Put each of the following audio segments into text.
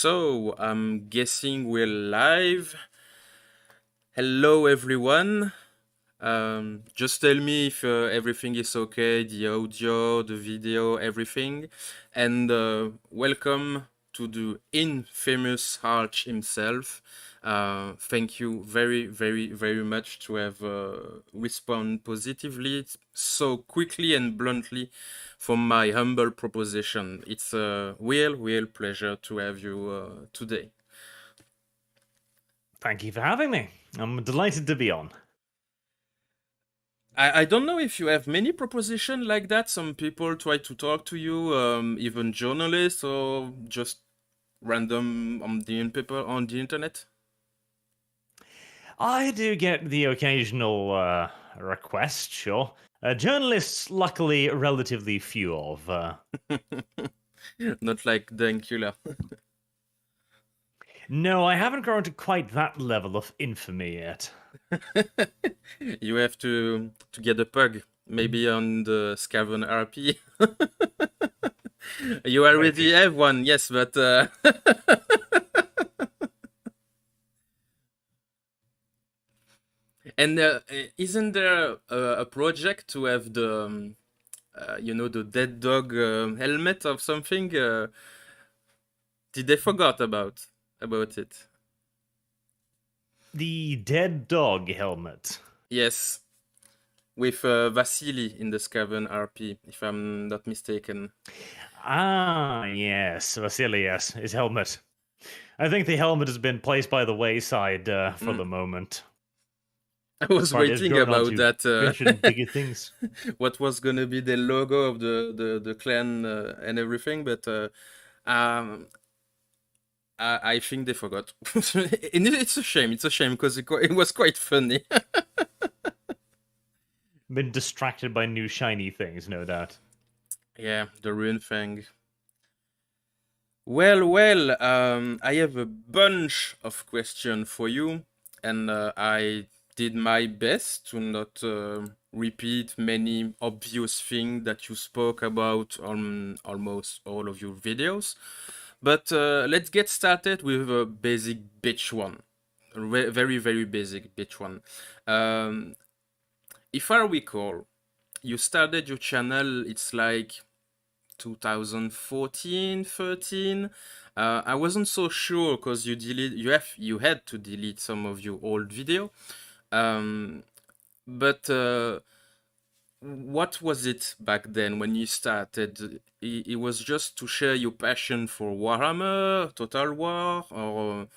So, I'm guessing we're live. Hello, everyone. Just tell me if everything is okay, the audio, the video, everything. And welcome to the infamous Arch himself. Thank you very, very, very much to have responded positively so quickly and bluntly for my humble proposition. It's a real pleasure to have you today. Thank you for having me. I'm delighted to be on. I don't know if you have many propositions like that. Some people try to talk to you, even journalists or just random people on the internet. I do get the occasional request, sure. Journalists, luckily, relatively few of. Not like Dunkula. No, I haven't grown to quite that level of infamy yet. You have to get a pug, maybe on the Scaven RP. You already have one, yes, but and isn't there a project to have the the dead dog helmet or something? Did they forgot about it? The dead dog helmet. Yes, with Vasily in the Scaven RP, if I'm not mistaken. Ah, yes, Vasilius, his helmet. I think the helmet has been placed by the wayside for the moment. I was waiting about that. Bigger things. What was gonna be the logo of the clan and everything, but I think they forgot. And it's a shame. It's a shame because it was quite funny. Been distracted by new shiny things, no doubt. Yeah, the rune thing. Well, I have a bunch of questions for you, and I did my best to not repeat many obvious things that you spoke about on almost all of your videos. But let's get started with a basic bitch one. Very, very basic bitch one. If I recall, you started your channel, it's like 2014, 13. I wasn't so sure because you had to delete some of your old video. But what was it back then when you started? It was just to share your passion for Warhammer, Total War, or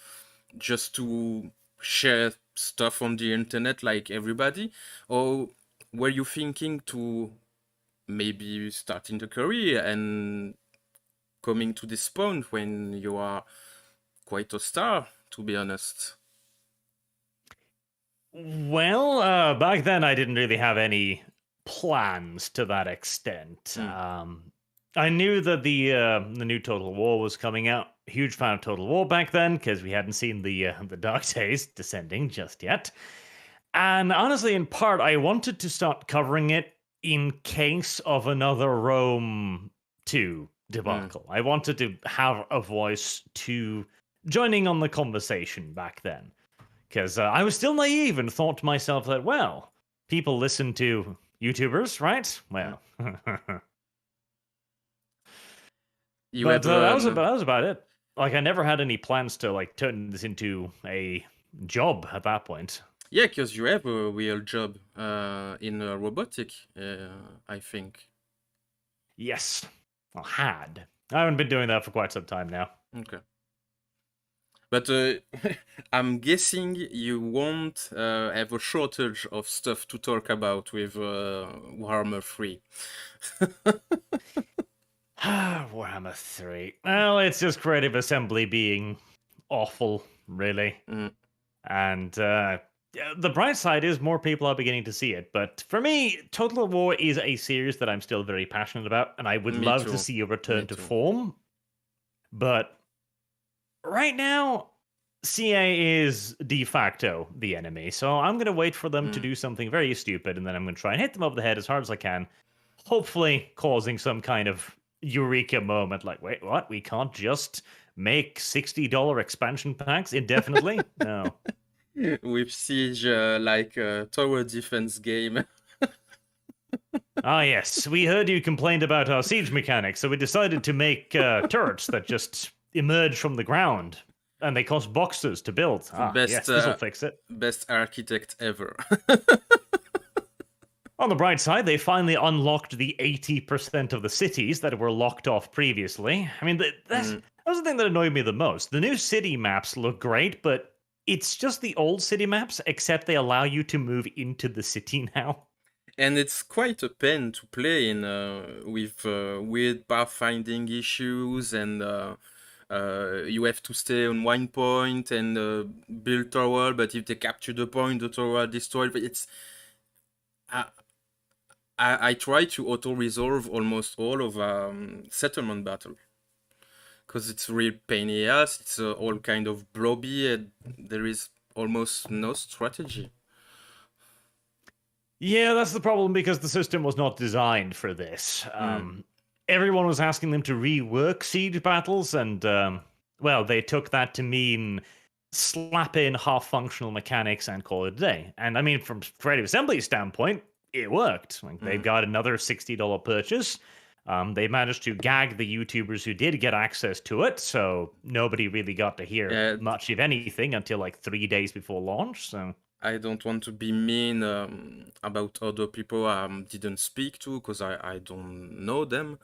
just to share stuff on the internet like everybody? Or were you thinking to maybe starting the career and coming to this point when you are quite a star, to be honest? Well, back then I didn't really have any plans to that extent. I knew that the new Total War was coming out. Huge fan of Total War back then because we hadn't seen the Dark Days descending just yet. And honestly, in part, I wanted to start covering it in case of another Rome 2 debacle. I wanted to have a voice to joining on the conversation back then. Because I was still naive and thought to myself that, well, people listen to YouTubers, right? Well. That was about it. Like, I never had any plans to, like, turn this into a job at that point. Yeah, because you have a real job in robotic, I think. Yes. Well, had. I haven't been doing that for quite some time now. Okay. But I'm guessing you won't have a shortage of stuff to talk about with Warhammer 3. Warhammer 3. Well, it's just creative assembly being awful, really. And the bright side is more people are beginning to see it. But for me, Total War is a series that I'm still very passionate about, and I would love to see a return to form. But right now, CA is de facto the enemy, so I'm going to wait for them to do something very stupid, and then I'm going to try and hit them over the head as hard as I can, hopefully causing some kind of eureka moment, like, wait, what? We can't just make $60 expansion packs indefinitely? No. With Siege, like a tower defense game. Ah, yes. We heard you complained about our siege mechanics, so we decided to make turrets that just emerge from the ground. And they cost boxes to build. The Ah, best, yes, this'll fix it. best architect ever. On the bright side, they finally unlocked the 80% of the cities that were locked off previously. I mean, that was the thing that annoyed me the most. The new city maps look great, but it's just the old city maps, except they allow you to move into the city now. And it's quite a pain to play in with weird pathfinding issues, and you have to stay on one point and build tower. But if they capture the point, the tower destroyed. But it's I try to auto resolve almost all of settlement battle because it's real pain in the ass. It's all kind of blobby, and there is almost no strategy. Yeah, that's the problem because the system was not designed for this. Everyone was asking them to rework siege battles, and well, they took that to mean slap in half-functional mechanics and call it a day. And I mean, from Creative Assembly's standpoint, it worked. Like, they got another $60 purchase. They managed to gag the YouTubers who did get access to it, so nobody really got to hear much of anything until like 3 days before launch. So I don't want to be mean about other people I didn't speak to because I don't know them.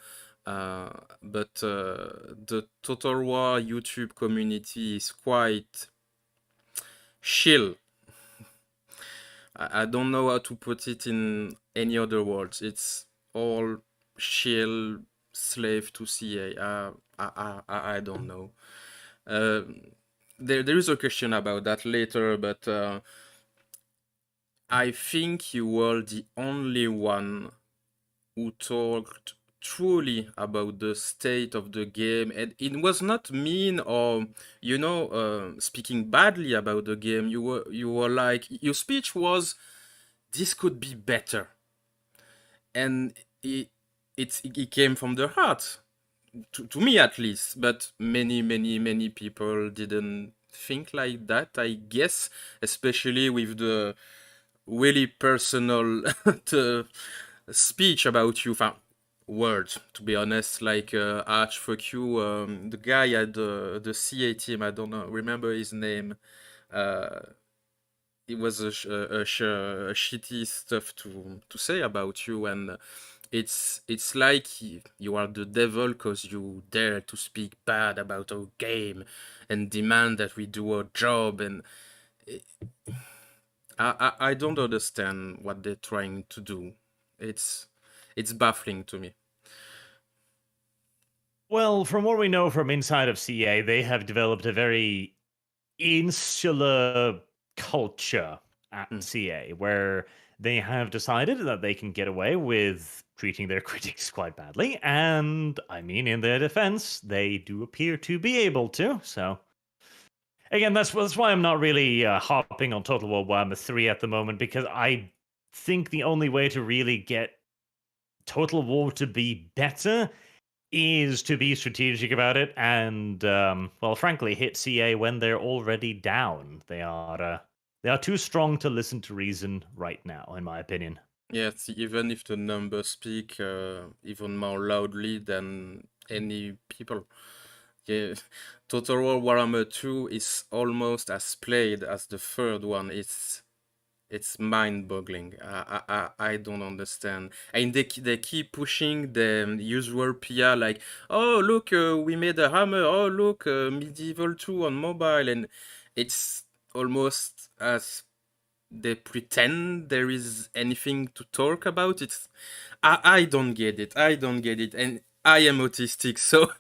But the Total War YouTube community is quite chill. I don't know how to put it in any other words. It's all chill, slave to CA. I don't know. There is a question about that later, but I think you were the only one who talked truly about the state of the game, and it was not mean or speaking badly about the game. You were like, your speech was, this could be better, and it came from the heart, to me at least. But many people didn't think like that, I guess, especially with the really personal speech about you. Words, to be honest, like Arch, fuck you. The guy at the CA team, I don't know, remember his name. It was a shitty stuff to say about you, and it's like you are the devil because you dare to speak bad about our game and demand that we do our job. And I don't understand what they're trying to do. It's baffling to me. well, from what we know from inside of CA, they have developed a very insular culture at CA where they have decided that they can get away with treating their critics quite badly. And I mean, in their defense, they do appear to be able to. So, again, that's why I'm not really hopping on Total War Warhammer 3 at the moment, because I think the only way to really get Total War to be better is to be strategic about it and, well, frankly, hit CA when they're already down. They are too strong to listen to reason right now, in my opinion. Yes, even if the numbers speak even more loudly than any people. Yeah, Total War Warhammer 2 is almost as played as the third one. It's mind-boggling. I don't understand. And they keep pushing the usual PR, like, oh look, we made a hammer. Oh look, Medieval 2 on mobile, and it's almost as they pretend there is anything to talk about. I don't get it. I don't get it, and I am autistic, so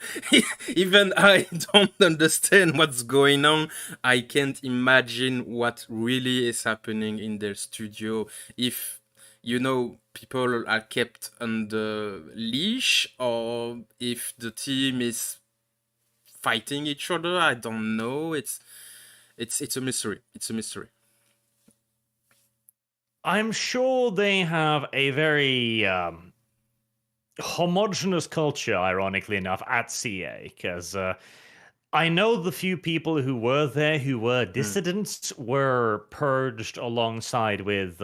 even I don't understand what's going on. I can't imagine what really is happening in their studio. If, people are kept under leash, or if the team is fighting each other, I don't know. It's a mystery. It's a mystery. I'm sure they have a very homogenous culture, ironically enough, at CA, because I know the few people who were there who were Mm. dissidents were purged alongside with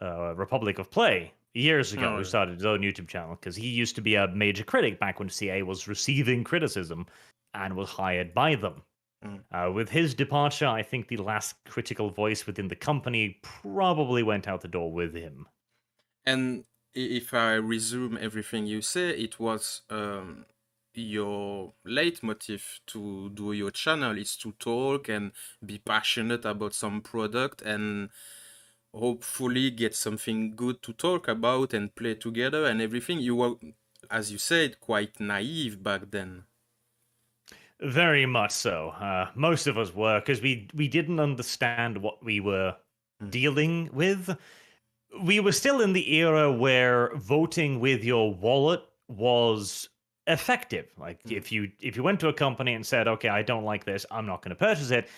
Republic of Play years ago, Oh, who yeah. started his own YouTube channel because he used to be a major critic back when CA was receiving criticism and was hired by them. Mm. With his departure, I think the last critical voice within the company probably went out the door with him. And if I resume everything you say, it was your leitmotiv to do your channel is to talk and be passionate about some product and hopefully get something good to talk about and play together and everything. You were, as you said, quite naive back then. Very much so. Most of us were because we didn't understand what we were Mm. dealing with. We were still in the era where voting with your wallet was effective. Like Mm. if you went to a company and said, "Okay, I don't like this. I'm not going to purchase it,"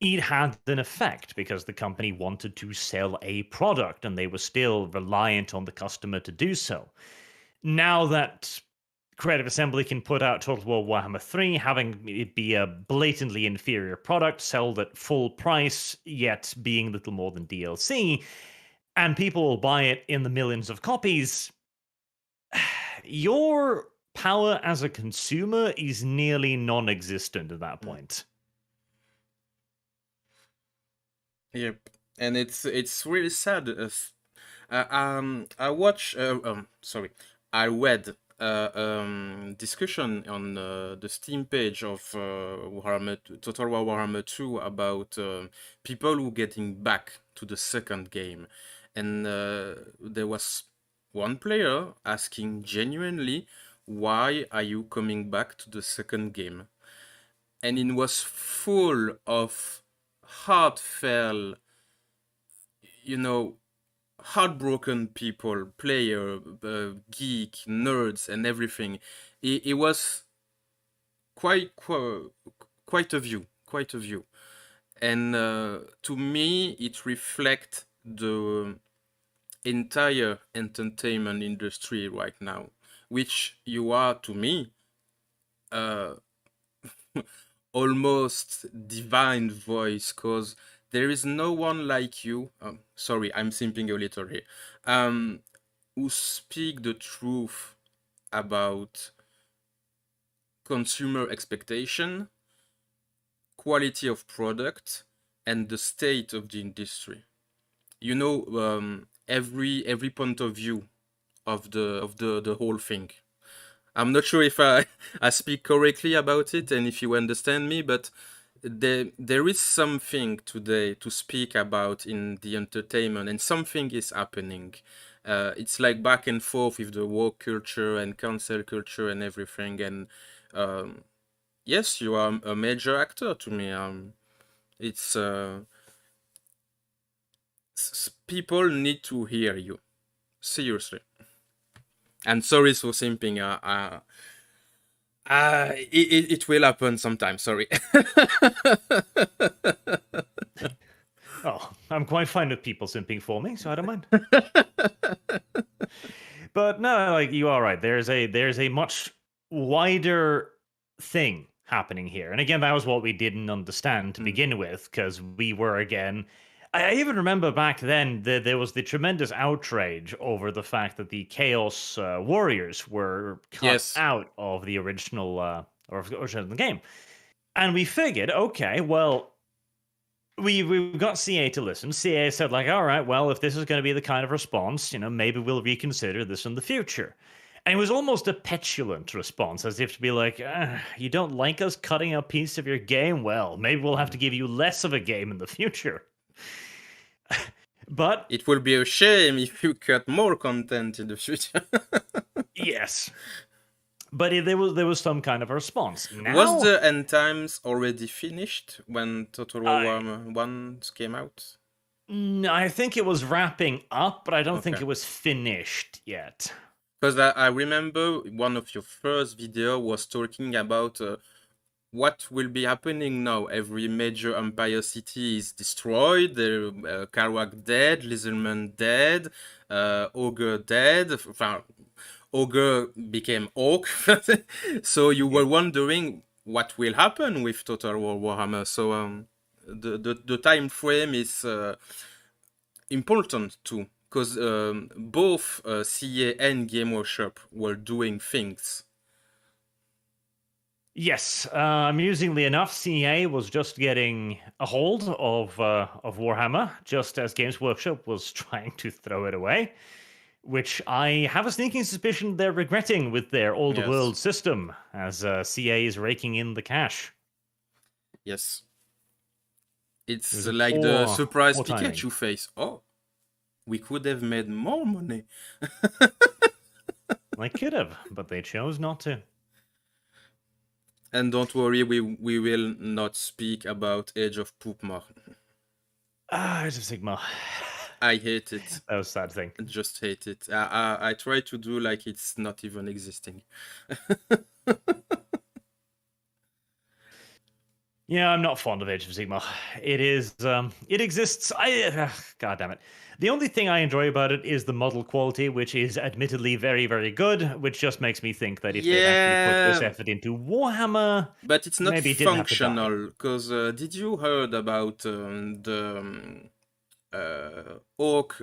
it had an effect because the company wanted to sell a product and they were still reliant on the customer to do so. Now that Creative Assembly can put out Total War Warhammer 3, having it be a blatantly inferior product, sold at full price, yet being little more than DLC, and people will buy it in the millions of copies, your power as a consumer is nearly non existent at that Mm. point. Yep, and it's really sad. I watch. Sorry, I read discussion on the Steam page of Total War Warhammer 2 about people who getting back to the second game, and there was one player asking genuinely, "Why are you coming back to the second game?" And it was full of heartfelt, you know, heartbroken people, player, geek, nerds, and everything. It was quite a view, quite a view. And to me, it reflects the entire entertainment industry right now, which you are to me uh, almost divine voice, because there is no one like you. Sorry, I'm simping a little here. Um, who speak the truth about consumer expectation, quality of product, and the state of the industry. You know, every point of view of the whole thing. I'm not sure if I I speak correctly about it and if you understand me, but there is something today to speak about in the entertainment, and something is happening. It's like back and forth with the woke culture and cancel culture and everything. And um, yes, you are a major actor to me. It's people need to hear you seriously. And sorry for simping. It will happen sometime. Sorry. Oh, I'm quite fine with people simping for me, so I don't mind. But no, like you are right. There's a much wider thing happening here. And again, that was what we didn't understand to Mm. begin with, because we were again. I even remember back then that there was the tremendous outrage over the fact that the Chaos Warriors were cut Yes. out of the original or original game, and we figured, okay, well, we got CA to listen. CA said, like, all right, well, if this is going to be the kind of response, maybe we'll reconsider this in the future. And it was almost a petulant response, as if to be like, you don't like us cutting a piece of your game? Well, maybe we'll have to give you less of a game in the future. But it will be a shame if you cut more content in the future. yes, but there was some kind of a response. Was Now, the End Times already finished when Total War I Warhammer 1 came out? no, I think it was wrapping up, but I don't think Okay. it was finished yet. Because I remember one of your first video was talking about what will be happening now. Every major Empire city is destroyed. The Karak dead, Lizardman dead, Ogre dead. Ogre became Orc. So you were wondering what will happen with Total War Warhammer. So the time frame is important too, because both CA and Game Workshop were doing things. Yes, amusingly enough, CA was just getting a hold of Warhammer, just as Games Workshop was trying to throw it away, which I have a sneaking suspicion they're regretting with their old Yes. world system, as CA is raking in the cash. Yes. It It's was a like the surprise poor timing. Pikachu face. Oh, we could have made more money. They could have, but they chose not to. And don't worry, we will not speak about Age of Poopmore. Age of Sigma. I hate it. That was a sad thing. I just hate it. I try to do like it's not even existing. Yeah, I'm not fond of Age of Sigma. It is, it exists. God damn it. The only thing I enjoy about it is the model quality, which is admittedly very, very good, which just makes me think that if they'd actually put this Yeah, effort into Warhammer, but it's not maybe it didn't have to die. functional. Because did you heard about the Orc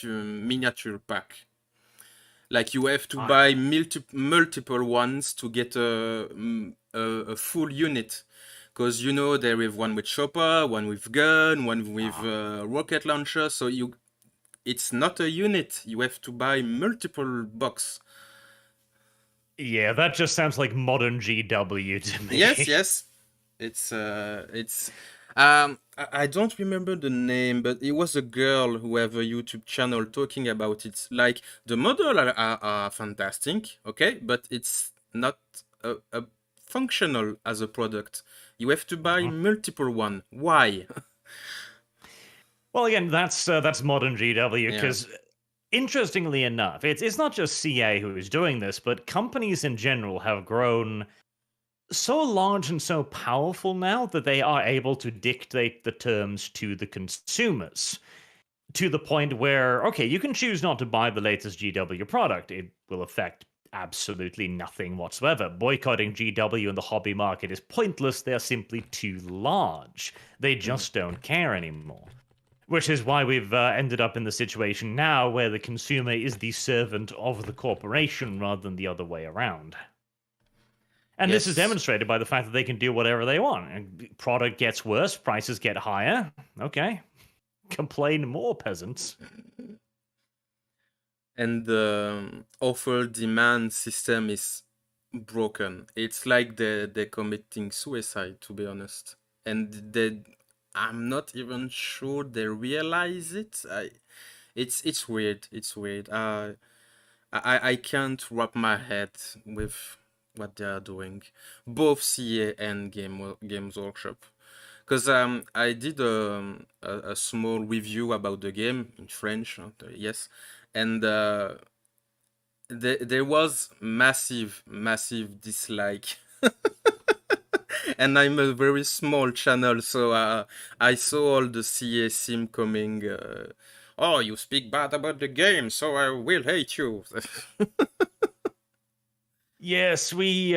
miniature pack? Like you have to buy multiple ones to get a full unit. Because you know there is one with chopper, one with gun, one with rocket launcher. So it's not a unit. You have to buy multiple box. Yeah, that just sounds like modern GW to me. Yes. It's I don't remember the name, but it was a girl who have a YouTube channel talking about it. Like the model are fantastic, okay, but it's not a functional as a product. You have to buy multiple one. Why? Well, again, that's modern GW Yeah. because, interestingly enough, it's not just CA who is doing this, but companies in general have grown so large and so powerful now that they are able to dictate the terms to the consumers. To the point where, okay, you can choose not to buy the latest GW product. It will affect absolutely nothing whatsoever. Boycotting GW in the hobby market is pointless. They're simply too large. They just don't care anymore. Which is why we've ended up in the situation now where the consumer is the servant of the corporation rather than the other way around. And this is Yes. demonstrated by the fact that they can do whatever they want. And product gets worse, prices get higher. Okay. Complain more, peasants. And the offer demand system is broken. It's like they're committing suicide, to be honest. And I'm not even sure they realize it. It's weird. It's weird. I can't wrap my head with what they are doing, both CA and Games Workshop. Because I did a small review about the game in French, yes, and there was massive dislike. And I'm a very small channel, so I saw all the CA sim coming. Oh, you speak bad about the game, so I will hate you. Yes, we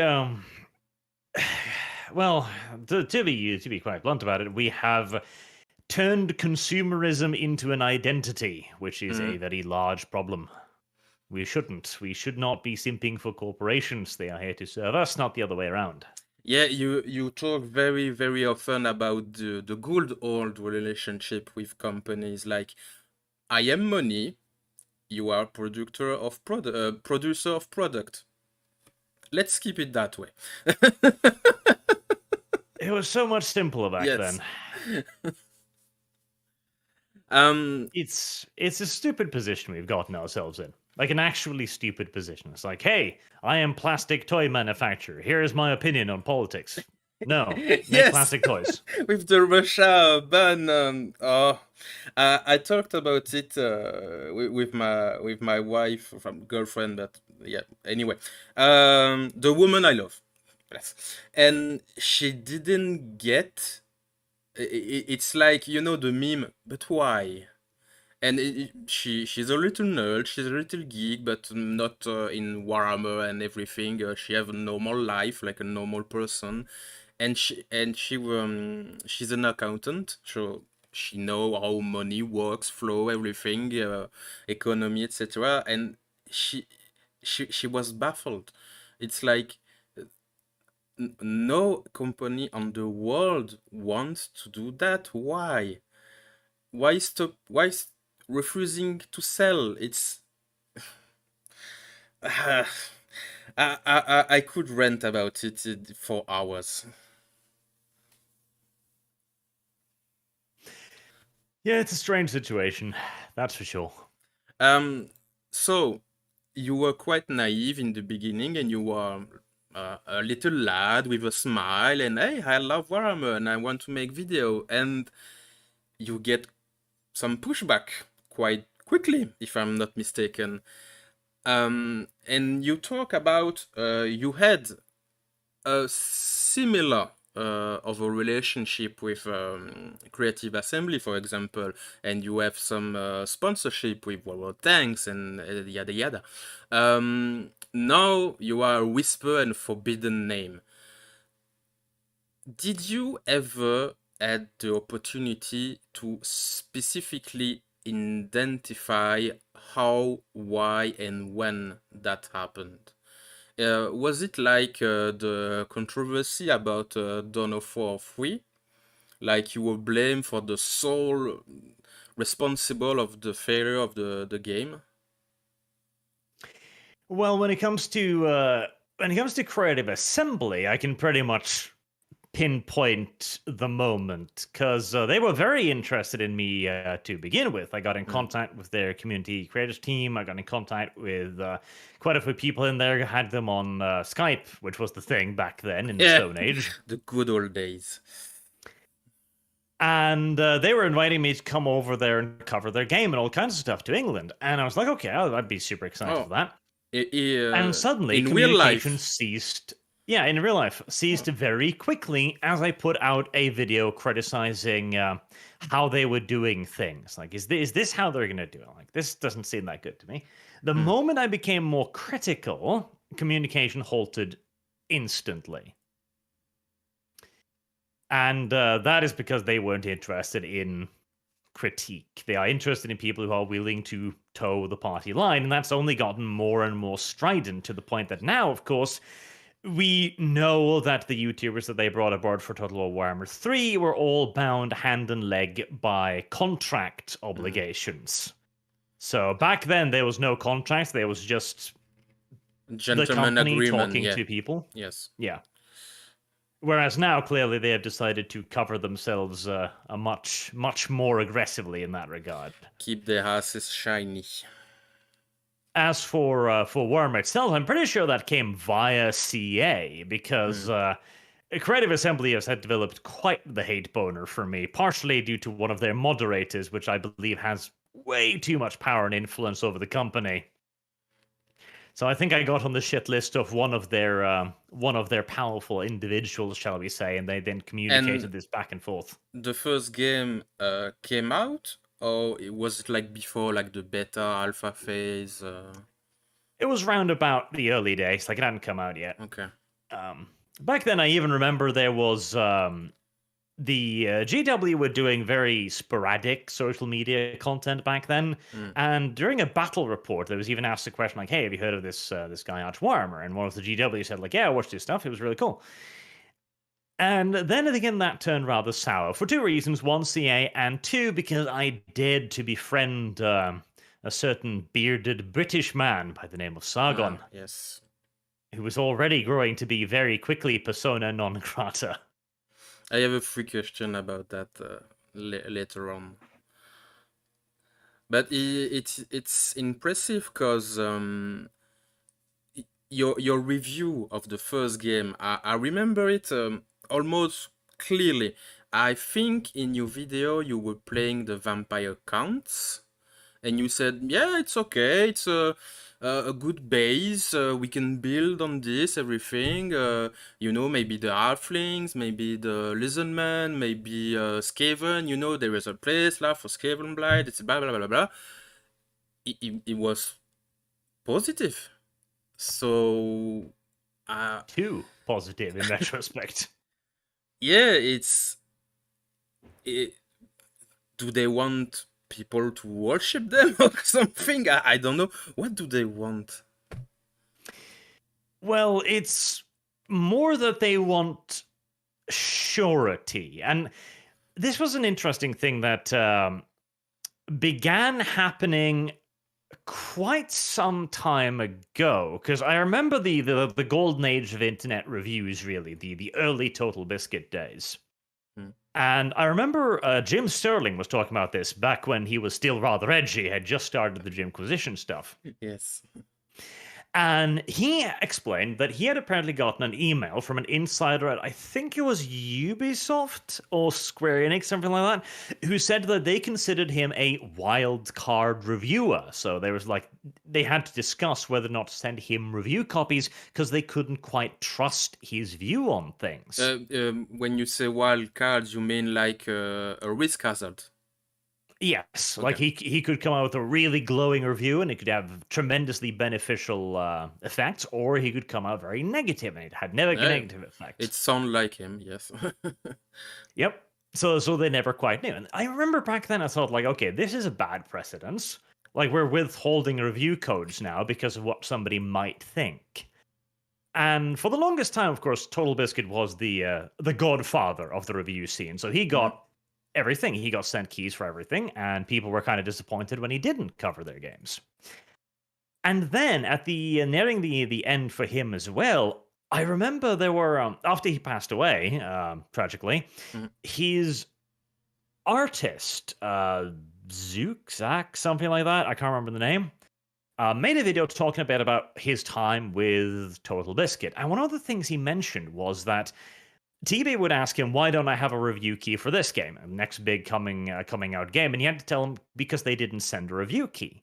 well, to be quite blunt about it, we have turned consumerism into an identity, which is a very large problem. We shouldn't. We should not be simping for corporations. They are here to serve us, not the other way around. Yeah, you talk very often about the good old relationship with companies. Like, I am money, you are producer of product. Let's keep it that way. It was so much simpler back Yes. then. It's a stupid position we've gotten ourselves in. Like an actually stupid position. It's like, hey, I am plastic toy manufacturer. Here is my opinion on politics. No, make Yes. plastic toys. With the Russia ban. I talked about it with my wife, girlfriend, but yeah. Anyway, the woman I love, yes. And she didn't get. It's like, you know, the meme. But why? And she's a little nerd, she's a little geek, but not in Warhammer and everything. She have a normal life like a normal person, and she's an accountant, so she know how money works, flow, everything, economy, etc. And she she was baffled. It's like no company on the world wants to do that. Why? Why stop? Refusing to sell? It's I could rant about it for hours. Yeah, it's a strange situation, that's for sure. So you were quite naive in the beginning, and you were a little lad with a smile, and hey, I love Warhammer, and I want to make video, and you get some pushback quite quickly, if I'm not mistaken. And you talk about you had a similar of a relationship with Creative Assembly, for example, and you have some sponsorship with World Tanks and yada yada. Now you are a whisper and forbidden name. Did you ever had the opportunity to specifically identify how, why, and when that happened? Was it like the controversy about Dawn of War 3? Like you were blamed for the sole responsible of the failure of the game? Well, when it comes to Creative Assembly, I can pretty much pinpoint the moment because they were very interested in me to begin with. I got in contact with their community creators team. I got in contact with quite a few people in there. Had them on Skype, which was the thing back then in the Stone Age. The good old days. And they were inviting me to come over there and cover their game and all kinds of stuff to England. And I was like, okay, I'd be super excited for that. And suddenly, communication ceased. Yeah, in real life, ceased very quickly as I put out a video criticizing how they were doing things. Like, is this how they're going to do it? Like, this doesn't seem that good to me. The moment I became more critical, communication halted instantly. And that is because they weren't interested in critique. They are interested in people who are willing to toe the party line, and that's only gotten more and more strident to the point that now, of course, we know that the YouTubers that they brought aboard for Total War Warhammer 3 were all bound hand and leg by contract obligations. So back then, there was no contracts. There was just gentleman the company agreement, talking to people. Yes. Yeah. Whereas now, clearly, they have decided to cover themselves much more aggressively in that regard. Keep their asses shiny. As for Warhammer itself, I'm pretty sure that came via CA because Creative Assembly has had developed quite the hate boner for me, partially due to one of their moderators, which I believe has way too much power and influence over the company. So I think I got on the shit list of one of their powerful individuals, shall we say, and they then communicated this back and forth. The first game came out, or was it like before, like the beta alpha phase? It was round about the early days, like it hadn't come out yet. Okay. Back then, I even remember there was the GW were doing very sporadic social media content back then, and during a battle report, there was even asked a question like, "Hey, have you heard of this guy Arch Warhammer?" And one of the GW said, "Like, yeah, I watched his stuff. It was really cool." And then again, that turned rather sour for two reasons: one, CA, and two, because I dared to befriend a certain bearded British man by the name of Sargon. Yes. Who was already growing to be very quickly persona non grata. I have a free question about that later on. But it's impressive because your review of the first game, I remember it almost clearly. I think in your video you were playing the vampire counts, and you said, "Yeah, it's okay. It's a good base. We can build on this everything. Maybe the halflings, maybe the lizardmen, maybe Skaven. There is a place là for Skaven Blight. It's blah blah blah blah. It was positive. So, Too positive in retrospect. yeah, it, do they want people to worship them or something? I don't know. What do they want? Well, it's more that they want surety. And this was an interesting thing that began happening quite some time ago, because I remember the golden age of internet reviews, really, the early Total Biscuit days. And I remember Jim Sterling was talking about this back when he was still rather edgy, had just started the Jimquisition stuff. Yes. And he explained that he had apparently gotten an email from an insider at, I think it was Ubisoft or Square Enix, something like that, who said that they considered him a wild card reviewer. So there was they had to discuss whether or not to send him review copies because they couldn't quite trust his view on things. When you say wild cards, you mean like a risk hazard? Yes, Okay. like he could come out with a really glowing review and it could have tremendously beneficial effects, or he could come out very negative and it had negative effects. It sounds like him, yes. Yep. So they never quite knew. And I remember back then I thought, like, okay, this is a bad precedence. Like, we're withholding review codes now because of what somebody might think. And for the longest time, of course, Total Biscuit was the godfather of the review scene. So he got everything. He got sent keys for everything, and people were kind of disappointed when he didn't cover their games. And then at the nearing the end for him as well, I remember there were after he passed away, tragically, his artist, Zach, something like that. I can't remember the name. Made a video talking a bit about his time with Total Biscuit. And one of the things he mentioned was that TB would ask him, why don't I have a review key for this game? Next big coming out game. And he had to tell him because they didn't send a review key.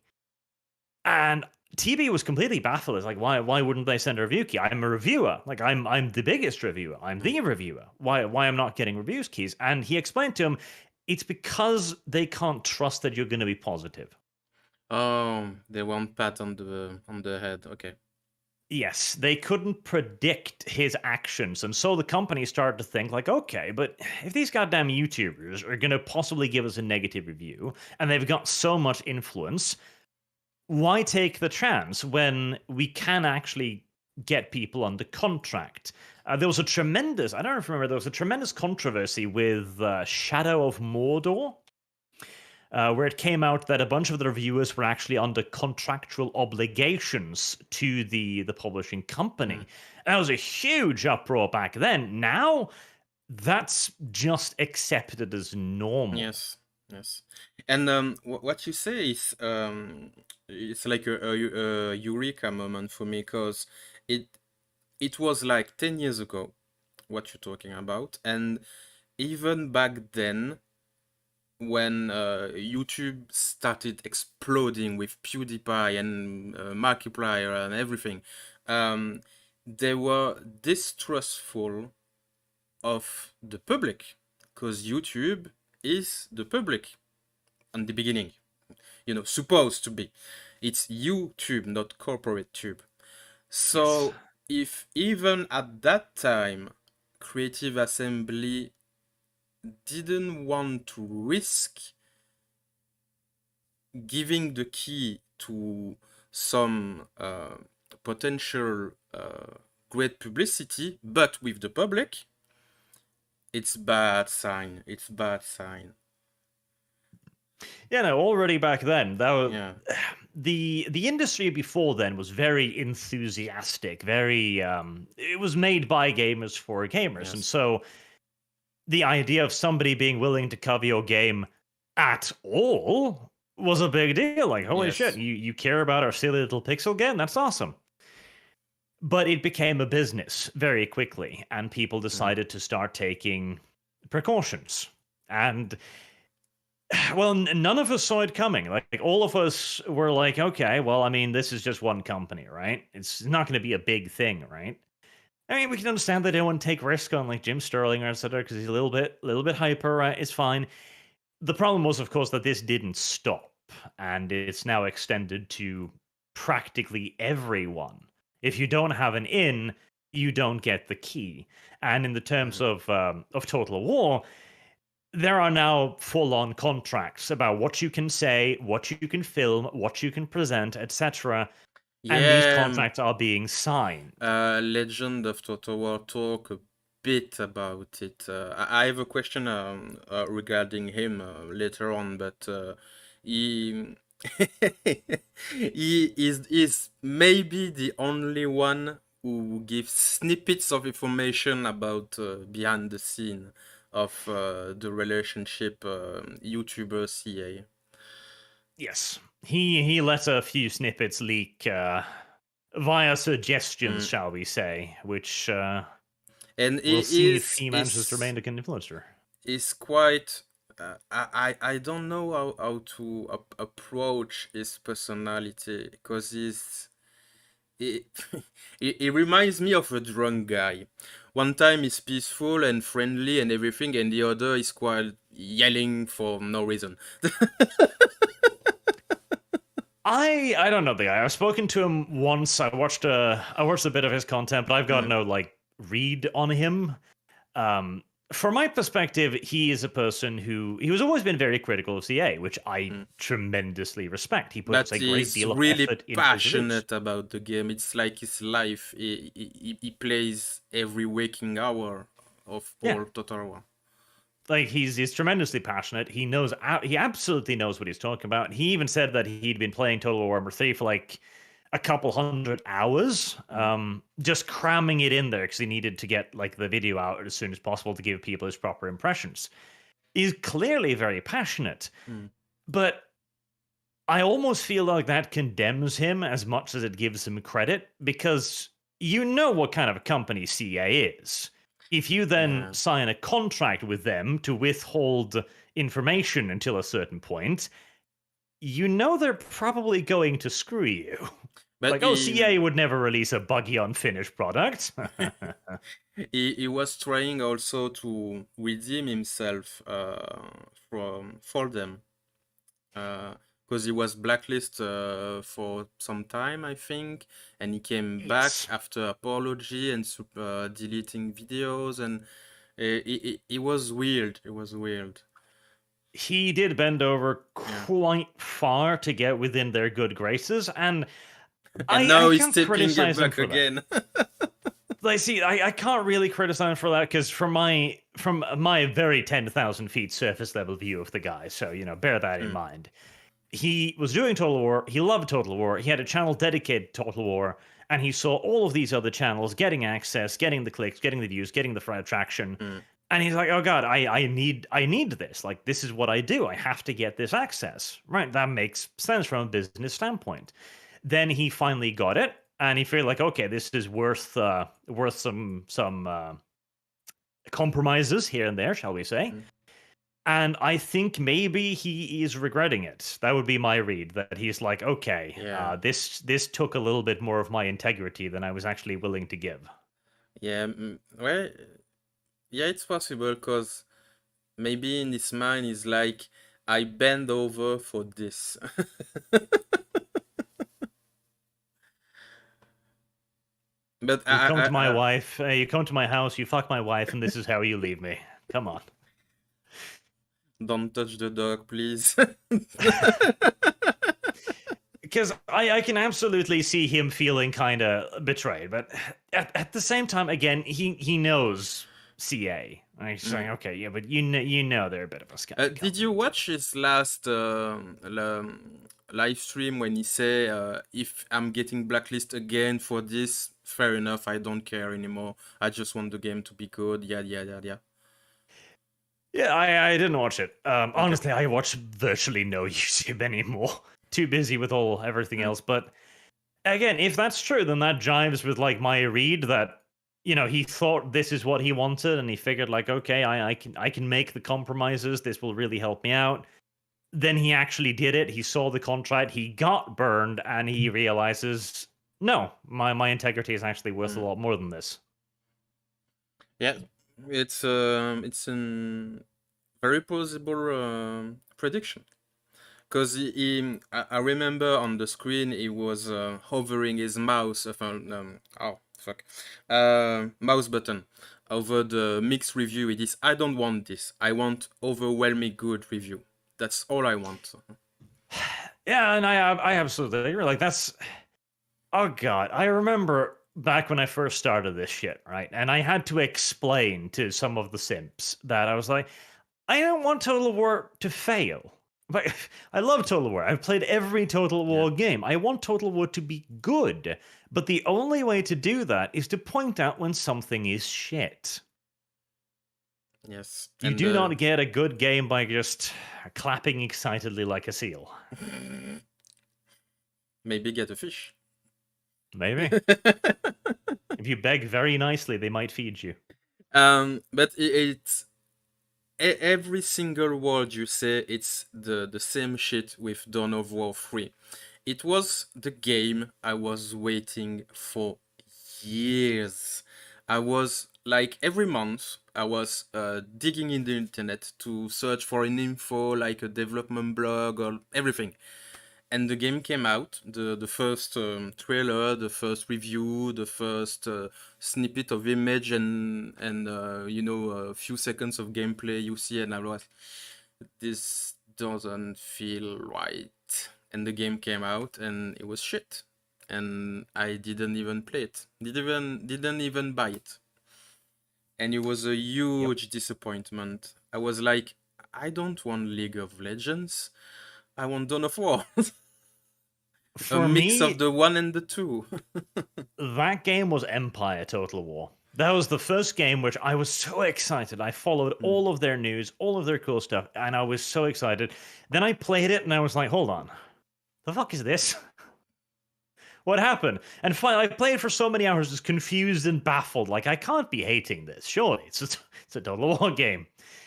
And TB was completely baffled. It's like, why wouldn't they send a review key? I'm a reviewer. Like, I'm the biggest reviewer. I'm the reviewer. Why I'm not getting reviews keys? And he explained to him, it's because they can't trust that you're going to be positive. Oh, they want pat on the head. Okay. Yes, they couldn't predict his actions, and so the company started to think, like, okay, but if these goddamn YouTubers are going to possibly give us a negative review, and they've got so much influence, why take the chance when we can actually get people under contract? There was a tremendous, I don't know if you remember, there was a tremendous controversy with Shadow of Mordor, where it came out that a bunch of the reviewers were actually under contractual obligations to the publishing company. And that was a huge uproar back then. Now, that's just accepted as normal. Yes. And what you say is it's like a eureka moment for me, because it was like 10 years ago what you're talking about, and even back then, when YouTube started exploding with PewDiePie and Markiplier and everything, they were distrustful of the public, because YouTube is the public in the beginning, supposed to be. It's YouTube, not corporate tube. So if even at that time Creative Assembly didn't want to risk giving the key to some potential great publicity, but with the public, it's bad sign. Yeah, no, already back then, that was, the industry before then was very enthusiastic, very it was made by gamers for gamers, and so the idea of somebody being willing to cover your game at all was a big deal. Like, holy shit, you care about our silly little pixel game? That's awesome. But it became a business very quickly, and people decided to start taking precautions. And Well, none of us saw it coming. Like all of us were like, okay, well, I mean, this is just one company, right? It's not going to be a big thing, right? I mean, we can understand they don't want to take risk on like Jim Sterling or etc. because he's a little bit hyper, right? It's fine. The problem was, of course, that this didn't stop, and it's now extended to practically everyone. If you don't have an in, you don't get the key. And in the terms Mhm. of Total War, there are now full-on contracts about what you can say, what you can film, what you can present, etc. And these Yeah, contracts are being signed. Legend of Total War talk a bit about it. I have a question regarding him later on, but he he is maybe the only one who gives snippets of information about behind the scene of the relationship YouTuber CA. Yes, he let a few snippets leak via suggestions, Mm. shall we say, which And we'll it see if is he manages to is remain a good influencer. is quite I don't know how to approach his personality because he, he reminds me of a drunk guy. One time he's peaceful and friendly and everything, and the other is quite yelling for no reason. I don't know the guy. I've spoken to him once. I watched a bit of his content, but I've got Mm, no like read on him. Um, from my perspective, he is a person who he was always been very critical of CA, which I mm. tremendously respect. He puts But a great he's deal of really effort into his reviews. passionate about the game. It's like his life. He plays every waking hour of Yeah, all Total War. like he's tremendously passionate. He absolutely knows what he's talking about. He even said that he'd been playing Total War 3 for like a couple hundred hours, Mm, just cramming it in there because he needed to get like the video out as soon as possible to give people his proper impressions. He's clearly very passionate, mm. but I almost feel like that condemns him as much as it gives him credit because you know what kind of a company CA is. If you then Yeah. sign a contract with them to withhold information until a certain point, you know they're probably going to screw you. But Like, oh, CA would never release a buggy, unfinished product. he was trying also to redeem himself for them because he was blacklisted for some time, I think, and he came back Yes. after apology and deleting videos, and it was weird. It was weird. He did bend over Yeah. quite far to get within their good graces, and And I now he's can't taking it criticize him back for that. again. Like, see, I can't really criticize him for that because from my very 10,000 feet surface level view of the guy, so you know, bear that in Mm, mind. He was doing Total War. He loved Total War. He had a channel dedicated to Total War, and he saw all of these other channels getting access, getting the clicks, getting the views, getting the traction. mm, And he's like, "Oh God, I need this. Like, this is what I do. I have to get this access. Right? That makes sense from a business standpoint." Then he finally got it, and he felt like, okay, this is worth some compromises here and there, shall we say? mm. And I think maybe he is regretting it. That would be my read. That he's like, okay, Yeah. this took a little bit more of my integrity than I was actually willing to give. Yeah. Well, yeah, it's possible because maybe in his mind he's like, I bend over for this. But You come to my I wife, you come to my house, you fuck my wife, and this is how you leave me. Come on. don't touch the dog, please. Because I can absolutely see him feeling kind of betrayed, but at the same time, again, he knows CA. He's saying, Mm. okay, yeah, but you know they're a bit of a scam Did you company, watch etc. his last live stream when he say, if I'm getting blacklisted again for this, fair enough, I don't care anymore. I just want the game to be good. Yeah, yeah, yeah, yeah. Yeah, I didn't watch it. Okay. Honestly, I watch virtually no YouTube anymore. Too busy with everything Mm. else. But again, if that's true, then that jives with like my read that you know he thought this is what he wanted, and he figured like, okay, I can make the compromises. This will really help me out. then he actually did it. He saw the contract, he got burned, and he realizes, no, my integrity is actually worth a lot more than this. Yeah, it's a very plausible prediction. Because I remember on the screen he was hovering his mouse, mouse button over the mixed review. It is, I don't want this. I want overwhelming good review. That's all I want. Yeah, and I absolutely agree. Like that's, oh god, I remember back when I first started this shit, right? And I had to explain to some of the simps that I was like, I don't want Total War to fail. But I love Total War. I've played every Total War game. I want Total War to be good. But the only way to do that is to point out when something is shit. Yes. You And do not get a good game by just clapping excitedly like a seal. maybe get a fish. Maybe. If you beg very nicely, they might feed you. But it's every single word you say, it's the same shit with Dawn of War 3. It was the game I was waiting for years. I was like every month I was digging in the internet to search for an info, like a development blog or everything. And the game came out, the first trailer, the first review, the first snippet of image, and a few seconds of gameplay you see, and I was, this doesn't feel right. And the game came out, and it was shit, and I didn't even play it, didn't even buy it, and it was a huge disappointment. I was like, I don't want League of Legends, I want Dawn of War. A For mix me, of the one and the two. that game was Empire Total War. That was the first game which I was so excited. I followed all of their news, all of their cool stuff, and I was so excited. Then I played it and I was like, hold on. The fuck is this? What happened? And finally, I played for so many hours, just confused and baffled. Like, I can't be hating this. Surely, it's a Total War game.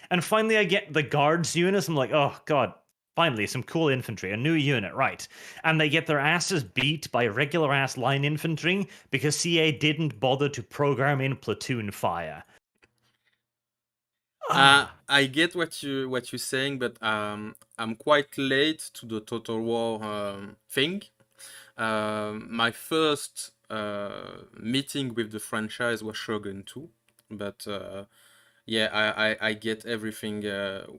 And finally, I get the guards units. I'm like, oh god, finally, some cool infantry, a new unit, right? And they get their asses beat by regular ass line infantry because CA didn't bother to program in platoon fire. I get what you're saying, but I'm quite late to the Total War thing. My first meeting with the franchise was Shogun 2, but yeah, I get everything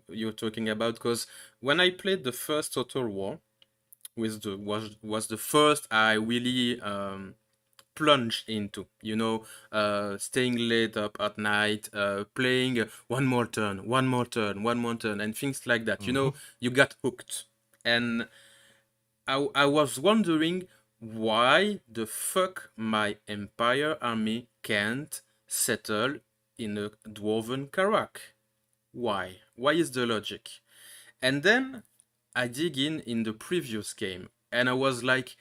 you're talking about, because when I played the first Total War, was the first I really plunged into, staying late up at night, playing one more turn, one more turn, one more turn, and things like that. You got hooked, and I was wondering why the fuck my Empire army can't settle in a dwarven Karak. Why is the logic? And then I dig in the previous game, and I was like,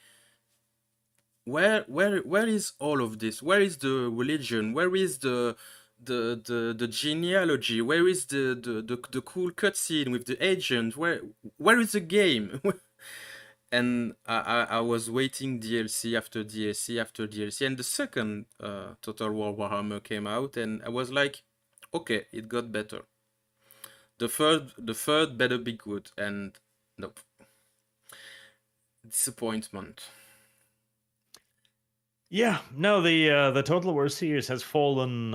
where is all of this? Where is the religion? Where is the genealogy? Where is the cool cutscene with the agent? Where is the game? And I was waiting DLC after DLC after DLC, and the second Total War Warhammer came out, and I was like, okay, it got better. The third better be good, and nope. Disappointment. Yeah, no, the Total War series has fallen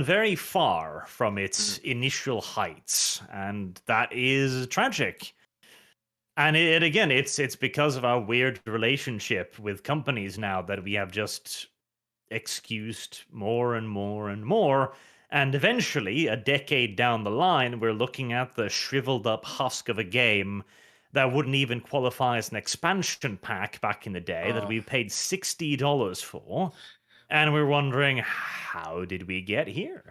very far from its initial heights, and that is tragic. And it again, it's because of our weird relationship with companies now that we have just excused more and more and more. And eventually, a decade down the line, we're looking at the shriveled up husk of a game that wouldn't even qualify as an expansion pack back in the day that we paid $60 for. And we're wondering, how did we get here?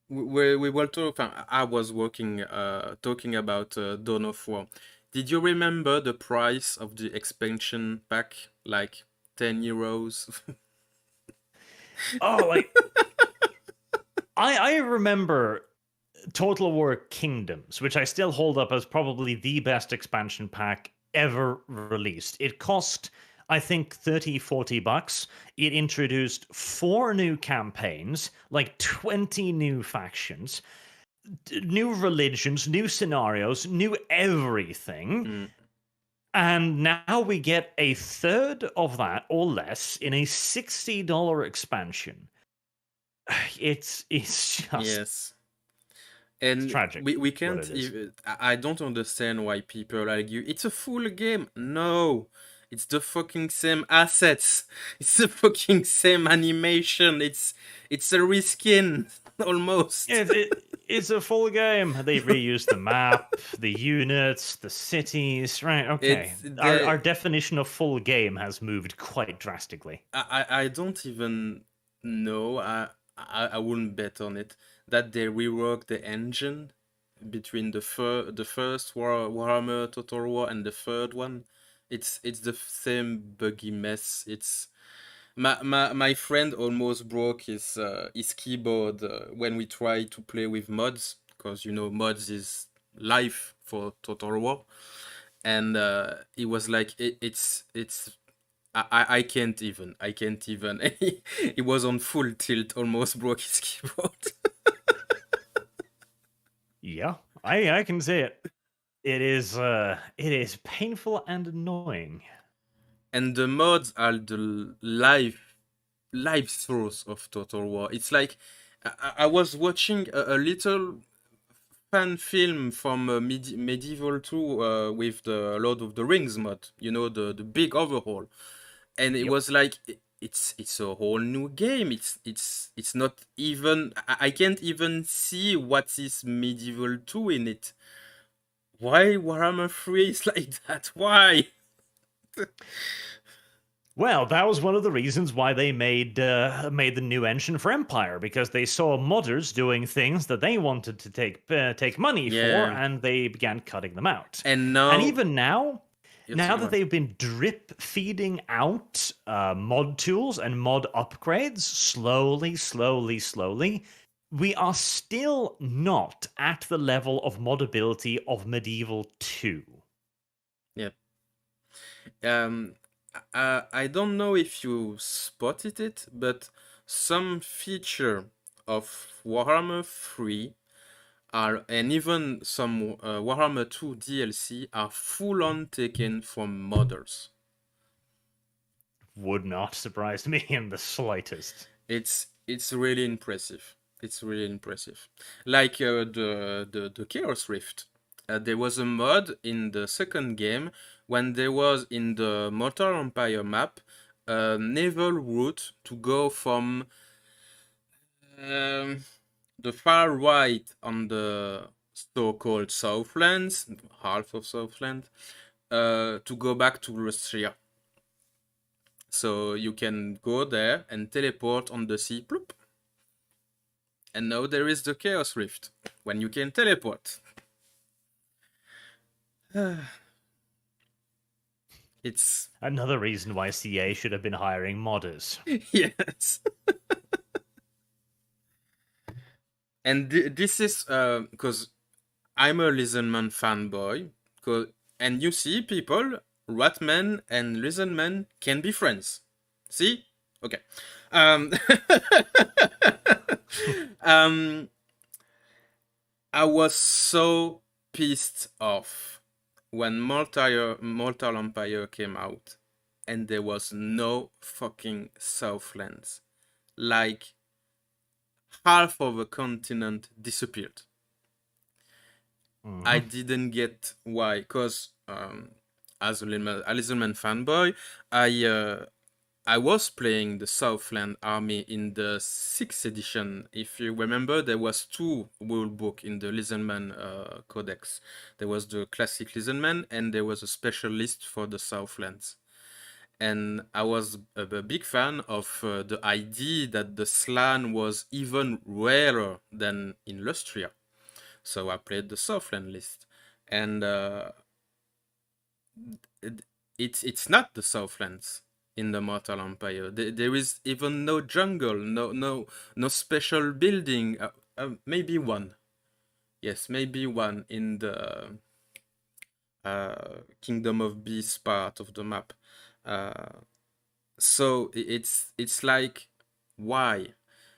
We were talking. I was talking about Dawn of War. Did you remember the price of the expansion pack? Like €10. Oh, like I remember Total War Kingdoms, which I still hold up as probably the best expansion pack ever released. It cost, I think, 30, $40. It introduced 4 new campaigns, like 20 new factions, new religions, new scenarios, new everything. And now we get a third of that or less in a $60 expansion. It's just Yes. And tragic. we can't even. I don't understand why people argue it's a full game. No, it's the fucking same assets. It's the fucking same animation. It's a reskin almost. It's a full game. They reused the map, the units, the cities. Right? Okay. Our definition of full game has moved quite drastically. I don't even know. I wouldn't bet on it that they reworked the engine between the first Warhammer Total War and the third one. It's the same buggy mess. It's my friend almost broke his keyboard when we tried to play with mods, because mods is life for Total War, and he was like it's I can't even. He was on full tilt, almost broke his keyboard. Yeah, I can see it. It is painful and annoying. And the mods are the live source of Total War. It's like I was watching a little fan film from Medieval 2 with the Lord of the Rings mod. The big overhaul. And it was like it's a whole new game. It's not even. I can't even see what is Medieval 2 in it. Why Warhammer 3 is like that? Why? Well, that was one of the reasons why they made the new engine for Empire, because they saw modders doing things that they wanted to take money for, and they began cutting them out. And even now. Now that they've been drip feeding out mod tools and mod upgrades slowly, we are still not at the level of modability of Medieval 2. Yep. I don't know if you spotted it, but some feature of Warhammer 3 and even some Warhammer 2 DLC are full-on taken from modders. Would not surprise me in the slightest. It's really impressive. Like the Chaos Rift. There was a mod in the second game when there was in the Mortal Empire map a naval route to go from the far right on the so-called Southlands, half of Southland, to go back to Russia. So you can go there and teleport on the sea, ploop. And now there is the Chaos Rift, when you can teleport. It's another reason why CA should have been hiring modders. Yes. And this is because I'm a Lizardman fanboy, and you see people, Ratman and Lizardman can be friends. See? Okay. I was so pissed off when Mortal Empire came out and there was no fucking Southlands. Like, half of a continent disappeared. I didn't get why, because as a Lizardman fanboy, I was playing the Southland army in the 6th edition. If you remember, there was 2 rule book in the Lizardman codex. There was the classic Lizardman, and there was a special list for the Southlands. And I was a big fan of the idea that the Slan was even rarer than in Lustria. So I played the Southland list. And it's not the Southlands in the Mortal Empire. There is even no jungle, no special building. Maybe one. Yes, maybe one in the Kingdom of Beasts part of the map. So it's like, why?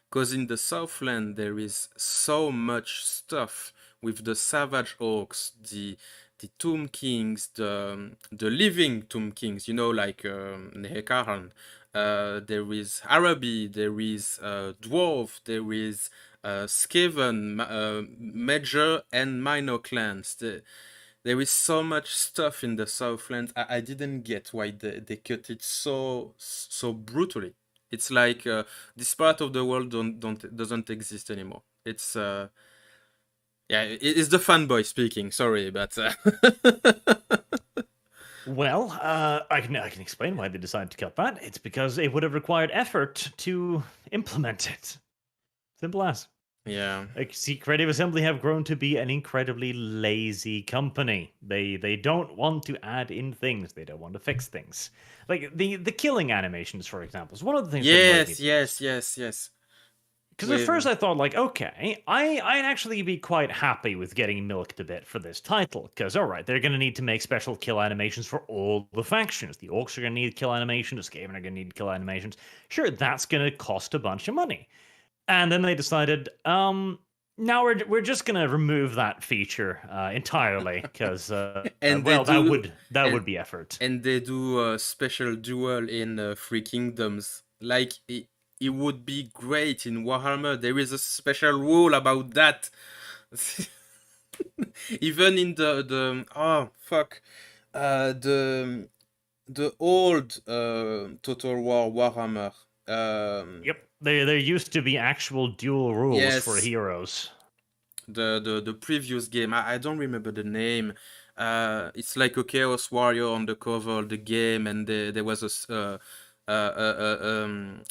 Because in the Southland there is so much stuff with the Savage Orcs, the Tomb Kings, the living Tomb Kings, like Nehekaran. There is Araby, there is Dwarf, there is Skaven, Major and Minor clans. There is so much stuff in the Southland. I didn't get why they cut it so brutally. It's like this part of the world doesn't exist anymore. It's yeah, it's the fanboy speaking. Sorry, but Well, I can explain why they decided to cut that. It's because it would have required effort to implement it. Simple as. yeah. Like, see, Creative Assembly have grown to be an incredibly lazy company. They don't want to add in things. They don't want to fix things. Like the killing animations, for example, is one of the things that annoyed me. Yes. Because at first I thought, like, okay, I'd actually be quite happy with getting milked a bit for this title. Because, alright, they're going to need to make special kill animations for all the factions. The Orcs are going to need kill animations, the Skaven are going to need kill animations. Sure, that's going to cost a bunch of money. And then they decided, now we're just going to remove that feature entirely. Because, that would be effort. And they do a special duel in Three Kingdoms. Like, it would be great in Warhammer. There is a special rule about that. Even in the old Total War Warhammer. Yep, there used to be actual dual rules Yes. for heroes. The previous game, I don't remember the name. It's like a Chaos Warrior on the cover of the game, and there was a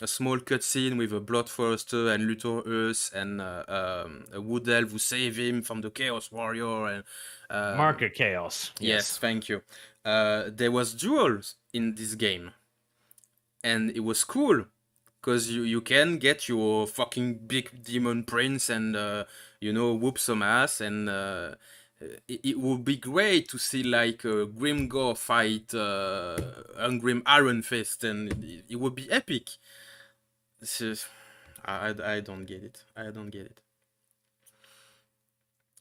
small cutscene with a Bloodthirster and Luthor Earth and a Wood Elf who save him from the Chaos Warrior. And Marker Chaos. yes, thank you. There was duels in this game, and it was cool because you can get your fucking big demon prince and whoop some ass, and it would be great to see like Grimgor fight Ungrim Iron Fist, and it would be epic. It's just, I don't get it. I don't get it.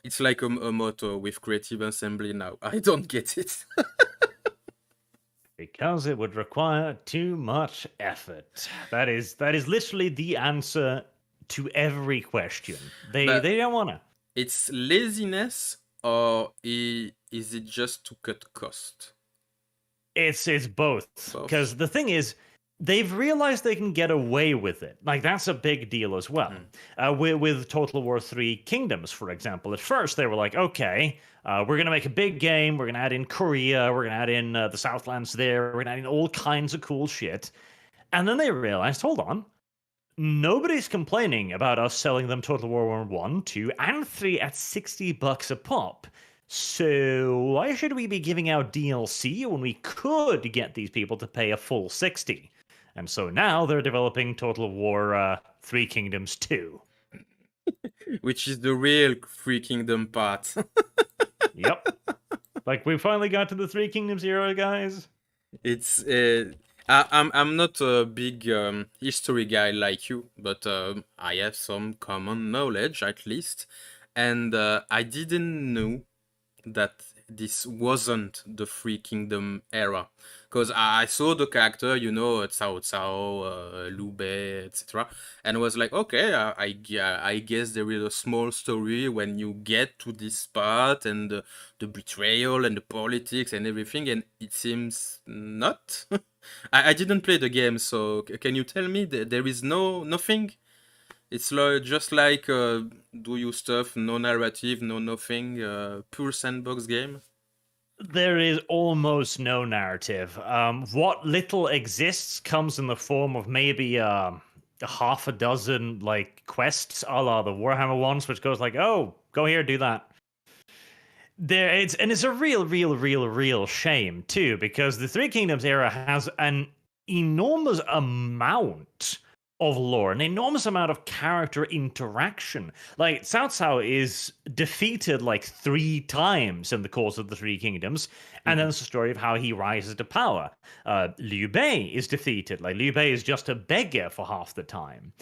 It's like a motto with Creative Assembly now. I don't get it. Because it would require too much effort. That is literally the answer to every question. They don't wanna. It's laziness, or is it just to cut cost? It's both. Because the thing is, they've realized they can get away with it. Like, that's a big deal as well. With Total War 3 Kingdoms, for example. At first, they were like, okay, we're going to make a big game. We're going to add in Korea. We're going to add in the Southlands there. We're going to add in all kinds of cool shit. And then they realized, hold on, nobody's complaining about us selling them Total War 1, 2, and 3 at $60 a pop. So why should we be giving out DLC when we could get these people to pay a full 60? And so now they're developing Total War 3 Kingdoms 2. Which is the real Three Kingdom part. Yep. Like, we finally got to the 3 Kingdoms era, guys. It's I'm not a big history guy like you, but I have some common knowledge at least, and I didn't know that this wasn't the Three Kingdom era, because I saw the character, Cao Cao, Liu Bei, etc., and was like, okay, I guess there is a small story when you get to this part, and the betrayal and the politics and everything, and it seems not. I didn't play the game, so can you tell me that there is nothing? It's just like do you stuff, no narrative, no nothing, pure sandbox game. There is almost no narrative. What little exists comes in the form of maybe half a dozen like quests, a la the Warhammer ones, which goes like, "Oh, go here, do that." It's a real shame too, because the Three Kingdoms era has an enormous amount of lore, an enormous amount of character interaction. Like Cao Cao is defeated like 3 times in the course of the Three Kingdoms, and then Mhm. it's the story of how he rises to power. Liu Bei is defeated. Like Liu Bei is just a beggar for half the time.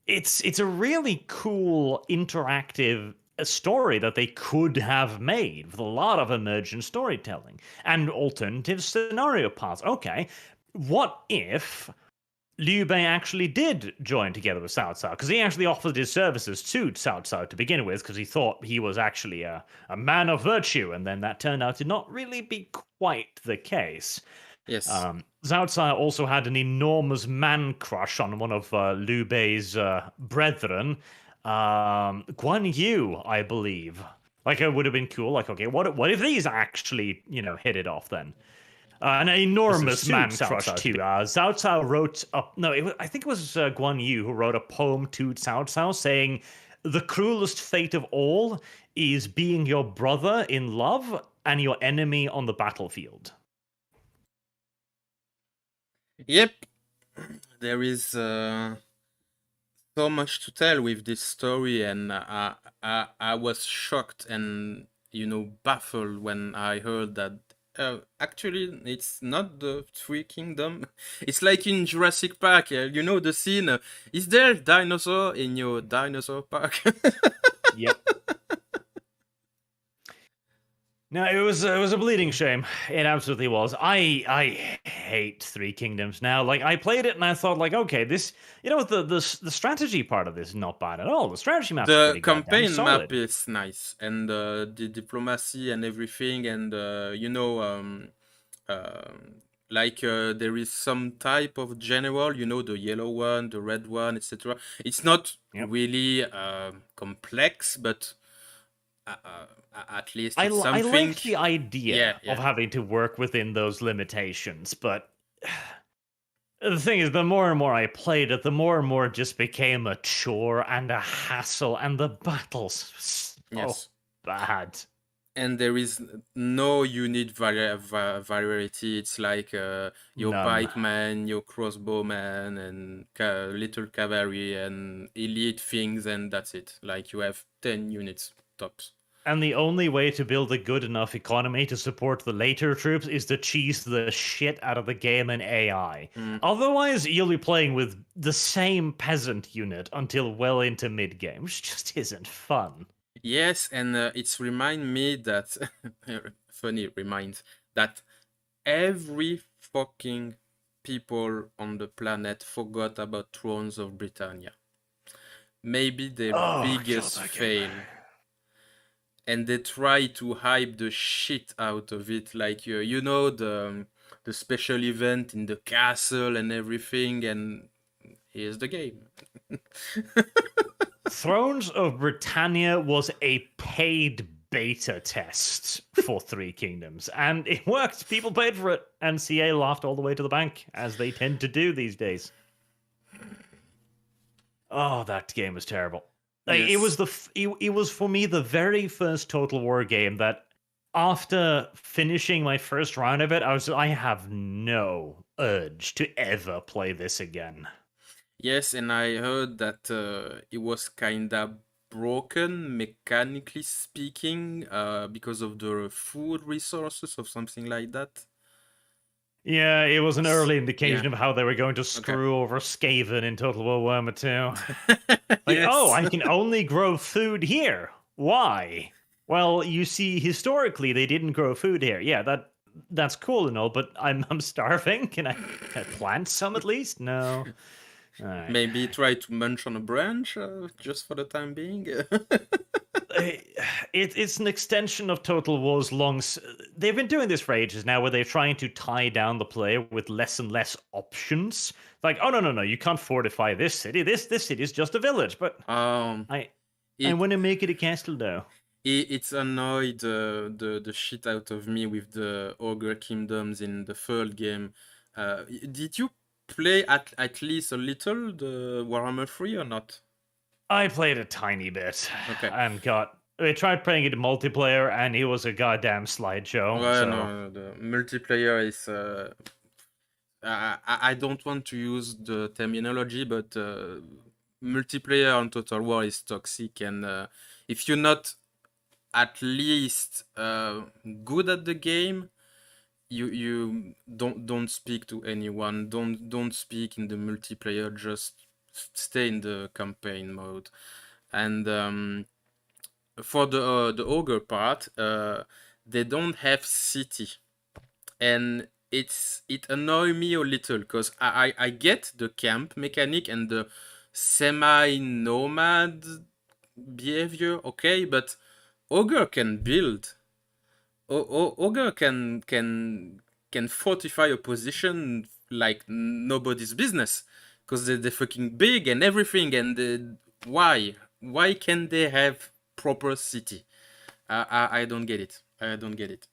It's a really cool interactive story that they could have made with a lot of emergent storytelling and alternative scenario paths. Okay, what if Liu Bei actually did join together with Cao Cao? Because he actually offered his services to Cao Cao to begin with, because he thought he was actually a man of virtue, and then that turned out to not really be quite the case. Yes. Cao Cao also had an enormous man crush on one of Liu Bei's brethren, Guan Yu, I believe. Like, it would have been cool. Like, okay, what if these actually, hit it off then? An enormous man crush too. Cao Cao wrote up. No, I think it was Guan Yu who wrote a poem to Cao Cao saying, "The cruelest fate of all is being your brother in love and your enemy on the battlefield." Yep. There is so much to tell with this story, and I was shocked and baffled when I heard that. Actually, it's not the Three Kingdom. It's like in Jurassic Park. You know the scene. Is there dinosaur in your dinosaur park? Yep. No, it was a bleeding shame. It absolutely was. I hate Three Kingdoms now. Like I played it and I thought, like, okay, this, the strategy part of this is not bad at all. The strategy map's The pretty goddamn campaign map solid. is nice, and the diplomacy and everything, and like there is some type of general, the yellow one, the red one, etc. It's not Yep. really complex, but at least I it's something. like the idea Yeah. of having to work within those limitations, but the thing is, the more and more I played it, the more and more it just became a chore and a hassle, and the battles so Yes. bad. And there is no unit variety. It's like your None. pikeman, your crossbowman, and little cavalry and elite things, and that's it. Like you have 10 units tops. And the only way to build a good enough economy to support the later troops is to cheese the shit out of the game and AI. Otherwise, you'll be playing with the same peasant unit until well into mid-game, which just isn't fun. Yes, and it's remind me that funny reminds that every fucking people on the planet forgot about Thrones of Britannia. Maybe the biggest fail. And they try to hype the shit out of it, like the special event in the castle and everything, and here's the game. Thrones of Britannia was a paid beta test for Three Kingdoms, and it worked. People paid for it, and CA laughed all the way to the bank, as they tend to do these days. Oh, that game was terrible. Like, Yes. it was for me the very first Total War game that, after finishing my first round of it, I have no urge to ever play this again. Yes, and I heard that it was kinda broken mechanically speaking because of the food resources or something like that. Yeah, it was an early indication Yeah. of how they were going to screw over Skaven in Total War Warhammer 2. Like, Yes. oh, I can only grow food here. Why? Well, you see, historically they didn't grow food here. Yeah, that's cool and all, but I'm starving. Can I plant some at least? No. All right. Maybe try to munch on a branch just for the time being. It's an extension of Total War's they've been doing this for ages now, where they're trying to tie down the player with less and less options. Like, oh no, you can't fortify this city. This city is just a village. But I want to make it a castle though. It's annoyed the shit out of me with the Ogre Kingdoms in the third game. Did you play at least a little the Warhammer 3 or not? I played a tiny bit. Okay. And I tried playing it in multiplayer, and it was a goddamn slideshow. Well, so. no, the multiplayer is I don't want to use the terminology, but multiplayer on Total War is toxic, and if you're not at least good at the game, you don't speak to anyone. Don't speak in the multiplayer. Just stay in the campaign mode. And for the ogre part, they don't have city, and it annoy me a little because I get the camp mechanic and the semi-nomad behavior, okay, but ogre can build. Ogre can fortify a position like nobody's business because they're fucking big and everything. And why can't they have proper city? I don't get it. I don't get it.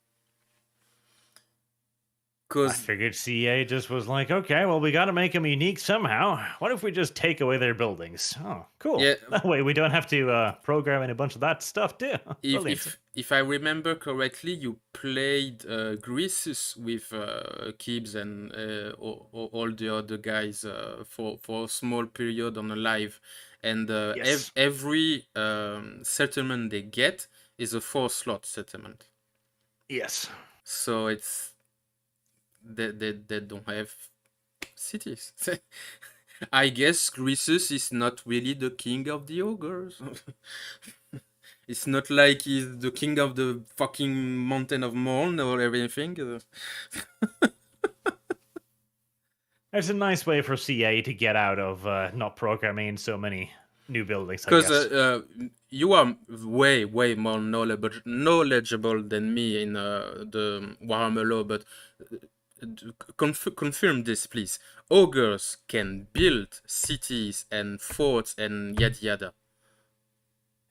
I figured CA just was like, okay, well, we got to make them unique somehow. What if we just take away their buildings? Oh, cool. Yeah, That way we don't have to program in a bunch of that stuff too. if I remember correctly, you played Greasus with Kibbs and all the other guys for a small period on a live, and Yes. every settlement they get is a 4-slot settlement. Yes. So it's they don't have cities. I guess Greasus is not really the king of the ogres. It's not like he's the king of the fucking Mountain of Mourn or everything. It's a nice way for CA to get out of not programming so many new buildings, I Because guess. you are way more knowledgeable than me in the Warhammer lore, but confirm this, please. Ogres can build cities and forts and yada yada.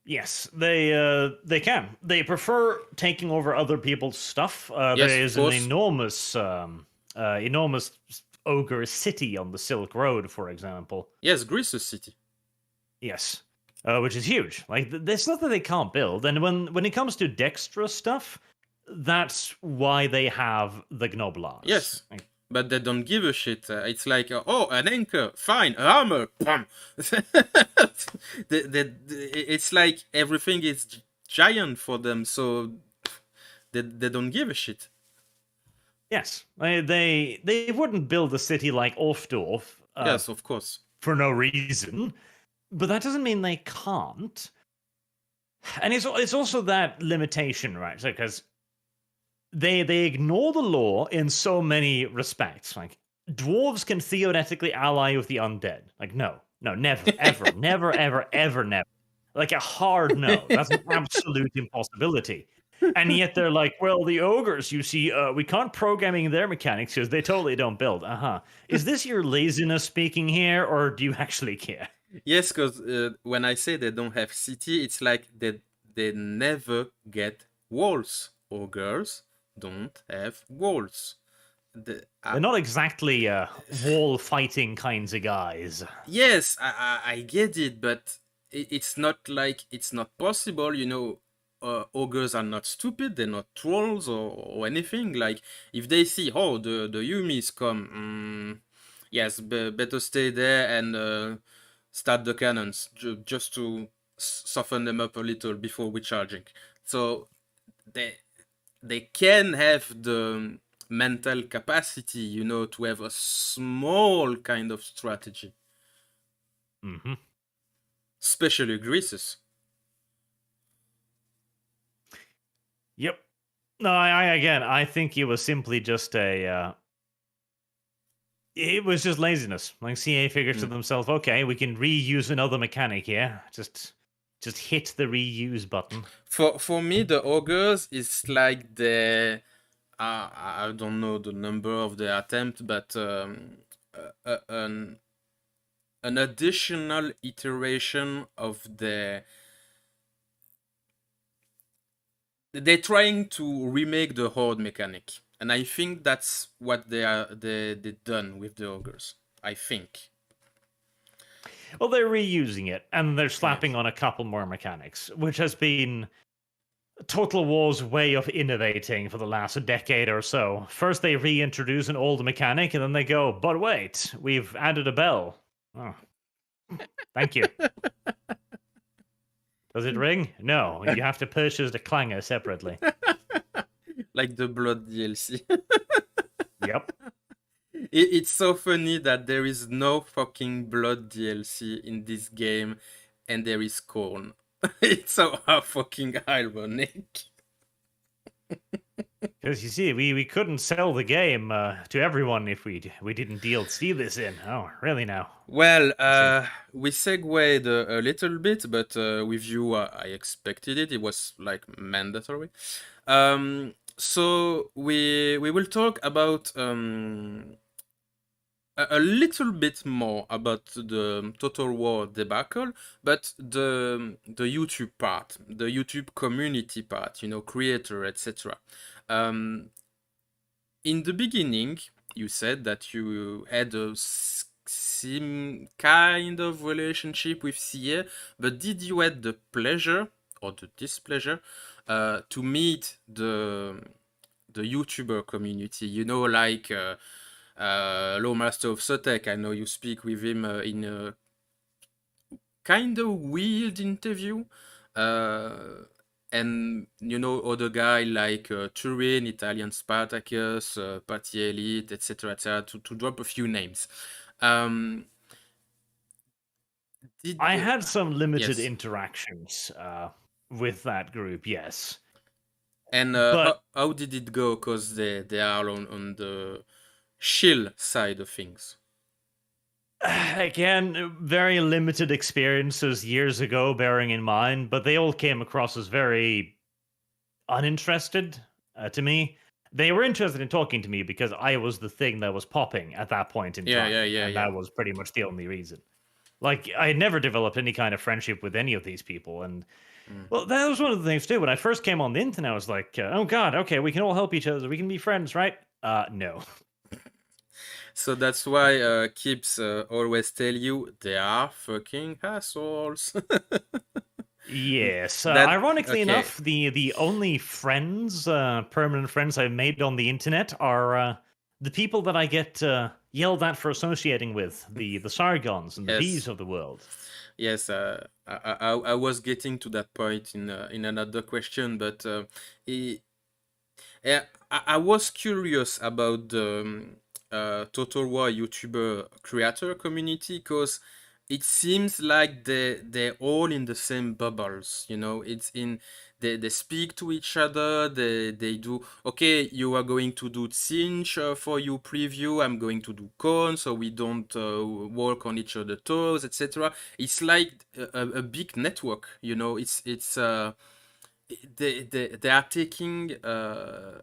Yes, they can. They prefer taking over other people's stuff. Yes, There of is an course. enormous ogre city on the Silk Road, for example. Yes, Greasus city. Yes, which is huge. Like, there's nothing they can't build. And when it comes to Dextra stuff, that's why they have the Gnoblars. Yes. Like, But they don't give a shit. It's like, oh, an anchor, fine, armor, bam. It's like everything is giant for them, so they don't give a shit. yes, they wouldn't build a city like Orfdorf. Yes, of course. For no reason, but that doesn't mean they can't. And it's also that limitation, right? Because they ignore the law in so many respects. Like, dwarves can theoretically ally with the undead. Like, no, never, ever, never, ever, ever, never. Like a hard no. That's an absolute impossibility. And yet they're like, well, the ogres, you see, we can't programming their mechanics because they totally don't build. Is this your laziness speaking here, or do you actually care? Yes, because when I say they don't have city, it's like they never get walls. Ogres don't have walls. They're not exactly wall fighting kinds of guys. Yes, I get it, but it's not like it's not possible. Ogres are not stupid. They're not trolls or anything. Like, if they see, oh, the Yumis come, yes, better stay there and start the cannons just to soften them up a little before we charging. So they can have the mental capacity, to have a small kind of strategy. Mm-hmm. Especially Greasus. Yep. No, I think it was simply just it was just laziness. Like, CA figures to themselves, okay, we can reuse another mechanic here. Just hit the reuse button. For me, the ogres is like the I don't know the number of the attempt, but an additional iteration of they're trying to remake the horde mechanic, and I think that's what they done with the ogres. I think. Well, they're reusing it, and they're slapping on a couple more mechanics, which has been Total War's way of innovating for the last decade or so. First, they reintroduce an old mechanic, and then they go, but wait, we've added a bell. Oh, thank you. Does it ring? No, you have to purchase the clanger separately. Like the Blood DLC. Yep. It's so funny that there is no fucking Blood DLC in this game, and there is corn. It's so fucking ironic. Because you see, we couldn't sell the game to everyone if we didn't steal this in. Oh, really now? Well, we segued a little bit, but with you, I expected it. It was like mandatory. So we will talk about a little bit more about the Total War debacle, but the YouTube part, the YouTube community part, creator, etc. In the beginning, you said that you had a same kind of relationship with CA, but did you had the pleasure or the displeasure to meet the YouTuber community? Like Low Master of Sotek. I know you speak with him in a kind of weird interview. And other guy like Turin, Italian Spartacus, Party Elite, etc., to drop a few names. I had some limited Yes. interactions with that group, yes. And But how did it go? Because they are on the chill side of things. again, very limited experiences years ago, bearing in mind, but they all came across as very uninterested to me. They were interested in talking to me because I was the thing that was popping at that point in time. And that was pretty much the only reason. Like, I had never developed any kind of friendship with any of these people. And, well, that was one of the things, too. When I first came on the internet, I was like, oh, God, okay, we can all help each other. We can be friends, right? No. So that's why Kips always tell you they are fucking assholes. Yes. okay. Ironically enough, the only friends, permanent friends I've made on the internet are the people that I get yelled at for associating with, the Sargons and the V's of the world. Yes, I was getting to that point in another question, but I was curious about the Total War YouTuber creator community, because it seems like they're all in the same bubbles. It's in they speak to each other. They do, okay, you are going to do Cinch for your preview, I'm going to do Con, so we don't walk on each other's toes, etc. It's like a big network. It's they are taking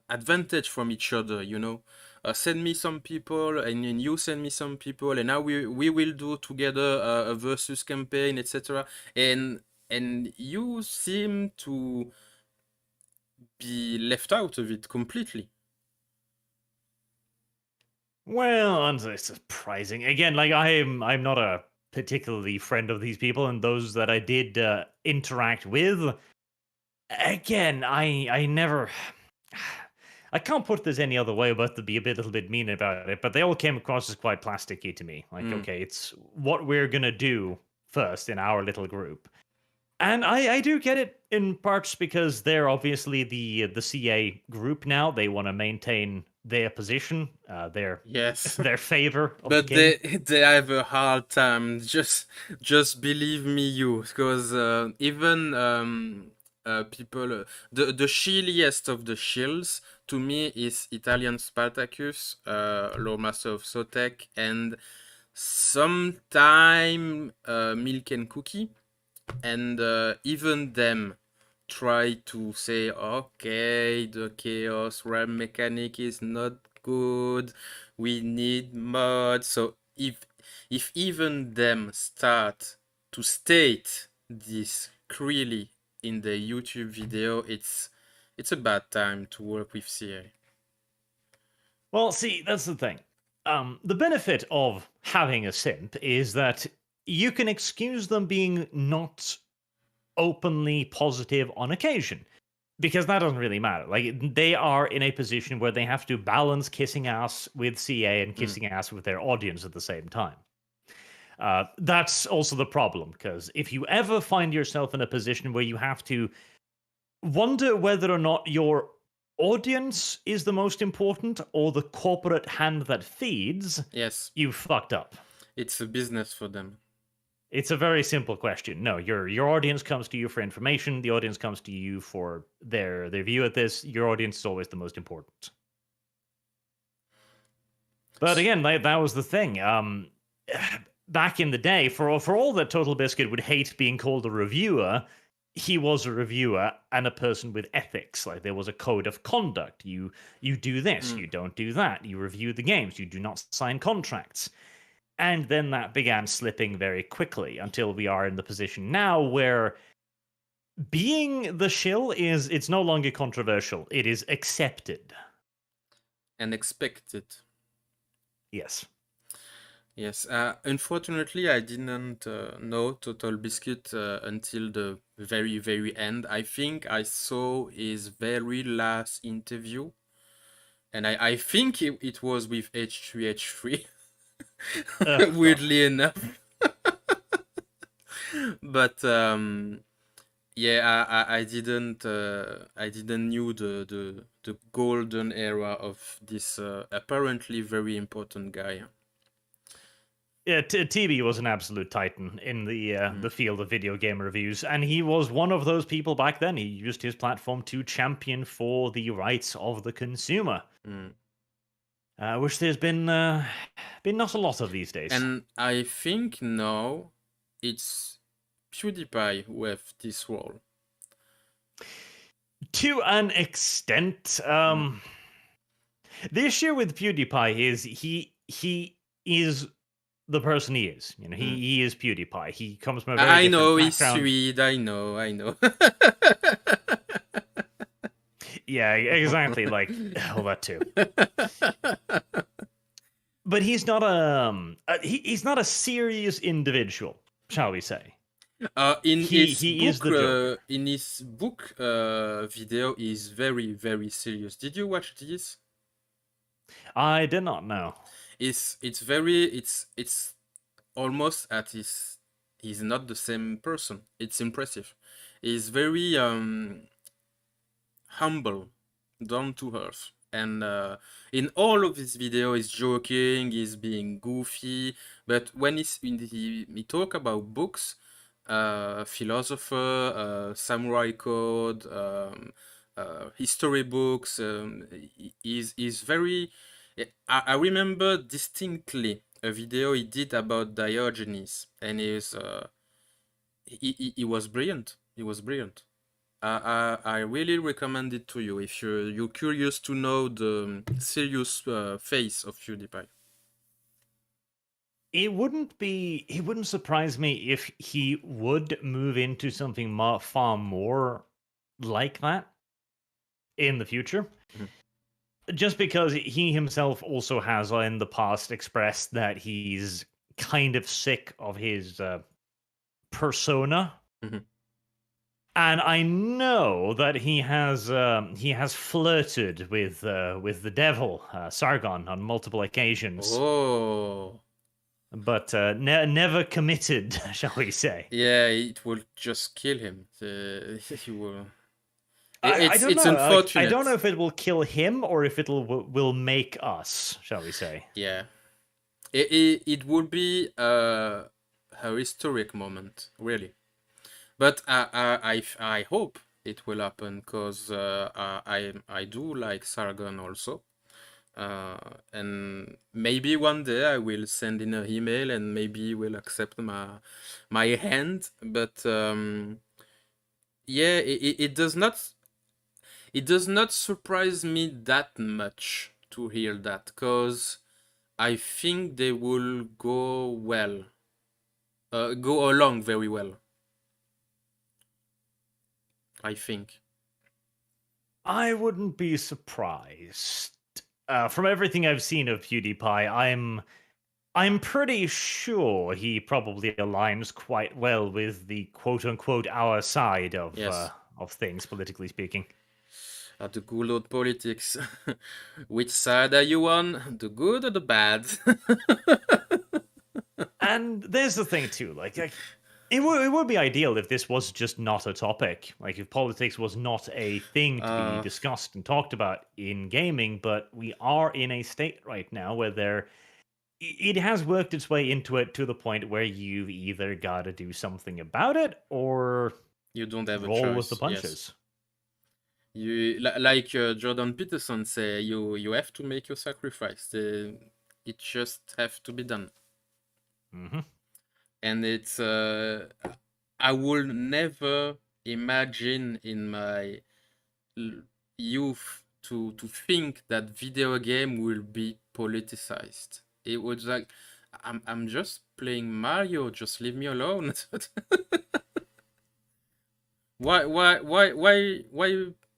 advantage from each other. Send me some people, and then you send me some people, and now we will do together a versus campaign, etc. And you seem to be left out of it completely. Well, it's surprising. Again, like I'm not a particularly friend of these people, and those that I did interact with, again, I never. I can't put this any other way but to be a little bit mean about it, but they all came across as quite plasticky to me. Like, okay, it's what we're gonna do first in our little group. And I do get it in parts because they're obviously the CA group now. They want to maintain their position, their their favor. But they have a hard time. Just believe me, because even people, the shieldiest of the shields to me is Italian Spartacus, Low Master of Sotek, and sometime Milk and Cookie. And even them try to say, okay, the chaos realm mechanic is not good, we need mods. So if even them start to state this clearly in the YouTube video, it's a bad time to work with CA. Well, see, that's the thing. The benefit of having a simp is that you can excuse them being not openly positive on occasion. because that doesn't really matter. Like, they are in a position where they have to balance kissing ass with CA and kissing ass with their audience at the same time. That's also the problem, because if you ever find yourself in a position where you have to wonder whether or not your audience is the most important or the corporate hand that feeds, Yes, you fucked up. it's a business for them. It's a very simple question. No, your audience comes to you for information. The audience comes to you for their view at this. Your audience is always the most important. But again, that was the thing. Back in the day, for all that Total Biscuit would hate being called a reviewer, he was a reviewer and a person with ethics. Like, there was a code of conduct. You do this, you don't do that. You review the games. You do not sign contracts. And then that began slipping very quickly until we are in the position now where being the shill it's no longer controversial. It is accepted. And expected. Yes. Yes, unfortunately, I didn't know Total Biscuit until the very, very end. I think I saw his very last interview, and I think it was with H3H3, weirdly enough. But yeah, I didn't knew the golden era of this apparently very important guy. Yeah, TB was an absolute titan in the field of video game reviews, and he was one of those people back then. He used his platform to champion for the rights of the consumer, which there's been not a lot of these days. And I think now it's PewDiePie who have this role. To an extent, the issue with PewDiePie is he is the person he is. You know, he is PewDiePie. He comes from a very I know different he's background. sweet. I know. Yeah, exactly. Like, well, that too. But he's not he's not a serious individual, shall we say? In his book, video is very, very serious. Did you watch this? I did not know. It's almost at he's not the same person. It's impressive. He's very humble, down to earth, and in all of his video he's joking, he's being goofy, but when he talk about books, philosopher, samurai code, history books, is very. I remember distinctly a video he did about Diogenes, and he was brilliant. He was brilliant. I really recommend it to you if you're curious to know the serious face of PewDiePie. It wouldn't surprise me if he would move into something far more like that in the future. Just because he himself also has in the past expressed that he's kind of sick of his persona. And I know that he has flirted with the devil, Sargon, on multiple occasions. Oh. But never committed, shall we say? Yeah, it will just kill him. He will. It's unfortunate. I don't know if it will kill him or if it will make us, shall we say? Yeah, it would be a historic moment, really. But I hope it will happen, because I do like Sargon also. And maybe one day I will send in an email and maybe will accept my hand. But yeah, it does not surprise me that much to hear that, because I think they will go along very well. I think. I wouldn't be surprised. From everything I've seen of PewDiePie, I'm pretty sure he probably aligns quite well with the quote-unquote our side of Yes. Of things, politically speaking. The good old politics. Which side are you on? The good or the bad? And there's the thing too, it would be ideal if this was just not a topic. Like if politics was not a thing to be uh, discussed and talked about in gaming, but we are in a state right now where it has worked its way into it to the point where you've either got to do something about it or you don't have a roll with the choice. Yes. punches. Like Jordan Peterson say, you have to make your sacrifice. It just have to be done. Mm-hmm. And it's I will never imagine in my youth to think that video game will be politicized. It was like I'm just playing Mario, just leave me alone. Why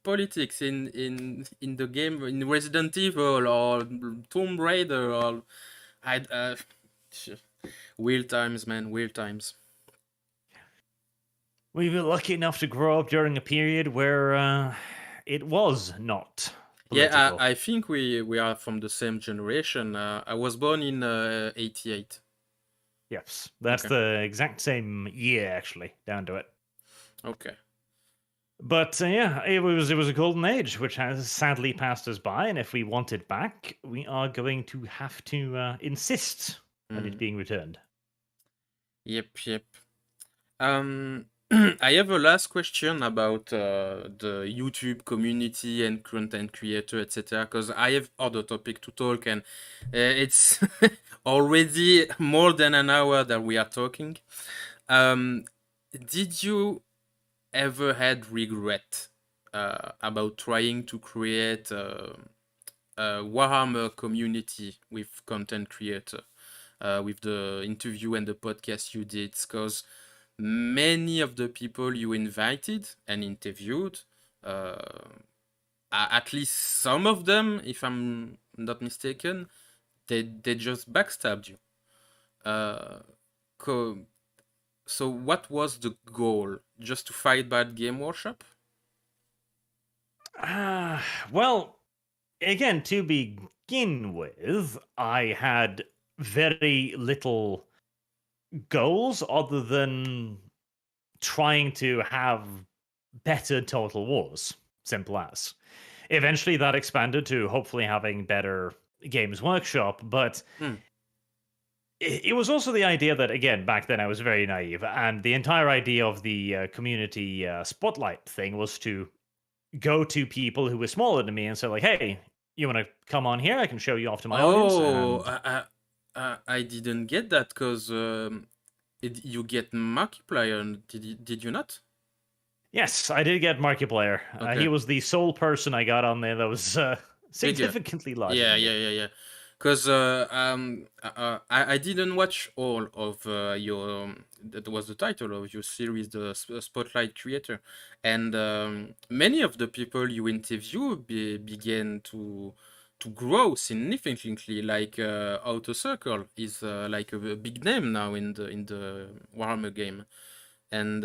politics in the game, in Resident Evil or Tomb Raider or I weird times, man, weird times. We've been lucky enough to grow up during a period where it was not Yeah, political. I think we are from the same generation. I was born in 88. Yes, that's Okay. the exact same year, actually, down to it. Okay. But yeah, it was a golden age, which has sadly passed us by. And if we want it back, we are going to have to insist on it being returned. Yep. I have a last question about the YouTube community and content creator, etc. Because I have other topic to talk, and it's already more than an hour that we are talking. Did you ever had regret about trying to create a Warhammer community with content creator, with the interview and the podcast you did? Because many of the people you invited and interviewed, at least some of them, if I'm not mistaken, they just backstabbed you. So what was the goal? Just to fight bad game workshop? Well, again, to begin with, I had very little goals other than trying to have better Total Wars. Simple as. Eventually, that expanded to hopefully having better Games Workshop, but it was also the idea that, again, back then I was very naive, and the entire idea of the community spotlight thing was to go to people who were smaller than me and say, like, hey, you want to come on here? I can show you off to my audience. Oh, And I didn't get that because you get Markiplier, did you not? yes, I did get Markiplier. Okay. He was the sole person I got on there that was significantly larger Yeah, than me. yeah. Because I didn't watch all of your that was the title of your series, the Spotlight Creator, and many of the people you interview began to grow significantly. Like Outer Circle is like a big name now in the Warhammer game, and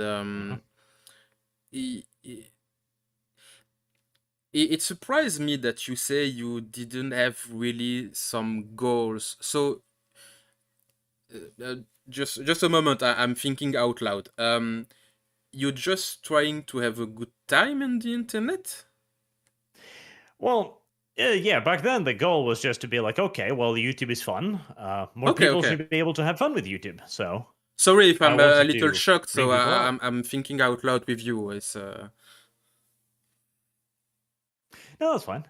it surprised me that you say you didn't have really some goals. So just a moment, I'm thinking out loud. You're just trying to have a good time in the internet? Well, yeah, back then the goal was just to be like, okay, well, YouTube is fun. More people Okay. should be able to have fun with YouTube. So Sorry if I I'm a wanted little to shocked. bring So people out. I'm thinking out loud with you. It's No, that's fine.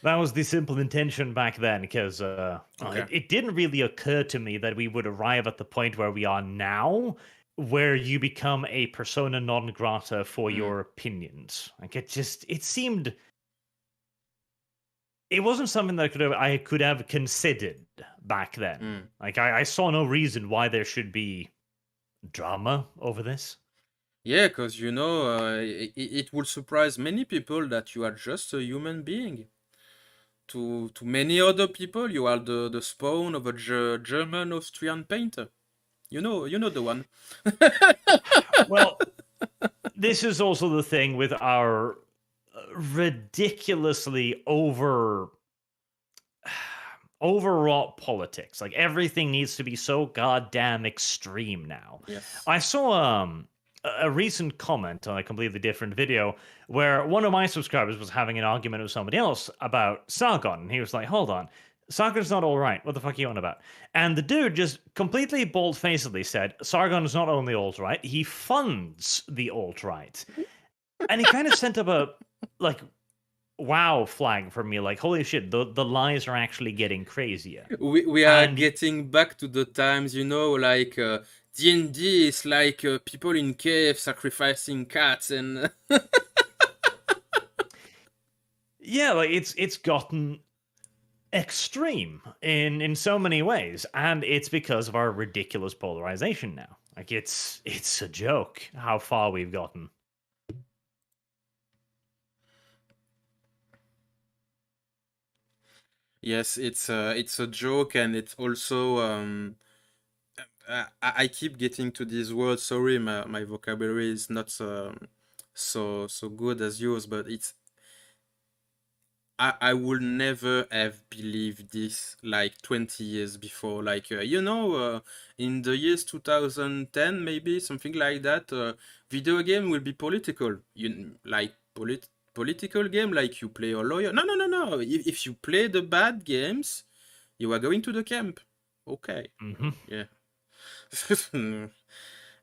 That was the simple intention back then, because okay. it didn't really occur to me that we would arrive at the point where we are now, where you become a persona non grata for your opinions. Like it seemed, it wasn't something that I could have considered back then. Like I saw no reason why there should be drama over this. Yeah, because it will surprise many people that you are just a human being. To many other people, you are the spawn of a German Austrian painter. You know the one. Well, this is also the thing with our ridiculously overwrought politics. Like everything needs to be so goddamn extreme now. Yes. I saw a recent comment on a completely different video where one of my subscribers was having an argument with somebody else about Sargon, and he was like, "Hold on, Sargon's not all right. What the fuck are you on about?" And the dude just completely bald-facedly said, "Sargon is not only alt right, he funds the alt right," and he kind of sent up a like wow flag for me, like holy shit, the lies are actually getting crazier. We are And getting back to the times, like D&D is like people in cave sacrificing cats and yeah, like it's gotten extreme in so many ways, and it's because of our ridiculous polarization now. Like it's a joke how far we've gotten. yes, it's a joke, and it's also I keep getting to these words. Sorry, my vocabulary is not so good as yours, but I would never have believed this like 20 years before. Like, in the years 2010, maybe something like that, video game will be political. Like political game, like you play a lawyer. No, no, no, no. If you play the bad games, you are going to the camp. Okay. Mm-hmm. Yeah.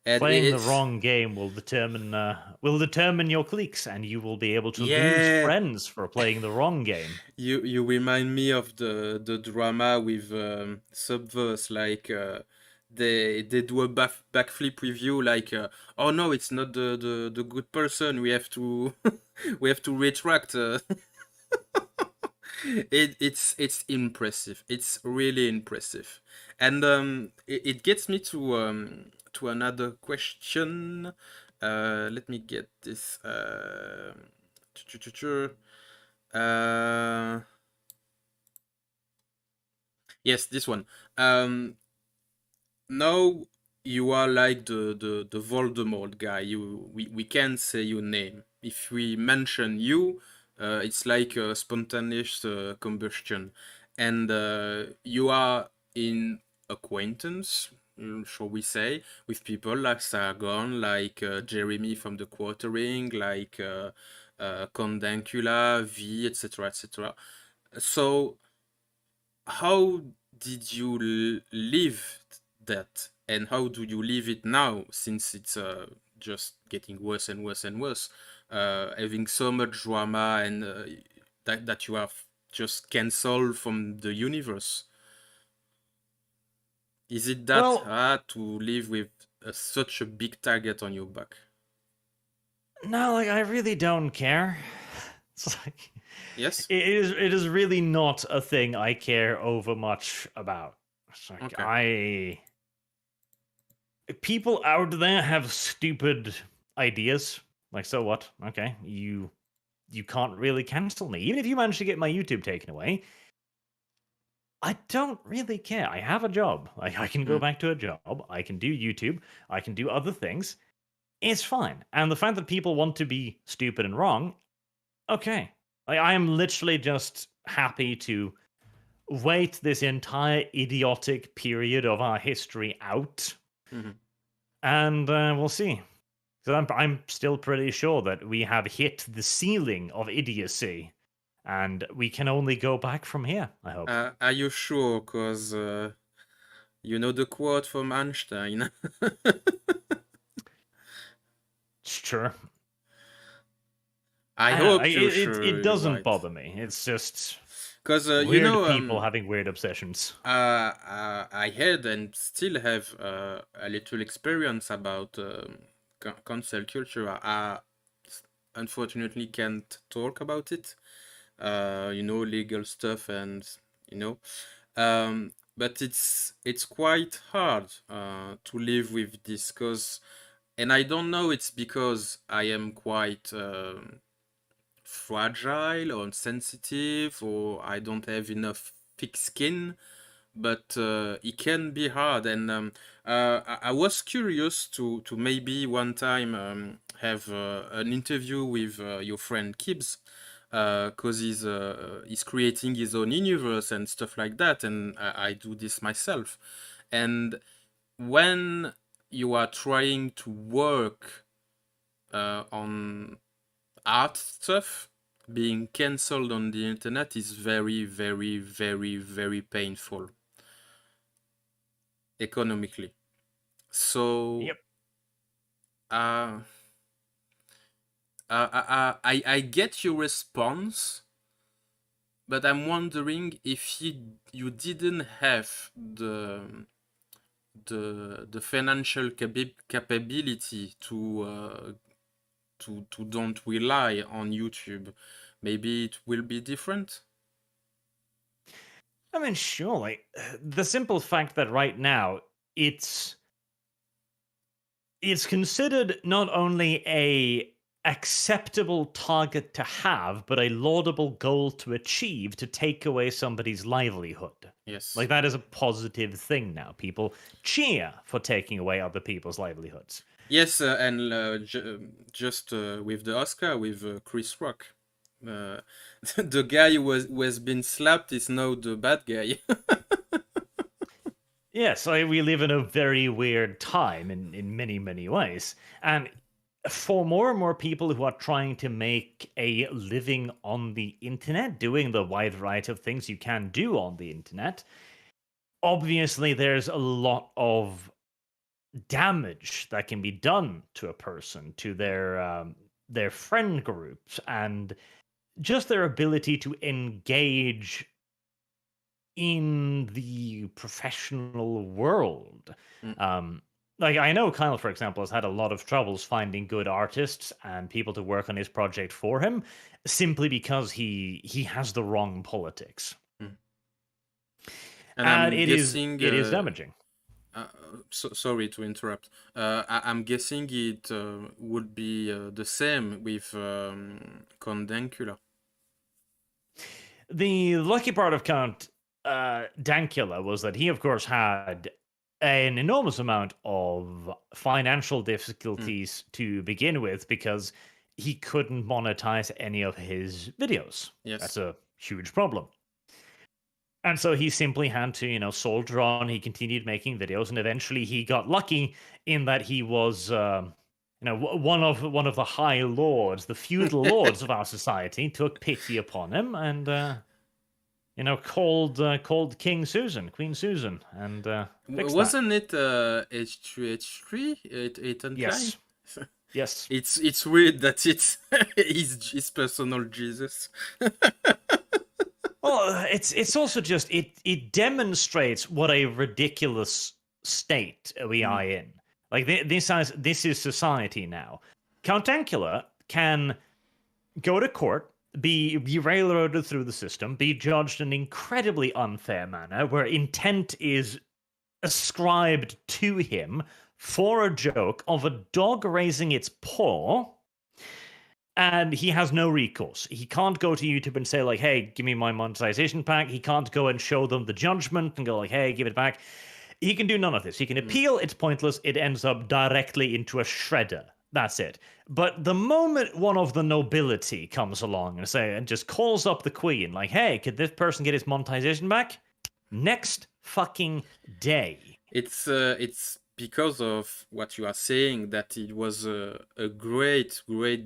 And Playing the it's wrong game will determine your cliques, and you will be able to lose yeah. friends for playing the wrong game. You remind me of the drama with Subverse, like they do a backflip review, like oh no, it's not the good person. We have to we have to retract. It's impressive. It's really impressive, and it gets me to another question. Let me get this. Uh, yes, this one. Now you are like the Voldemort guy. We can't say your name. If we mention you, it's like a spontaneous combustion, and you are in acquaintance, shall we say, with people like Sargon, like Jeremy from the Quartering, like Condancula, V, etc., etc. So how did you live that, and how do you live it now, since it's just getting worse and worse and worse, having so much drama, and that you have just cancelled from the universe? Is it that Well, hard to live with such a big target on your back? no, like I really don't care. It's like Yes. it is really not a thing I care over much about. It's like Okay. people out there have stupid ideas. Like, so what? Okay, you can't really cancel me. Even if you manage to get my YouTube taken away, I don't really care. I have a job. I can go Mm. back to a job. I can do YouTube. I can do other things. It's fine. And the fact that people want to be stupid and wrong, okay. I am literally just happy to wait this entire idiotic period of our history out, Mhm. and we'll see. Because I'm still pretty sure that we have hit the ceiling of idiocy, and we can only go back from here, I hope. Are you sure? Because you know the quote from Einstein. Sure. I I don't know. hope you're It sure you're doesn't right. bother me. It's just Because weird people having weird obsessions. I had and still have a little experience about cancel culture. I unfortunately can't talk about it. Legal stuff, and you know, but it's quite hard to live with this, and I don't know, it's because I am quite fragile or sensitive, or I don't have enough thick skin, but it can be hard. And I was curious to maybe one time have an interview with your friend Kibbs, because he's creating his own universe and stuff like that, and I do this myself. And when you are trying to work on art stuff, being cancelled on the internet is very, very, very, very painful economically. So, Yep. uh, I get your response, but I'm wondering if you didn't have the financial capability to don't rely on YouTube, maybe it will be different. I mean, surely the simple fact that right now it's considered not only a acceptable target to have, but a laudable goal to achieve to take away somebody's livelihood. Yes. Like, that is a positive thing now. People cheer for taking away other people's livelihoods. Yes, and just with the Oscar with Chris Rock, the guy who has been slapped is now the bad guy. Yes, we live in a very weird time in many, many ways. And for more and more people who are trying to make a living on the internet, doing the wide variety of things you can do on the internet, obviously there's a lot of damage that can be done to a person, to their friend groups, and just their ability to engage in the professional world. Like, I know Kyle, for example, has had a lot of troubles finding good artists and people to work on his project for him, simply because he has the wrong politics, And and I'm guessing it is damaging. sorry to interrupt. I'm guessing it would be the same with Condancula. The lucky part of Count Dankula was that he, of course, had an enormous amount of financial difficulties to begin with because he couldn't monetize any of his videos. Yes. That's a huge problem. And so he simply had to, soldier on. He continued making videos, and eventually he got lucky in that he was, one of the high lords, the feudal lords of our society, took pity upon him and, called Queen Susan, and fixed Wasn't it H3H3? It and yes, Klein? yes. It's weird that it's his personal Jesus. Well, it's also just it demonstrates what a ridiculous state we are in. Like, this is society now. Count Dankula can go to court, be railroaded through the system, be judged in an incredibly unfair manner, where intent is ascribed to him for a joke of a dog raising its paw, and he has no recourse. He can't go to YouTube and say, like, hey, give me my monetization pack. He can't go and show them the judgment and go, like, hey, give it back. He can do none of this. He can appeal, it's pointless, it ends up directly into a shredder. That's it. But the moment one of the nobility comes along and just calls up the queen, like, hey, could this person get his monetization back? Next fucking day. It's because of what you are saying that it was a great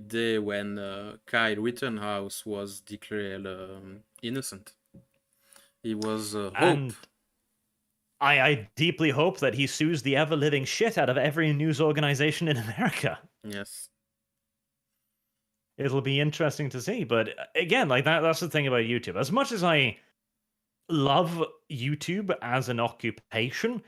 day when Kyle Rittenhouse was declared innocent. He was hope. And I deeply hope that he sues the ever-living shit out of every news organization in America. Yes. It'll be interesting to see. But again, like, that's the thing about YouTube. As much as I love YouTube as an occupation,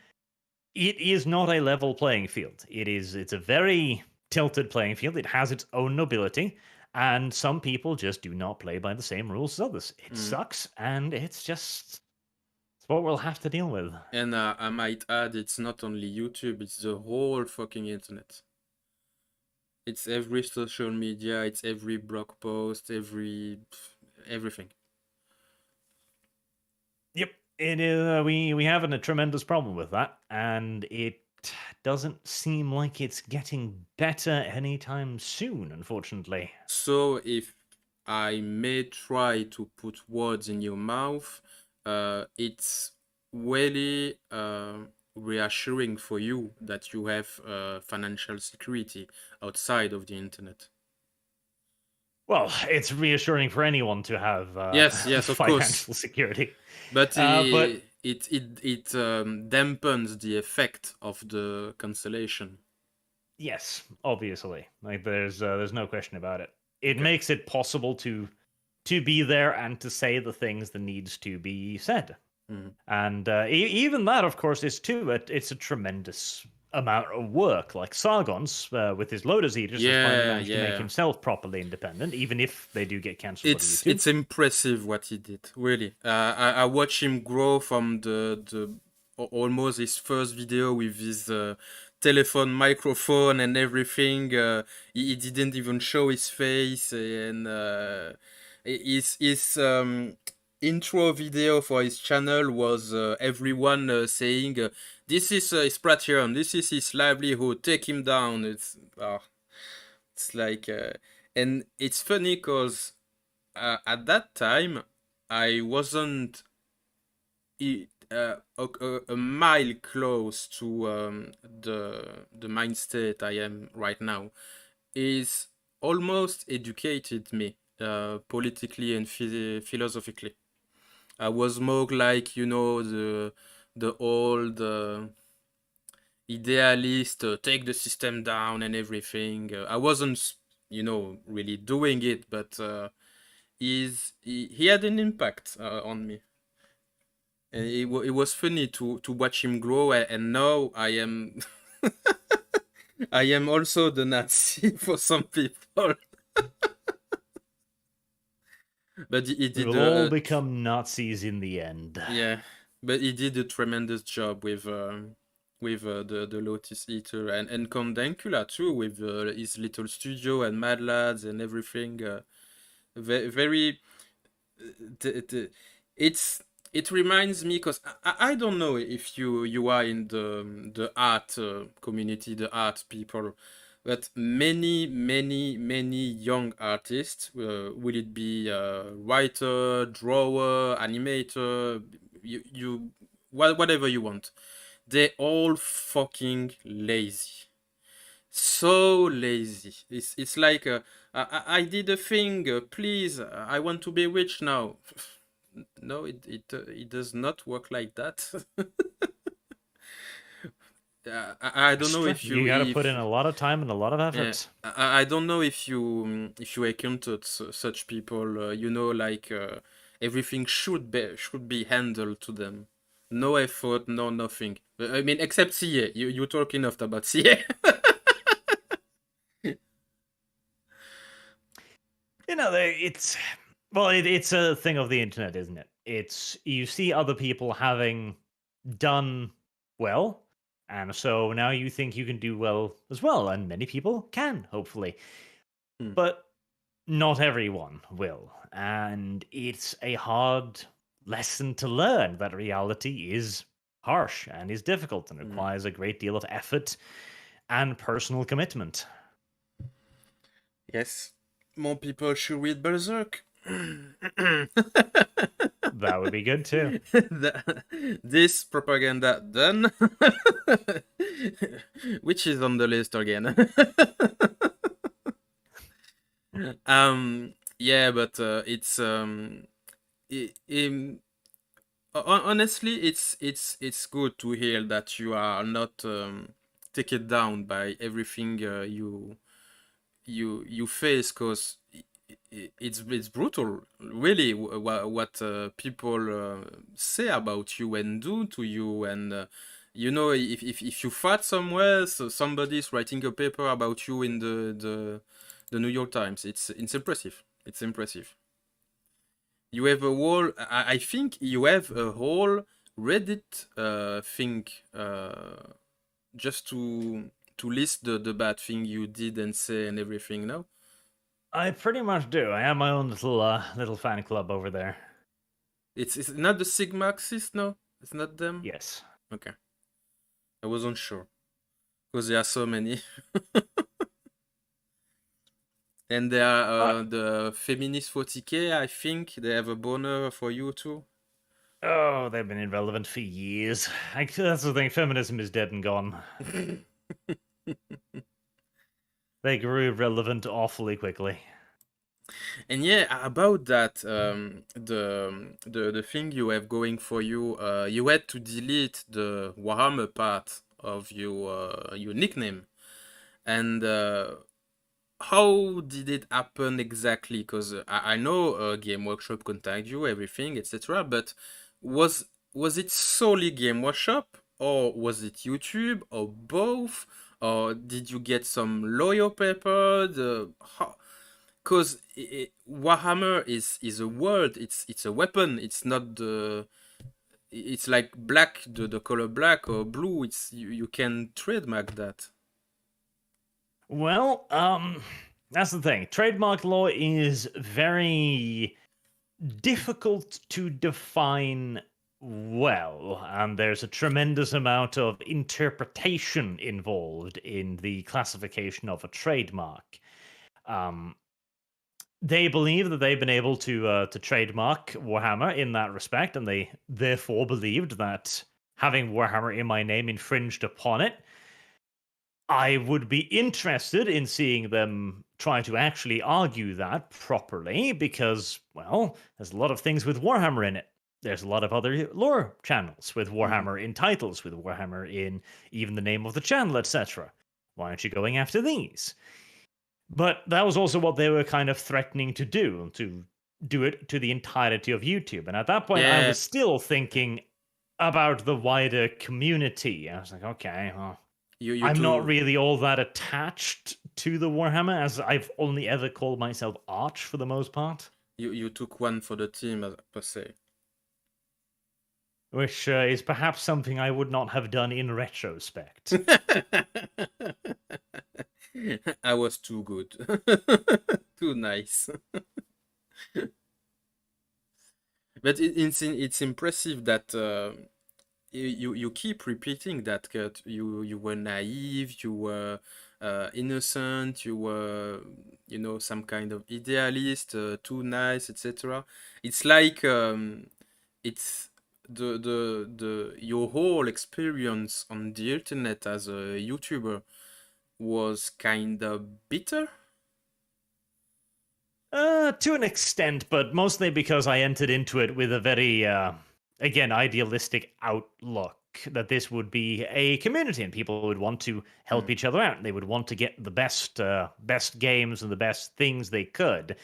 it is not a level playing field. It's a very tilted playing field. It has its own nobility, and some people just do not play by the same rules as others. It sucks, and it's what we'll have to deal with. And I might add, it's not only YouTube, it's the whole fucking internet. It's every social media, it's every blog post, everything. Yep, it is. We have a tremendous problem with that, and it doesn't seem like it's getting better anytime soon, unfortunately. So if I may try to put words in your mouth, it's really reassuring for you that you have financial security outside of the internet. Well, it's reassuring for anyone to have Yes, yes, of course. financial security. But But it dampens the effect of the cancellation. yes, obviously, like there's no question about it. It Okay. makes it possible to be there and to say the things that needs to be said. Mhm. And even that, of course, is too. It's a tremendous amount of work. Like Sargon's with his Lotus Eaters has finally Yeah, managed to make yeah. himself properly independent, even if they do get cancelled by the YouTube. It's impressive what he did, really. I watched him grow from the almost his first video with his telephone microphone and everything. He didn't even show his face, and his intro video for his channel was everyone saying, "This is his platinum. This is his livelihood. Take him down." It's like, and it's funny because at that time, I wasn't a mile close to the mind state I am right now. Is almost educated me politically and philosophically. I was more like the old idealist, take the system down and everything. I wasn't really doing it, but he had an impact on me, and it was funny to watch him grow, and now I am I am also the Nazi for some people. But he We did will all become Nazis in the end. yeah, but he did a tremendous job with the Lotus Eater and Condancula too, with his little studio and Mad Lads and everything. Very it's it reminds me because I don't know if you are in the art community, the art people, but many young artists, will it be writer, drawer, animator, whatever you want, they all fucking lazy, so lazy. It's like I did a thing. Please, I want to be rich now. No, it does not work like that. I don't It's know true. if You got to put in a lot of time and a lot of yeah, effort. I don't know if you encountered such people. Like everything should be handled to them. No effort, no nothing. I mean, except CA. You talk enough about CA. It's well, it's a thing of the internet, isn't it? It's you see other people having done well, and so now you think you can do well as well, and many people can, hopefully. Hmm. But not everyone will, and it's a hard lesson to learn that reality is harsh and is difficult and Hmm. requires a great deal of effort and personal commitment. Yes, more people should read Berserk. That would be good too. This propaganda done. Which is on the list again. Yeah, but it's honestly, it's good to hear that you are not taken down by everything you face, because it's brutal, really, what people say about you and do to you, and if you fight somewhere, so somebody's writing a paper about you in the New York Times. It's impressive. It's impressive. You have a whole. I think you have a whole Reddit thing just to list the bad thing you did and say and everything. No, I pretty much do. I have my own little fan club over there. it's not the Sigma Axis. No, it's not them. Yes. Okay, I wasn't sure. because there are so many. And there are the Feminist 40K, I think. They have a boner for you too. Oh, they've been irrelevant for years. That's the thing. Feminism is dead and gone. They grew irrelevant awfully quickly. And yeah, about that, the thing you have going for you, you had to delete the Warhammer part of your nickname. And how did it happen exactly? Because I know Game Workshop contact you, everything, etc. But was was it solely Game Workshop, or was it YouTube, or both? Or did you get some lawyer paper? Because Warhammer is a word. It's a weapon. It's not the. It's like black, the color black or blue. It's you can trademark that. Well, that's the thing. Trademark law is very difficult to define well, and there's a tremendous amount of interpretation involved in the classification of a trademark. They believe that they've been able to trademark Warhammer in that respect, and they therefore believed that having Warhammer in my name infringed upon it. I would be interested in seeing them try to actually argue that properly because, well, there's a lot of things with Warhammer in it. There's a lot of other lore channels with Warhammer in titles, with Warhammer in even the name of the channel, etc. Why aren't you going after these? But that was also what they were kind of threatening to do it to the entirety of YouTube. And at that point, I Yeah, was still thinking about the wider community. I was like, okay, well, you I'm not too. really all that attached to the Warhammer, as I've only ever called myself Arch for the most part, You took one for the team per se. which is perhaps something I would not have done in retrospect. I was too good. Too nice. But it's impressive that you keep repeating that, Kurt. You were naive, you were innocent, you were, some kind of idealist, too nice, etc. It's like it's the your whole experience on the internet as a YouTuber was kind of bitter. To an extent, but mostly because I entered into it with a very, again, idealistic outlook that this would be a community and people would want to help Mm. each other out. They would want to get the best games and the best things they could,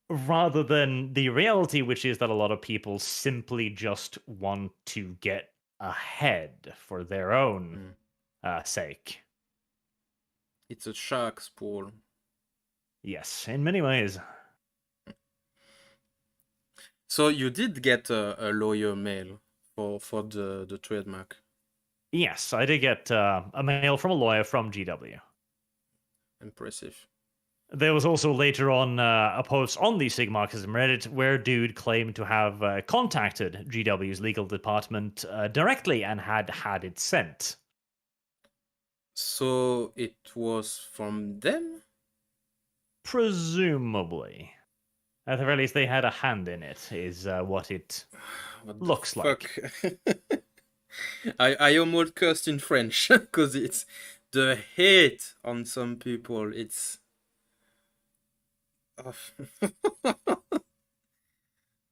rather than the reality, which is that a lot of people simply just want to get ahead for their own Mm. sake. It's a shark spool. Yes, in many ways. So you did get a lawyer mail for the trademark. Yes, I did get a mail from a lawyer from GW. Impressive. There was also later on a post on the Sigmarchism Reddit where dude claimed to have contacted GW's legal department directly and had it sent. So it was from them? Presumably. At the very least, they had a hand in it, is what it What the looks fuck? like. I almost cursed in French because it's the hate on some people. It's oh,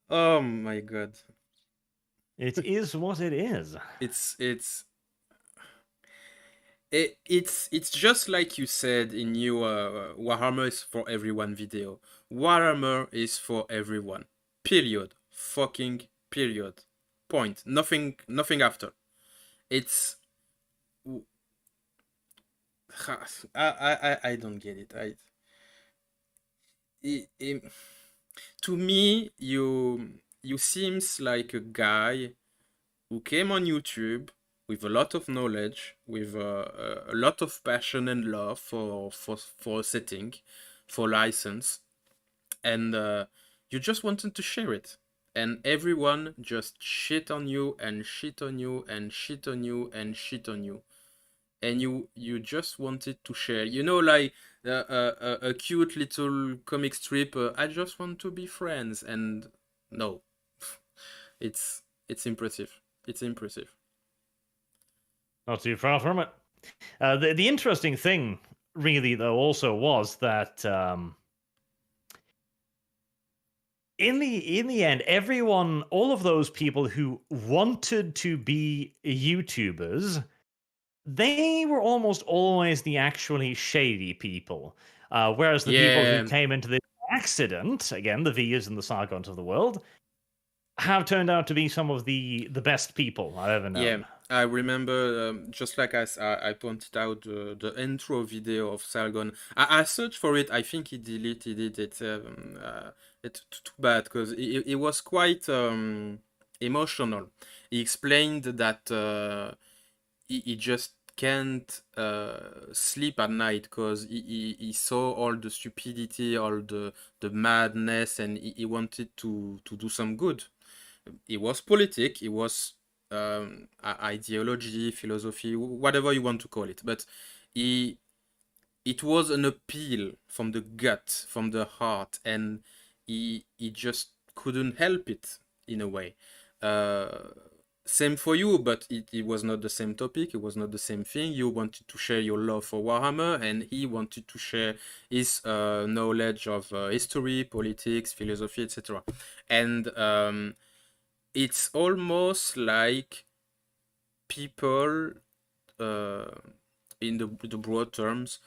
oh my god. It is what it is. It's it's just like you said in your Warhammer is for everyone video. Warhammer is for everyone. Period. Fucking period. Point. Nothing after. It's I don't get it. I to me you seems like a guy who came on YouTube with a lot of knowledge, with a lot of passion and love for a setting, for license, and you just wanted to share it. And everyone just shit on you and shit on you and shit on you and shit on you. and you just wanted to share. You know, like a cute little comic strip. I just want to be friends, and no, it's impressive. It's impressive. Not too far from it. The interesting thing, really, though, also was that in the end, everyone, all of those people who wanted to be YouTubers, they were almost always the actually shady people. Whereas the people who Yeah, came into this accident, again, the Vias and the Sargons of the world, have turned out to be some of the best people I've ever yeah. known. I remember, just like I pointed out, the intro video of Sargon. I searched for it. I think he deleted it. It's too bad because it was quite emotional. He explained that he just can't sleep at night because he saw all the stupidity, all the madness, and he wanted to do some good. It was politic, it was ideology, philosophy, whatever you want to call it, but he it was an appeal from the gut, from the heart, and he just couldn't help it in a way. Uh, Same for you, but it was not the same topic. It was not the same thing. You wanted to share your love for Warhammer, and he wanted to share his knowledge of history, politics, philosophy, etc. And it's almost like people, uh, in the broad terms,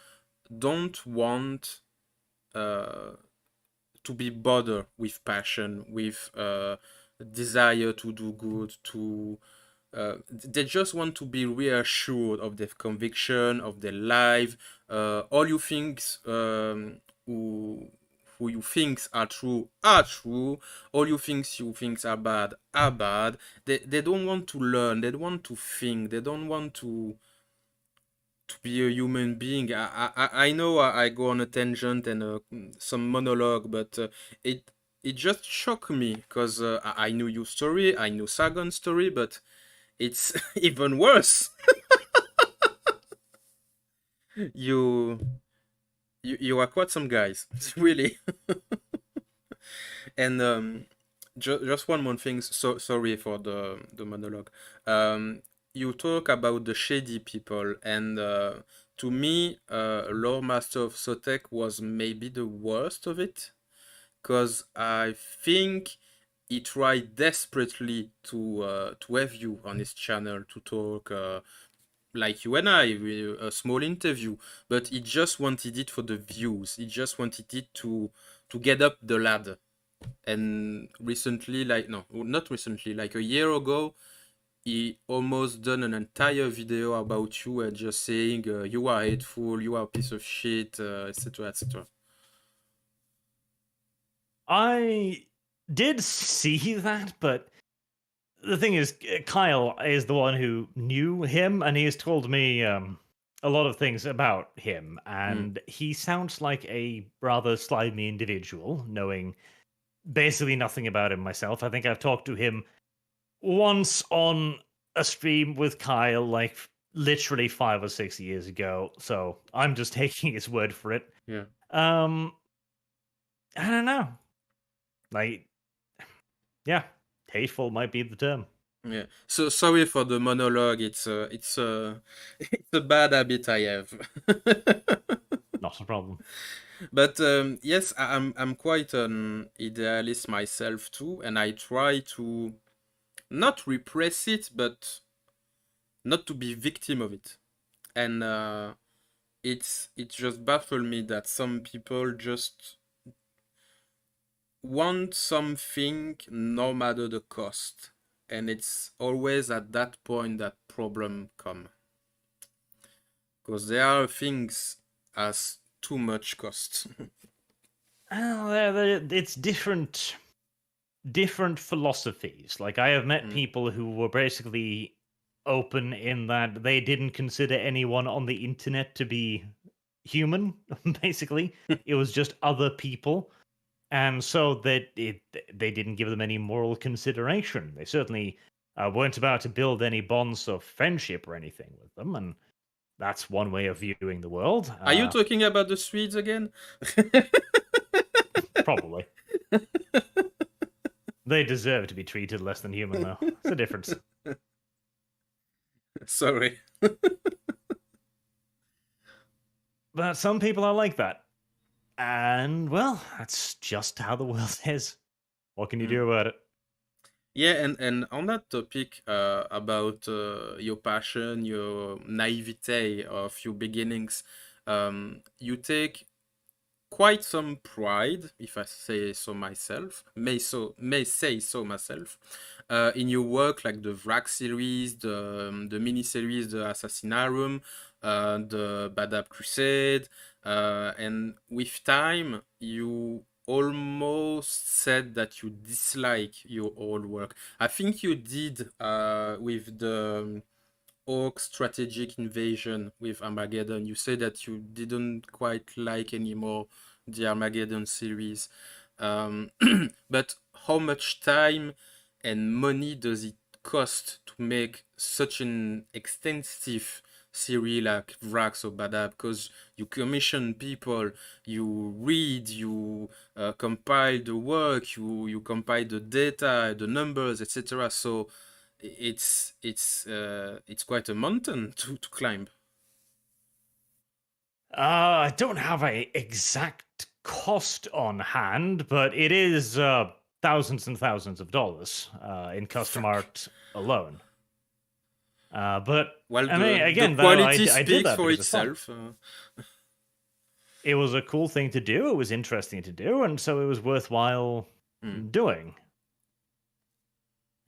don't want to be bothered with passion, with desire to do good, to they just want to be reassured of their conviction, of their life. All you things who you think are true are true. All you think are bad are bad. They don't want to learn. They don't want to think. They don't want to be a human being. I know I go on a tangent and some monologue, but it just shocked me because I knew your story, I knew Sargon's story, but it's even worse. you, you are quite some guys, really. And just one more thing. So sorry for the monologue. You talk about the shady people, and to me, Lore Master of Sotek was maybe the worst of it, because I think he tried desperately to have you on his channel to talk. Like you and I, with a small interview, but he just wanted it for the views. He just wanted it to get up the ladder. And recently, like no, not recently, like a year ago, he almost done an entire video about you and just saying you are hateful, you are a piece of shit, etc., etc. I did see that, but the thing is, Kyle is the one who knew him, and he has told me a lot of things about him, Mm. and he sounds like a rather slimy individual, knowing basically nothing about him myself. I think I've talked to him once on a stream with Kyle, like literally 5 or 6 years ago, so I'm just taking his word for it. Yeah. Um, I don't know. Like, yeah, hateful might be the term. Yeah. So sorry for the monologue. It's it's a bad habit I have. Not a problem. But yes, I'm quite an idealist myself too, and I try to not repress it, but not to be victim of it. And it just baffles me that some people just want something no matter the cost, and it's always at that point that problem come, because there are things as too much cost. It's different philosophies. Like I have met Mm. people who were basically open in that they didn't consider anyone on the internet to be human. Basically, it was just other people, and so that they didn't give them any moral consideration. They certainly weren't about to build any bonds of friendship or anything with them, and that's one way of viewing the world. Are you talking about the Swedes again? Probably. They deserve to be treated less than human, though. It's a difference. Sorry. But some people are like that. And, well, that's just how the world is. What can you do about it? Yeah, and on that topic about your passion, your naivete of your beginnings, you take quite some pride, if I say so myself, may say so myself, in your work, like the Wrack series, the mini series, the Assassinarum, the Badab Crusade, and with time you almost said that you dislike your old work. I think you did with the Orc strategic invasion with Armageddon. You said that you didn't quite like anymore the Armageddon series. But how much time and money does it cost to make such an extensive series like Vrax or Badab? Because you commission people, you read, you compile the work, you compile the data, the numbers, etc. So it's quite a mountain to climb. I don't have a exact cost on hand, but it is thousands and thousands of dollars in custom art alone. But well, I mean, again, the quality I did speaks that for because it's fun. itself. It was a cool thing to do. It was interesting to do, and so it was worthwhile doing.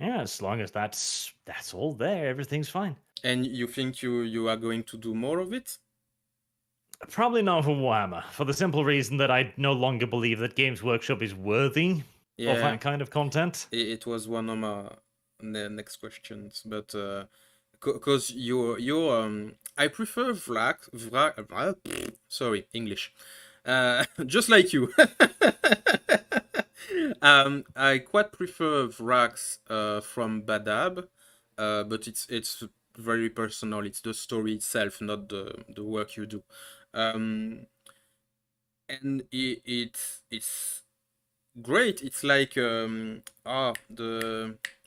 Yeah, as long as that's all there, everything's fine. And you think you are going to do more of it? Probably not for Warhammer, for the simple reason that I no longer believe that Games Workshop is worthy of that kind of content. It was one of my next questions, but because you're I prefer sorry, English, just like you. I quite prefer Vrax from Badab, but it's very personal. It's the story itself, not the work you do. And it's great. It's like the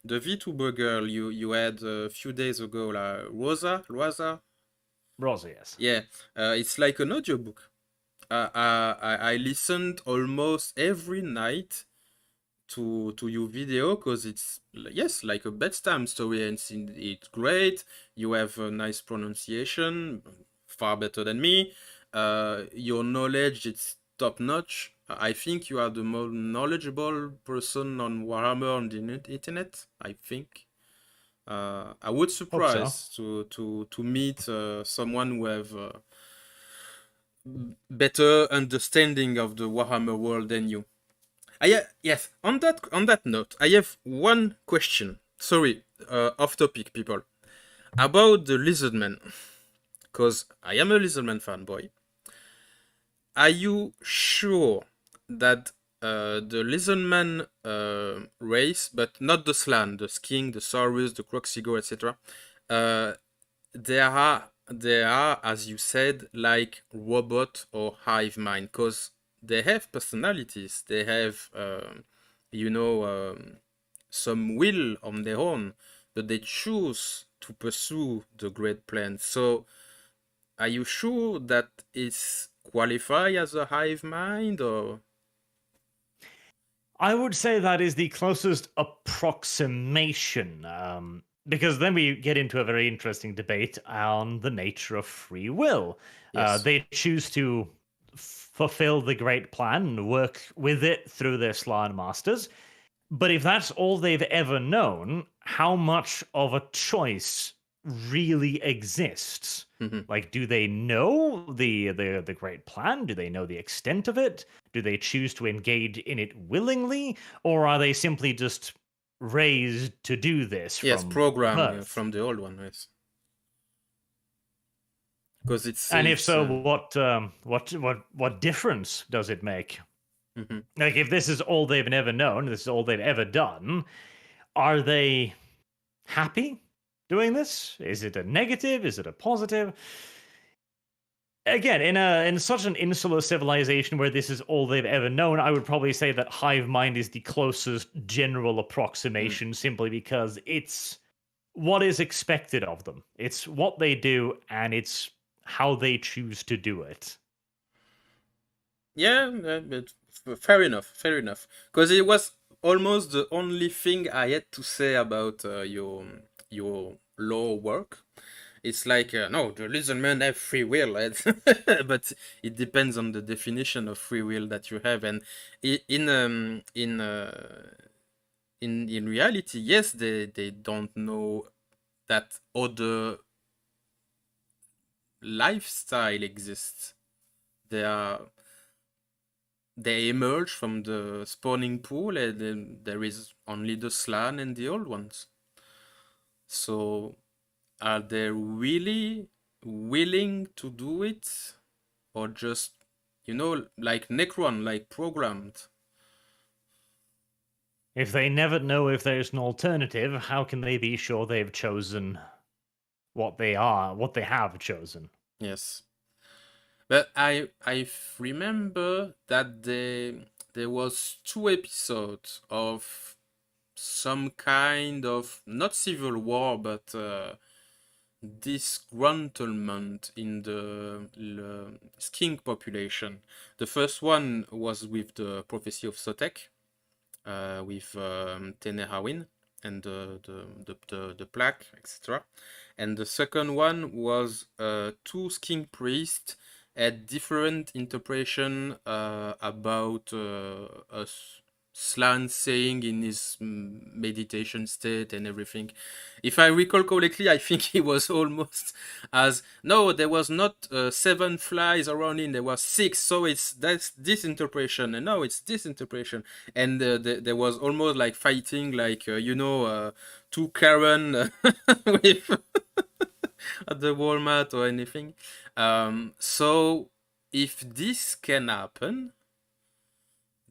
VTuber girl you had a few days ago, Rosa. Rosa, yes. Yeah, it's like an audiobook. I listened almost every night to your video because it's like a bedtime story, and it's great. You have a nice pronunciation, far better than me. Your knowledge, it's top notch. I think you are the most knowledgeable person on Warhammer on the internet. I think. I would surprise to meet someone who have better understanding of the Warhammer world than you. Yes. On that note, I have one question. Sorry, off topic, people, about the Lizardmen, because I am a Lizardman fanboy. Are you sure that the Lizardman race, but not the Slan, the Skink, the Saurus, the Croxigo, etc., they are, as you said, like robot or hive mind, because they have personalities, they have, some will on their own, but they choose to pursue the great plan. So, are you sure that it's qualified as a hive mind, or? I would say that is the closest approximation, because then we get into a very interesting debate on the nature of free will. Yes. They choose to fulfill the great plan and work with it through their Slan masters. But if that's all they've ever known, how much of a choice really exists? Like, do they know the great plan? Do they know the extent of it? Do they choose to engage in it willingly, or are they simply just raised to do this? Yes, from program birth? from the old one, yes. Because if so, what difference does it make? Like, if this is all they've ever known, this is all they've ever done, are they happy doing this? Is it a negative? Is it a positive? again, in such an insular civilization where this is all they've ever known, I would probably say that hive mind is the closest general approximation, simply because it's what is expected of them. It's what they do, and it's how they choose to do it. Yeah, but fair enough, fair enough. Because it was almost the only thing I had to say about your law work. It's like no, the lizardmen have free will, but it depends on the definition of free will that you have, and in reality, yes, they don't know that other lifestyle exists. They are they emerge from the spawning pool, and then there is only the slan and the old ones. So, are they really willing to do it, or just, like Necron, like programmed? If they never know if there's an alternative, how can they be sure they've chosen what they are, what they have chosen? Yes, but I remember that there was 2 episodes of some kind of not civil war, but disgruntlement in the skink population. The first one was with the prophecy of Sotek, with Tenehawin and the plaque, etc. And the second one was 2 skink priests had different interpretation about a Slan saying in his meditation state and everything. If I recall correctly, I think he was almost as no, there was not 7 flies around him, there was 6, so that's this interpretation, and no, it's this interpretation, and there was almost like fighting, like 2 Karen with at the Walmart or anything. So if this can happen,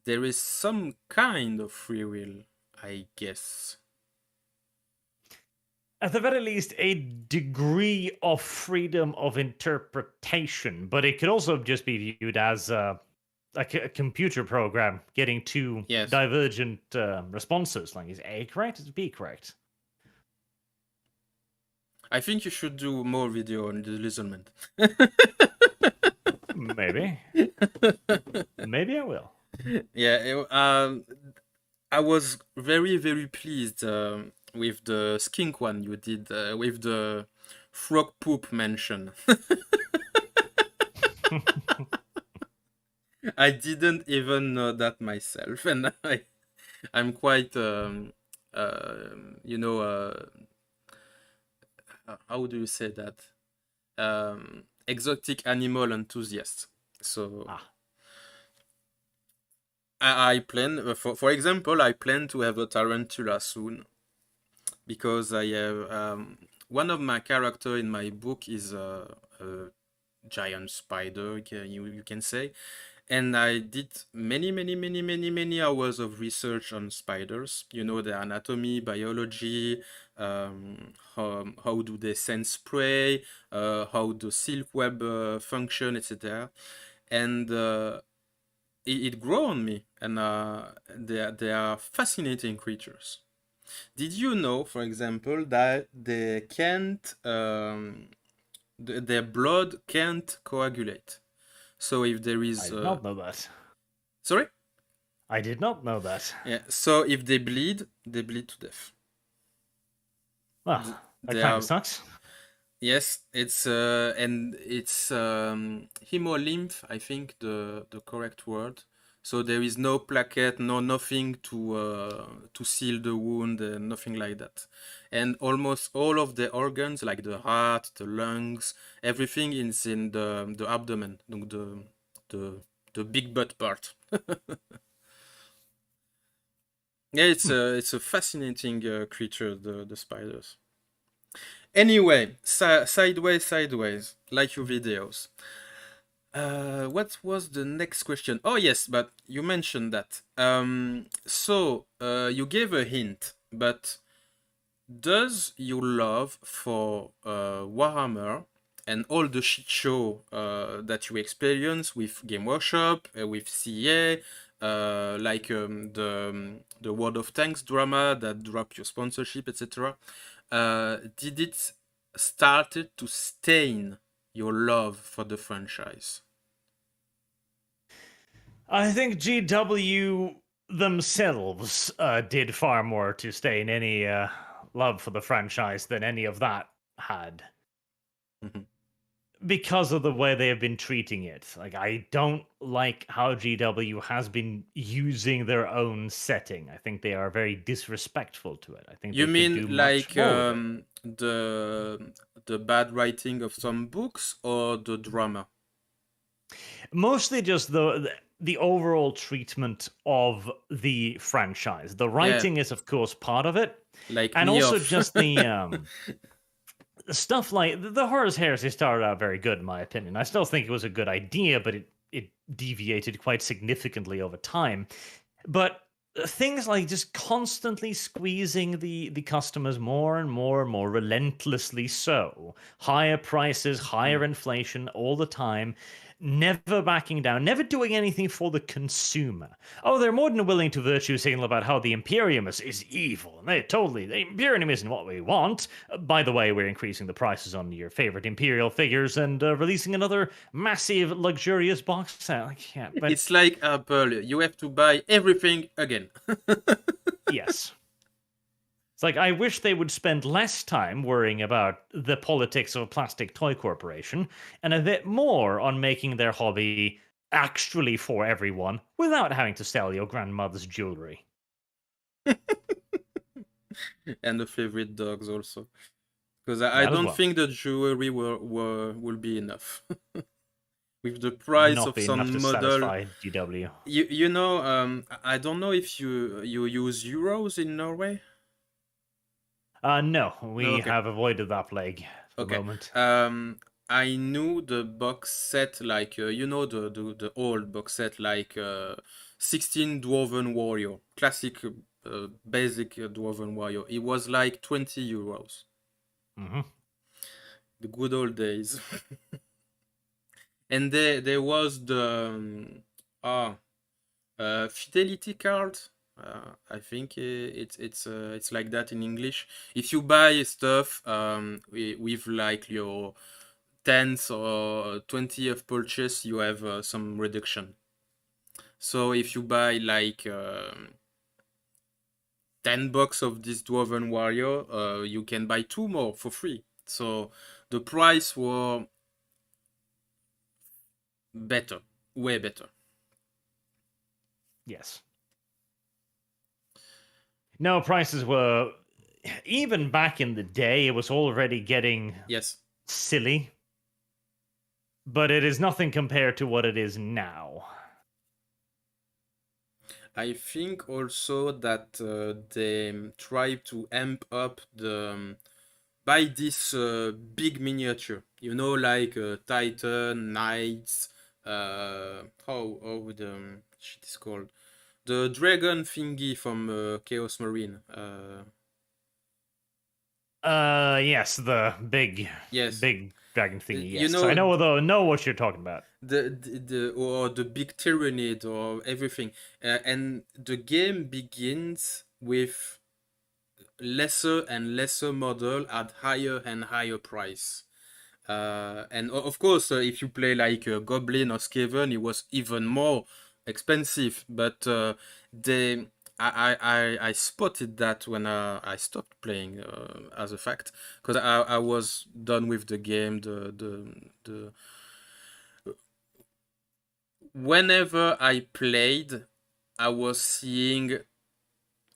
there is some kind of free will, I guess. At the very least, a degree of freedom of interpretation, but it could also just be viewed as a computer program getting 2 Yes. divergent responses. Like, is A correct? Is B correct? I think you should do more video on the lizardmen. Maybe. Maybe I will. Yeah, I was very, very pleased with the skink one you did with the frog poop mention. I didn't even know that myself, and I'm quite, how do you say that? Exotic animal enthusiast. So I plan, for example, I plan to have a tarantula soon, because I have one of my character in my book is a giant spider, you can say, and I did many hours of research on spiders. Their anatomy, biology, how do they sense prey, how the silk web function, etc. And it grew on me, and they are fascinating creatures. Did you know, for example, that they can't, their blood can't coagulate? So if there is, I did not know that. Sorry? I did not know that. Yeah. So if they bleed to death. Well, that kind of sucks. Yes, it's hemolymph, I think the correct word. So there is no plaquette, nothing to seal the wound, nothing like that. And almost all of the organs, like the heart, the lungs, everything is in the abdomen, the big butt part. Yeah, it's a fascinating creature, the spiders. Anyway, sideways, like your videos. What was the next question? Oh yes, but you mentioned that. So you gave a hint, but does your love for Warhammer and all the shit show that you experience with Game Workshop, with CA, like the World of Tanks drama that dropped your sponsorship, etc. Did it started to stain your love for the franchise? I think GW themselves did far more to stain any love for the franchise than any of that had. Mhm. Because of the way they have been treating it. Like, I don't like how GW has been using their own setting. I think they are very disrespectful to it. I think You they could mean do much like more with it. the bad writing of some books or the drama? Mostly just the overall treatment of the franchise. The Yeah, writing is, of course, part of it, like and me also off. just the stuff like the Horus Heresy started out very good, in my opinion. I still think it was a good idea, but it deviated quite significantly over time. But things like just constantly squeezing the customers more and more and more relentlessly so, higher prices, Mm. higher inflation all the time, never backing down, never doing anything for the consumer. Oh, they're more than willing to virtue signal about how the Imperium is evil, and the Imperium isn't what we want. By the way, we're increasing the prices on your favorite Imperial figures and releasing another massive luxurious box set. Like, yeah, but It's like Apple. You have to buy everything again. yes. It's like, I wish they would spend less time worrying about the politics of a plastic toy corporation and a bit more on making their hobby actually for everyone without having to sell your grandmother's jewelry. And the favorite dogs also. Because I That as don't well. think the jewelry will be enough. With the price Not of be enough some to model. satisfy GW. You know, I don't know if you use euros in Norway. No, No, we okay. have avoided that plague for the Okay. moment. I knew the box set, like you know, the old box set, like 16 Dwarven Warrior, classic basic Dwarven Warrior. It was like 20 euros. Hmm. The good old days. And there was the ah fidelity card. I think it's like that in English. If you buy stuff with like your 10th or 20th purchase, you have some reduction. So if you buy like 10 bucks of this Dwarven Warrior, you can buy two more for free. So the price were better, way better. Yes. No, prices were. Even back in the day, it was already getting Yes. silly, but it is nothing compared to what it is now. I think also that they try to amp up the buy this big miniature, you know, like Titan, Knights, how the shit is called, the dragon thingy from Chaos Marine. Yes, the big, Yes, big dragon thingy. you Yes, I know know what you're talking about. the or the big Tyrannid or everything, and the game begins with lesser and lesser model at higher and higher price. And of course, if you play like Goblin or Skaven, it was even more expensive. But they, I spotted that when I stopped playing, as a fact, because I was done with the game. The whenever I played, I was seeing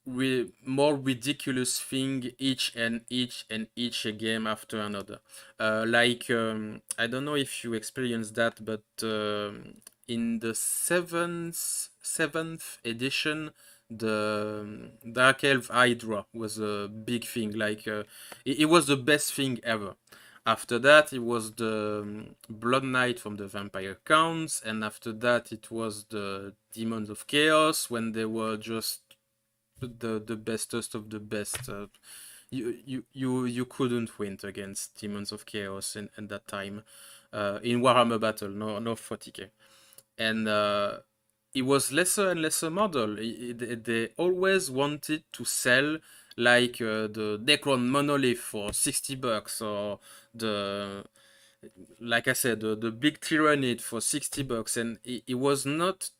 more ridiculous thing each game after another. Like I don't know if you experienced that, but in the seventh edition, the Dark Elf Hydra was a big thing. Like it was the best thing ever. After that, it was the Blood Knight from the Vampire Counts, and after that, it was the Demons of Chaos when they were just the bestest of the best. you couldn't win against Demons of Chaos in that time in Warhammer Battle, no 40k. And it was lesser and lesser model. They always wanted to sell like the Necron Monolith for $60, or the, like I said, the big Tyrannid for $60, and it was not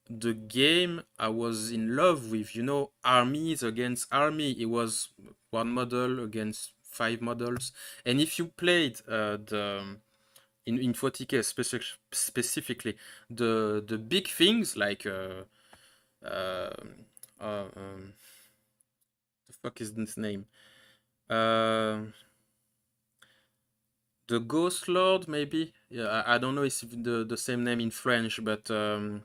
the game I was in love with. You know, armies against army. It was one model against 5 models, and if you played the in 40k specifically, the big things like uh, the fuck is this name? Uh, the Ghost Lord, maybe. Yeah, I don't know if it's the same name in French, but the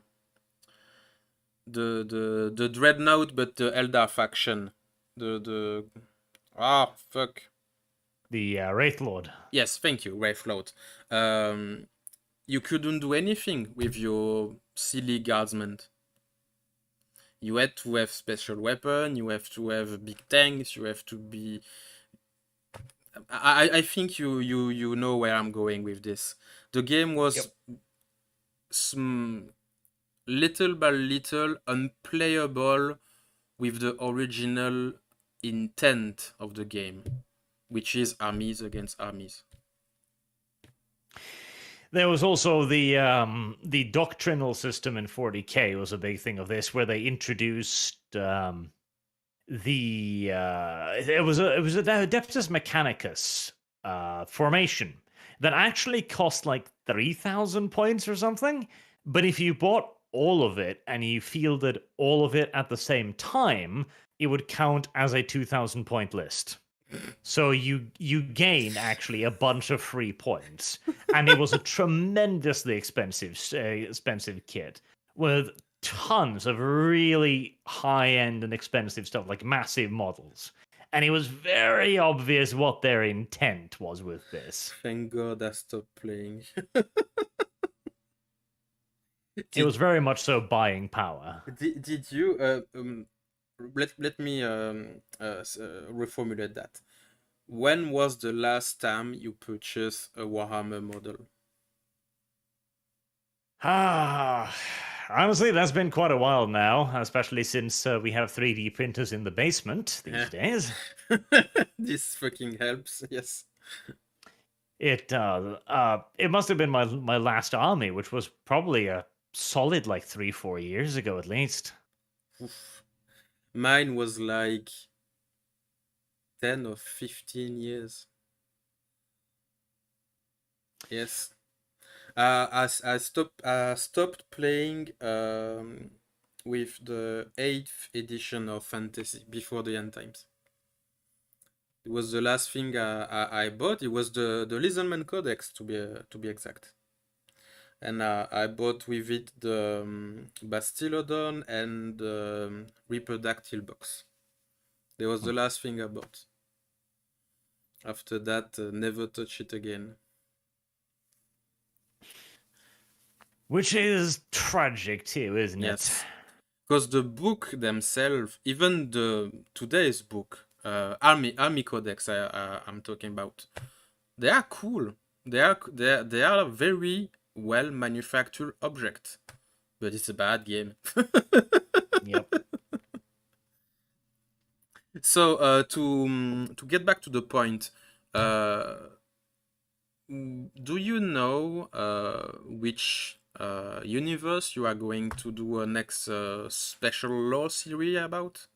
Dreadnought, but the Eldar faction. The fuck. The Wraith Lord. Yes, thank you, Wraith Lord. You couldn't do anything with your silly guardsmen. You had to have special weapon, you have to have big tanks, you have to be... I think you know where I'm going with this. The game was little by little unplayable with the original intent of the game, which is armies against armies. There was also the doctrinal system in 40k was a big thing of this, where they introduced it was a Adeptus Mechanicus formation that actually cost like 3,000 points or something. But if you bought all of it and you fielded all of it at the same time, it would count as a 2,000 point list. So you gain actually a bunch of free points, and it was a tremendously expensive kit with tons of really high-end and expensive stuff, like massive models. And it was very obvious what their intent was with this. Thank God I stopped playing. It was very much so buying power. Did you let me reformulate that. When was the last time you purchased a Warhammer model? Honestly, that's been quite a while now, especially since we have 3D printers in the basement these days. This fucking helps, yes. It must have been my last army, which was probably a solid like 3-4 years ago at least. Oof. Mine was like 10 or 15 years. Yes. I stopped playing with the 8th edition of Fantasy before the end times. It was the last thing I bought. It was the Lizardman Codex, to be exact. And I bought with it the Bastillodon and the Reaperdactyl box. That was the last thing I bought. After that, never touch it again. Which is tragic too, isn't Yes. it? Because the book themselves, even today's book, Army Codex, I'm talking about, they are cool. They are very well manufactured object, but it's a bad game. Yep. So to get back to the point, do you know which universe you are going to do a next special lore series about?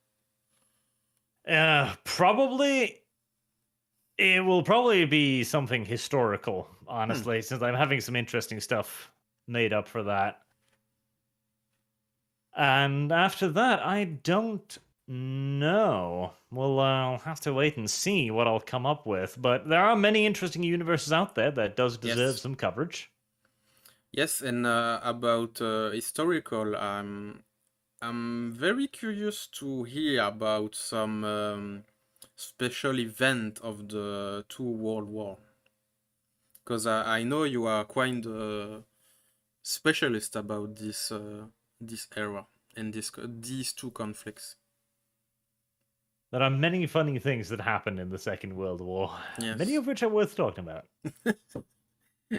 Probably. It will probably be something historical, honestly, since I'm having some interesting stuff made up for that. And after that, I don't know. I'll have to wait and see what I'll come up with. But there are many interesting universes out there that does deserve some coverage. Yes, and about historical, I'm very curious to hear about some special event of the two World War, because I know you are quite a specialist about this era and these two conflicts. There are many funny things that happened in the Second World War, many Yes. of which are worth talking about.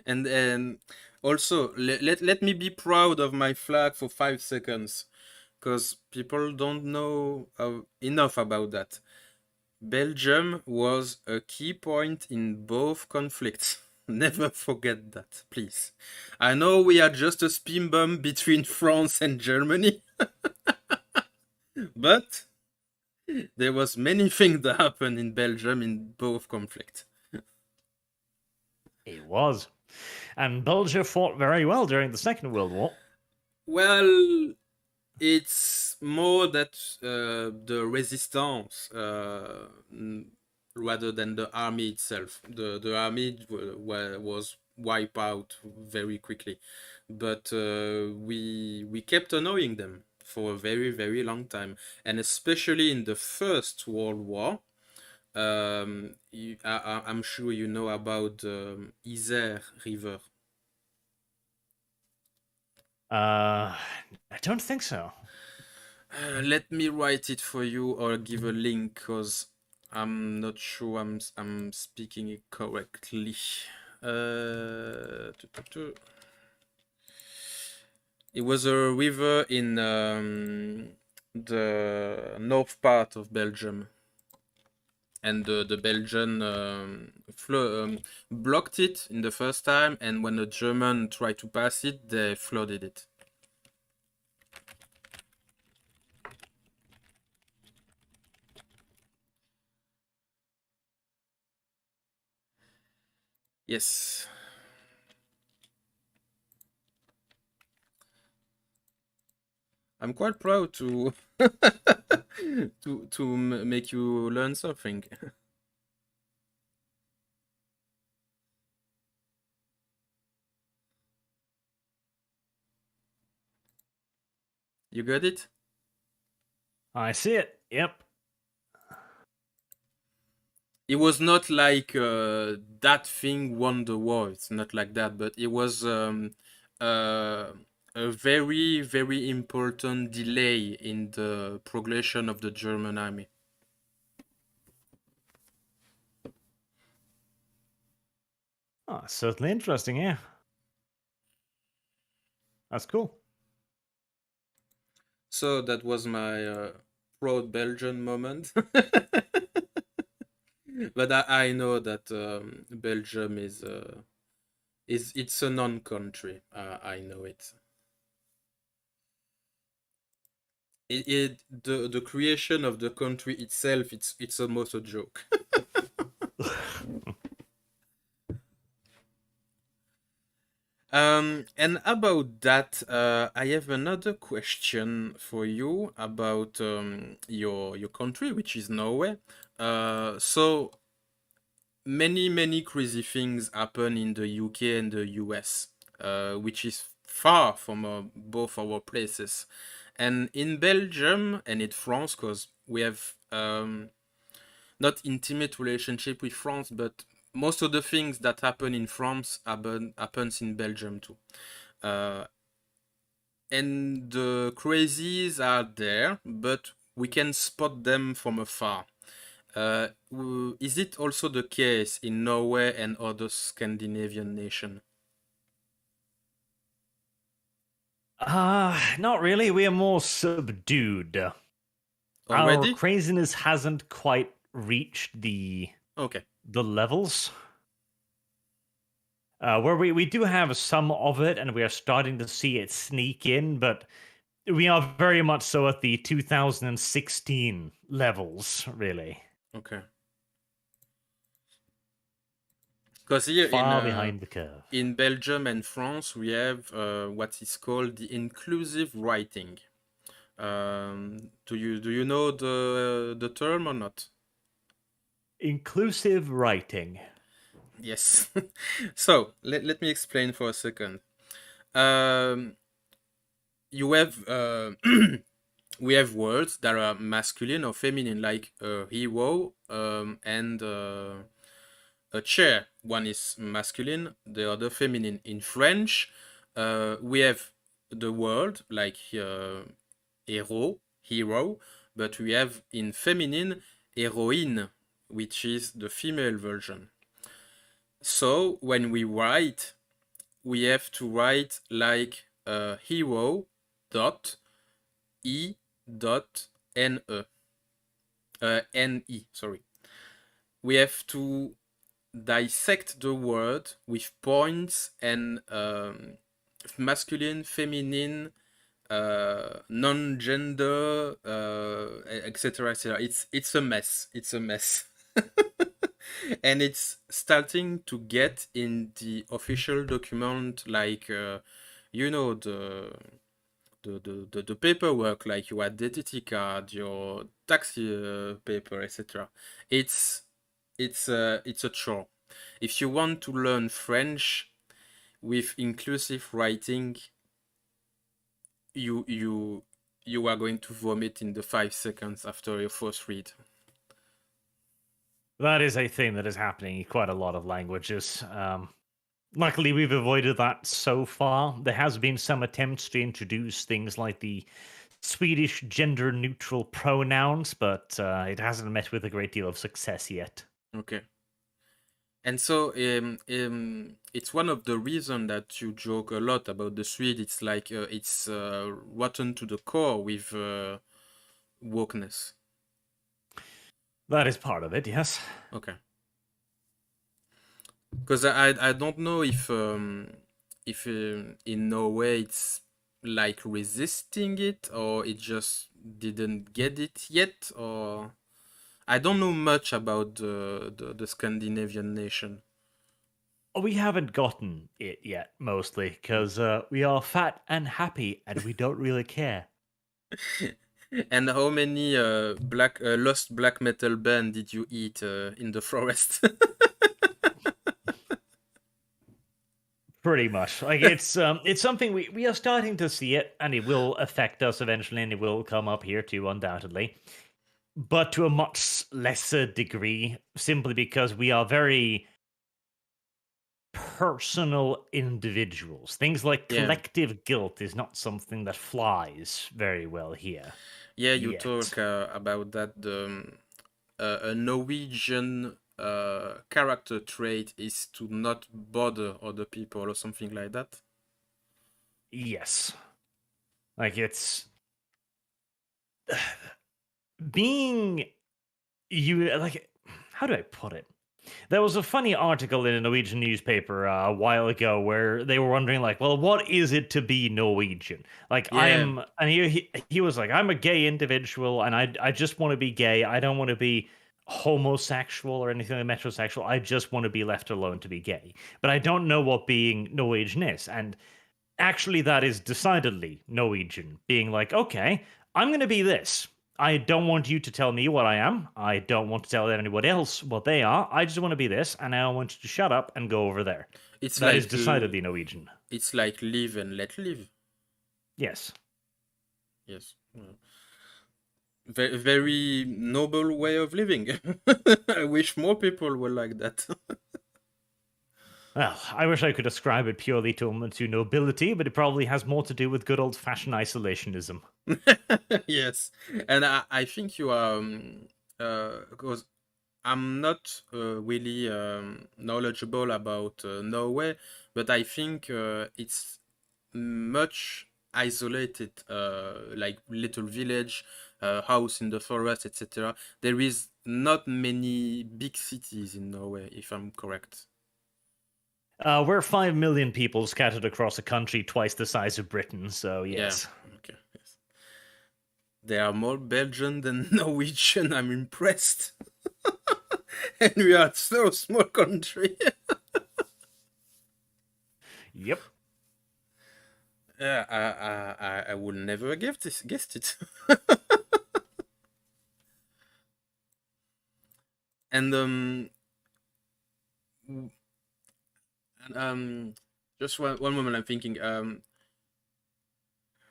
And also, let me be proud of my flag for 5 seconds, because people don't know enough about that. Belgium was a key point in both conflicts. Never forget that, please. I know we are just a spin bump between France and Germany, but there was many things that happened in Belgium in both conflicts. It was. And Belgium fought very well during the Second World War. Well, it's more that the resistance rather than the army itself. The army was wiped out very quickly, but we kept annoying them for a very long time, and especially in the First World War. I'm sure you know about the Isère River. I don't think so. Let me write it for you or give a link, because I'm not sure I'm speaking it correctly. It was a river in the north part of Belgium, and the Belgian blocked it in the first time, and when the German tried to pass it, they flooded it. Yes. I'm quite proud to to make you learn something. You got it? I see it. Yep. It was not like that thing won the war. It's not like that, but it was a very important delay in the progression of the German army. Oh, certainly interesting, yeah. That's cool. So that was my proud Belgian moment. But I know that Belgium is it's a non-country. I know it. The creation of the country itself, it's almost a joke. And about that, I have another question for you about your country, which is Norway. So many crazy things happen in the UK and the US, which is far from both our places. And in Belgium and in France, because we have not intimate relationship with France, but most of the things that happen in France happens in Belgium too. Uh, and the crazies are there, but we can spot them from afar. Is it also the case in Norway and other Scandinavian nations? Not really. We are more subdued. Our Already? craziness hasn't quite reached Okay. the levels. Where we do have some of it, and we are starting to see it sneak in, but we are very much so at the 2016 levels, really. Okay. Because here Far behind the curve. in Belgium and France, we have what is called the inclusive writing. Do you know the term or not? Inclusive writing. Yes. So let me explain for a second. Um, you have we have words that are masculine or feminine, like a hero and a chair. One is masculine, the other feminine. In French, we have the word like hero, but we have in feminine héroïne, which is the female version. So when we write, we have to write like hero dot e dot ne ne, sorry. We have to dissect the word with points and masculine, feminine, non-gender, etc., etc. It's a mess. It's a mess. And it's starting to get in the official document, like the paperwork, like your identity card, your taxi paper, etc. It's a chore. If you want to learn French with inclusive writing, you are going to vomit in the 5 seconds after your first read. That is a thing that is happening in quite a lot of languages. Luckily, we've avoided that so far. There has been some attempts to introduce things like the Swedish gender-neutral pronouns, but it hasn't met with a great deal of success yet. Okay. And so it's one of the reasons that you joke a lot about the Swede. It's like it's rotten to the core with wokeness. That is part of it, yes. Okay. Because I don't know if in Norway it's like resisting it, or it just didn't get it yet, or I don't know much about the Scandinavian nation. We haven't gotten it yet, mostly, because we are fat and happy, and we don't really care. And how many lost black metal band did you eat in the forest? Pretty much. Like it's something we are starting to see it, and it will affect us eventually, and it will come up here too, undoubtedly. But to a much lesser degree, simply because we are very personal individuals. Things like collective guilt is not something that flies very well here. Yeah, you talk about that. A Norwegian character trait is to not bother other people or something like that. Yes. Like it's being you like how do I put it? There was a funny article in a Norwegian newspaper a while ago where they were wondering, like, well, what is it to be Norwegian? Like, and he was like, I'm a gay individual, and I just want to be gay. I don't want to be homosexual or anything like metrosexual. I just want to be left alone to be gay. But I don't know what being Norwegian is. And actually, that is decidedly Norwegian, being like, okay, I'm going to be this. I don't want you to tell me what I am. I don't want to tell anybody else what they are. I just want to be this, and I want you to shut up and go over there. That is decidedly Norwegian. It's like live and let live. Yes. Yes. Very, very noble way of living. I wish more people were like that. Well, I wish I could ascribe it purely to nobility, but it probably has more to do with good old-fashioned isolationism. Yes, and I think you are, because I'm not really knowledgeable about Norway, but I think it's much isolated, like little village, house in the forest, etc. There is not many big cities in Norway, if I'm correct. We're 5 million people scattered across a country twice the size of Britain, so yes. Yeah, okay. Yes. There are more Belgian than Norwegian. I'm impressed. And we are so small country. Yep. Yeah, I would never have guessed it. And just one moment, I'm thinking.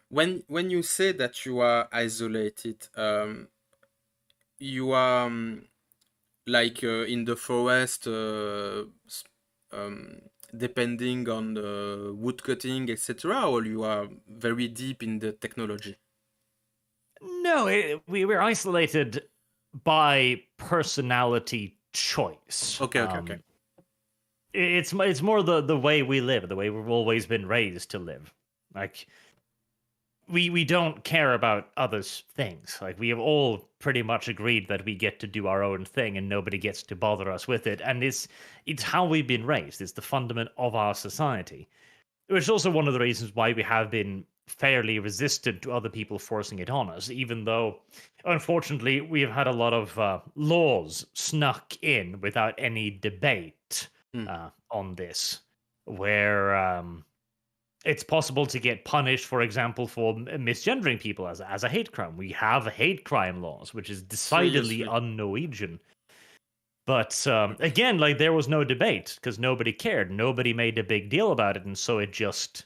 When you say that you are isolated, you are like in the forest, depending on the wood cutting, etc., or you are very deep in the technology? No, we were isolated by personality choice. Okay, okay, okay. It's more the way we live, the way we've always been raised to live. Like we don't care about others' things. Like we have all pretty much agreed that we get to do our own thing and nobody gets to bother us with it. And it's how we've been raised. It's the fundament of our society. Which is also one of the reasons why we have been fairly resistant to other people forcing it on us, even though, unfortunately, we have had a lot of laws snuck in without any debate Hmm. on this, where it's possible to get punished, for example, for misgendering people as a hate crime. We have hate crime laws, which is decidedly Seriously. un-Norwegian. But again, like there was no debate because nobody cared. Nobody made a big deal about it, and so it just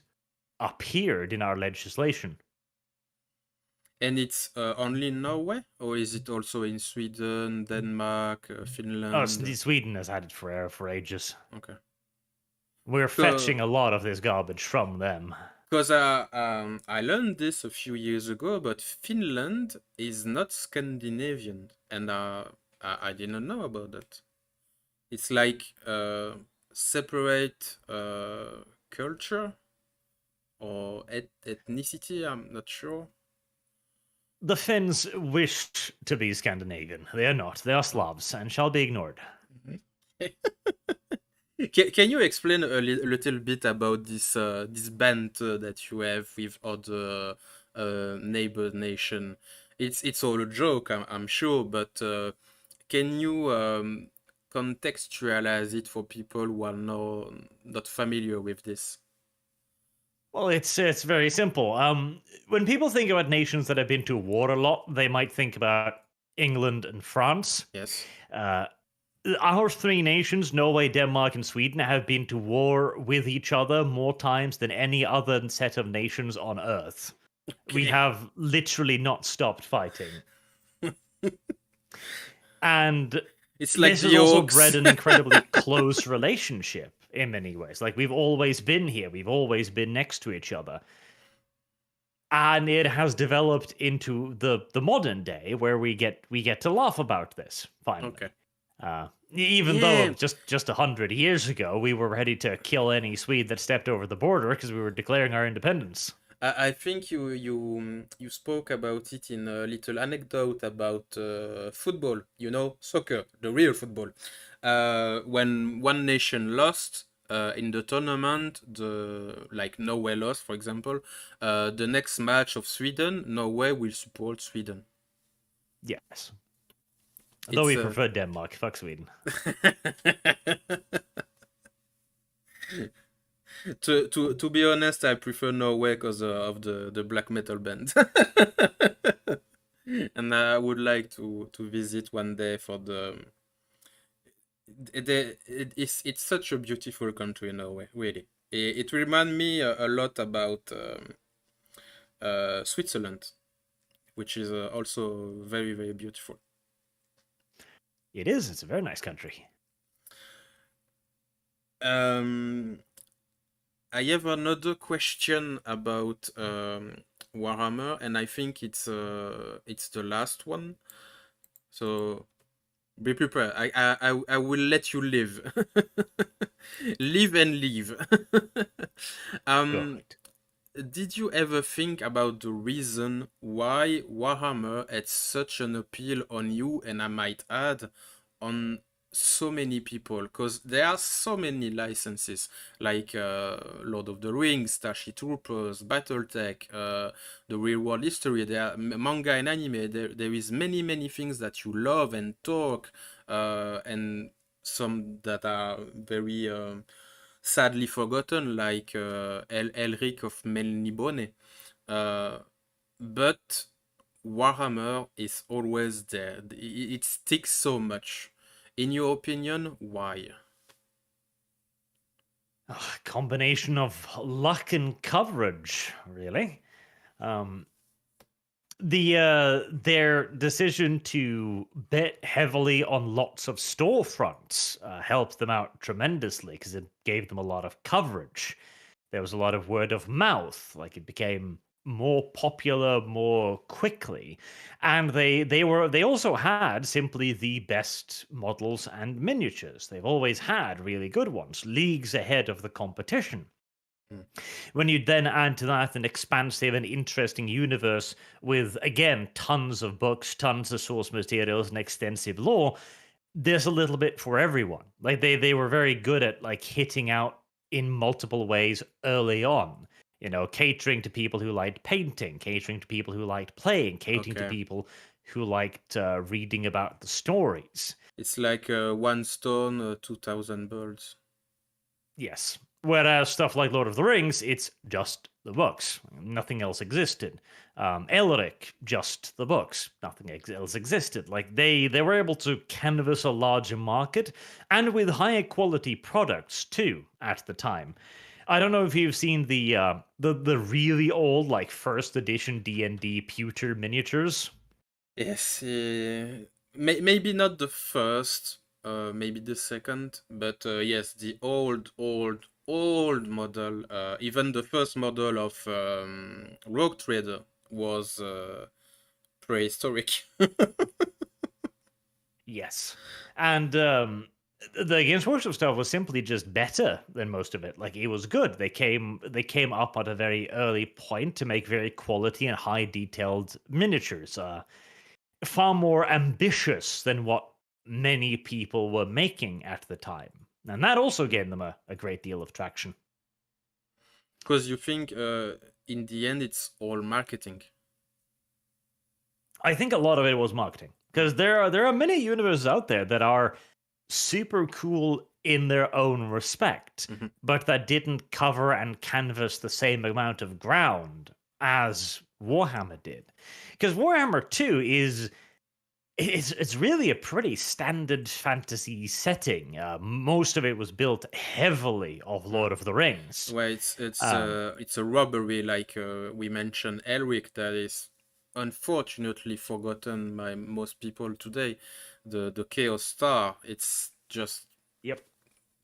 appeared in our legislation. And it's only in Norway, or is it also in Sweden, Denmark, Oh, Finland? Sweden has had it for ages. Okay. We're fetching a lot of this garbage from them. Because I learned this a few years ago, but Finland is not Scandinavian, and I didn't know about that. It's like separate culture or ethnicity. I'm not sure. The Finns wish to be Scandinavian. They are not. They are Oh. Slavs and shall be ignored. Can you explain a little bit about this band that you have with other neighbor nation? It's all a joke, I'm sure, but can you contextualize it for people who are not familiar with this? Well, it's very simple. When people think about nations that have been to war a lot, they might think about England and France. Yes. Uh, our three nations, Norway, Denmark, and Sweden, have been to war with each other more times than any other set of nations on Earth. We Okay. have literally not stopped fighting. And It's like this the has also Orcs. bred an incredibly close relationship in many ways. Like we've always been here, we've always been next to each other. And it has developed into the modern day where we get to laugh about this finally. Okay. Even Yeah. though just 100 years ago we were ready to kill any Swede that stepped over the border because we were declaring our independence. I think you spoke about it in a little anecdote about football, soccer, the real football. When one nation lost in the tournament, like Norway lost, for example, the next match of Sweden, Norway will support Sweden. Yes. Though It's we prefer Denmark, fuck Sweden. to be honest, I prefer Norway because of the black metal band. And I would like to visit one day for it's such a beautiful country, Norway, really. It reminds me a lot about Switzerland, which is also very, very beautiful. It is. It's a very nice country. I have another question about Warhammer, and I think it's the last one. So be prepared. I will let you live. Live and leave. Good. Did you ever think about the reason why Warhammer had such an appeal on you, and I might add, on so many people? Because there are so many licenses, like Lord of the Rings, Starship Troopers, BattleTech, the Real World History, there are manga and anime. There is many things that you love and talk, and some that are very sadly forgotten, like Elric of Melnibone. But Warhammer is always there. It sticks so much. In your opinion, why? Combination of luck and coverage, really. Their decision to bet heavily on lots of storefronts helped them out tremendously because it gave them a lot of coverage. There was a lot of word of mouth, like it became more popular more quickly, and they also had simply the best models and miniatures. They've always had really good ones, leagues ahead of the competition. Mm. When you then add to that an expansive and interesting universe with, again, tons of books, tons of source materials, and extensive lore, there's a little bit for everyone. Like they were very good at like hitting out in multiple ways early on. You know, catering to people who liked painting, catering to people who liked playing, catering to Okay. people who liked reading about the stories. It's like one stone, 2,000 birds. Yes. Whereas stuff like Lord of the Rings, it's just the books. Nothing else existed. Elric, just the books. Nothing else existed. Like they were able to canvas a larger market and with higher quality products too at the time. I don't know if you've seen the really old like first edition D&D pewter miniatures. Yes, maybe not the first, maybe the second, but yes, the old model, even the first model of Rogue Trader was prehistoric. Yes. And the Games Workshop stuff was simply just better than most of it. Like it was good. They came up at a very early point to make very quality and high detailed miniatures. Far more ambitious than what many people were making at the time. And that also gave them a great deal of traction. Because you think in the end it's all marketing. I think a lot of it was marketing. Because there are many universes out there that are super cool in their own respect, Mhm. but that didn't cover and canvas the same amount of ground as Warhammer did. Because Warhammer 2 is it's really a pretty standard fantasy setting. Most of it was built heavily of Lord of the Rings. Well, Um, it's a robbery, like we mentioned Elric, that is unfortunately forgotten by most people today. The Chaos Star, it's just yep.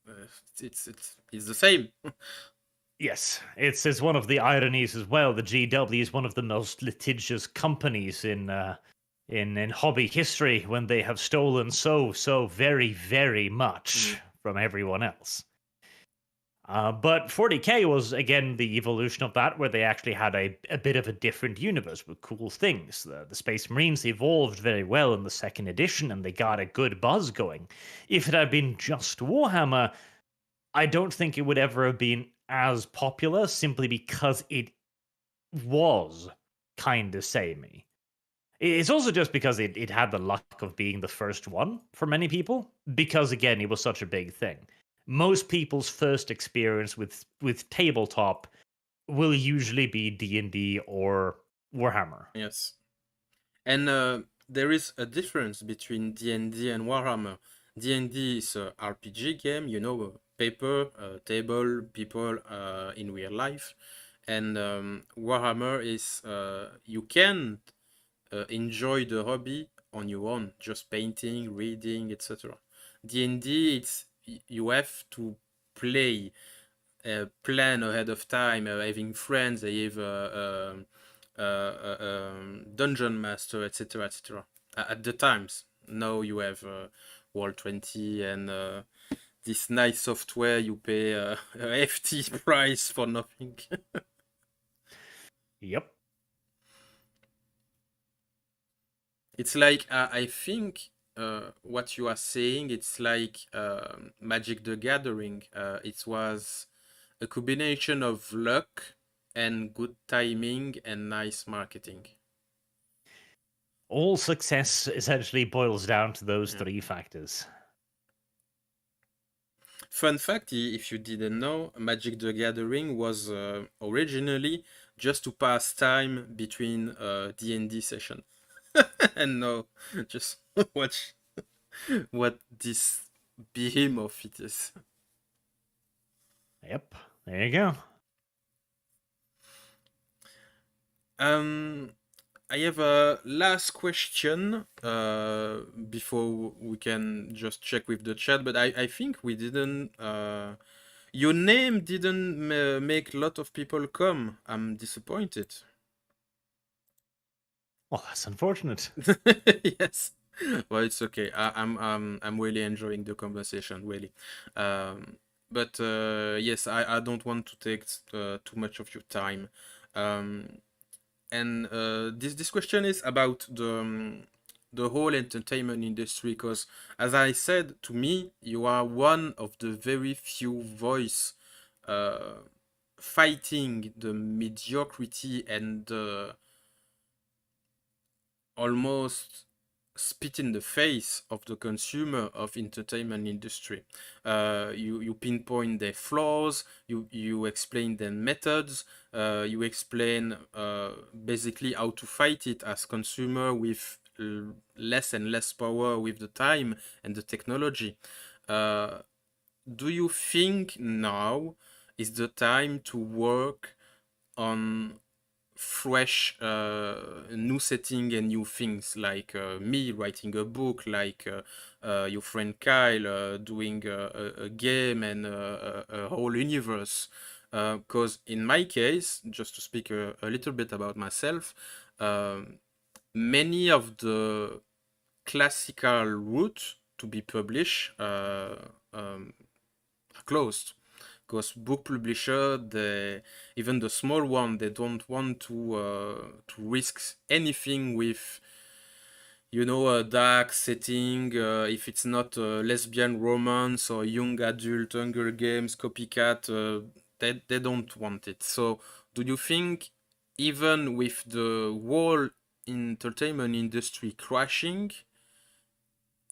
uh, it's the same. Yes, it's one of the ironies as well. The GW is one of the most litigious companies in hobby history when they have stolen so very very much from everyone else. But 40K was again the evolution of that, where they actually had a bit of a different universe with cool things. The Space Marines evolved very well in the second edition, and they got a good buzz going. If it had been just Warhammer, I don't think it would ever have been as popular simply because it was kind of samey. It's also just because it had the luck of being the first one for many people, because again, it was such a big thing. Most people's first experience with tabletop will usually be D&D or Warhammer. Yes, and there is a difference between D&D and Warhammer. D&D is a RPG game, you know, paper, table, people in real life, and Warhammer is you can enjoy the hobby on your own, just painting, reading, etc. D&D, it's you have to play, plan ahead of time, having friends, have dungeon master, etc., etc. At the times, now you have Roll20 and this nice software you pay a hefty price for nothing. Yep. It's like I think what you are saying. It's like Magic the Gathering. It was a combination of luck and good timing and nice marketing. All success essentially boils down to those Yeah. three factors. Fun fact, if you didn't know, Magic the Gathering was originally just to pass time between D&D session. And now, just watch what this behemoth it is. Yep. There you go. I have a last question before we can just check with the chat, but I think we didn't. Your name didn't make a lot of people come. I'm disappointed. Well, that's unfortunate. Yes. Well, it's okay. I'm really enjoying the conversation, really. Um, but yes, I don't want to take too much of your time. Um, and this question is about the whole entertainment industry, because as I said, to me, you are one of the very few voice uh, fighting the mediocrity and the almost spit in the face of the consumer of entertainment industry. You pinpoint their flaws, you explain their methods, you explain basically how to fight it as consumer with less and less power with the time and the technology. Uh, do you think now is the time to work on fresh new setting and new things, like me writing a book, like your friend Kyle doing a game and a whole universe? Because in my case, just to speak a little bit about myself, um, many of the classical routes to be published are closed, because book publisher, they, even the small one, they don't want to risk anything with, you know, a dark setting. If it's not a lesbian romance or young adult Hunger Games copycat, they don't want it. So do you think, even with the whole entertainment industry crashing,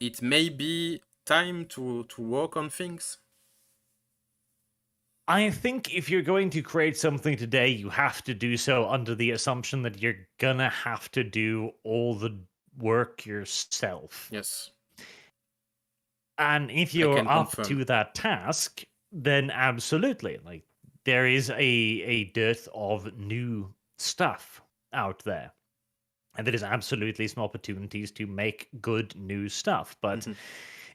it may be time to work on things? I think if you're going to create something today, you have to do so under the assumption that you're gonna have to do all the work yourself. Yes, And if I you're can up confirm. to that task, then absolutely. Like there is a dearth of new stuff out there. And there is absolutely some opportunities to make good new stuff. But Mhm.